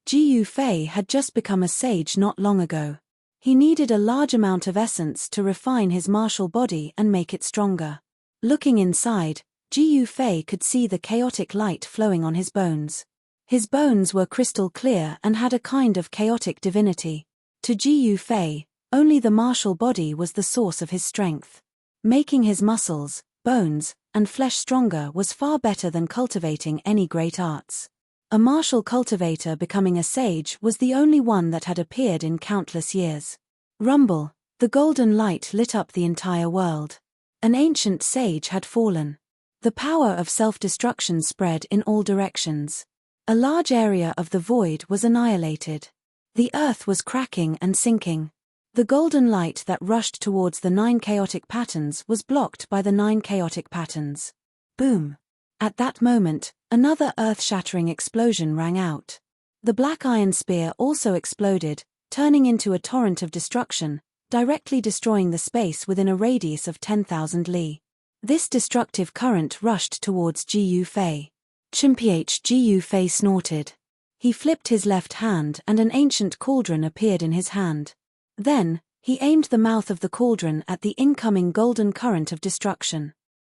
S1: Ji Yufei had just become a sage not long ago. He needed a large amount of essence to refine his martial body and make it stronger. Looking inside, Ji Yufei could see the chaotic light flowing on his bones. His bones were crystal clear and had a kind of chaotic divinity. To Ji Yufei, only the martial body was the source of his strength. Making his muscles, bones, and flesh stronger was far better than cultivating any great arts. A martial cultivator becoming a sage was the only one that had appeared in countless years. Rumble, the golden light lit up the entire world. An ancient sage had fallen. The power of self-destruction spread in all directions. A large area of the void was annihilated. The earth was cracking and sinking. The golden light that rushed towards the 9 chaotic patterns was blocked by the 9 chaotic patterns. Boom. At that moment, another earth-shattering explosion rang out. The black iron spear also exploded, turning into a torrent of destruction, directly destroying the space within a radius of 10,000 li. This destructive current rushed towards Ji Yufei. Chimph Ji Yufei snorted. He flipped his left hand and an ancient cauldron appeared in his hand. Then, he aimed the mouth of the cauldron at the incoming golden current of destruction.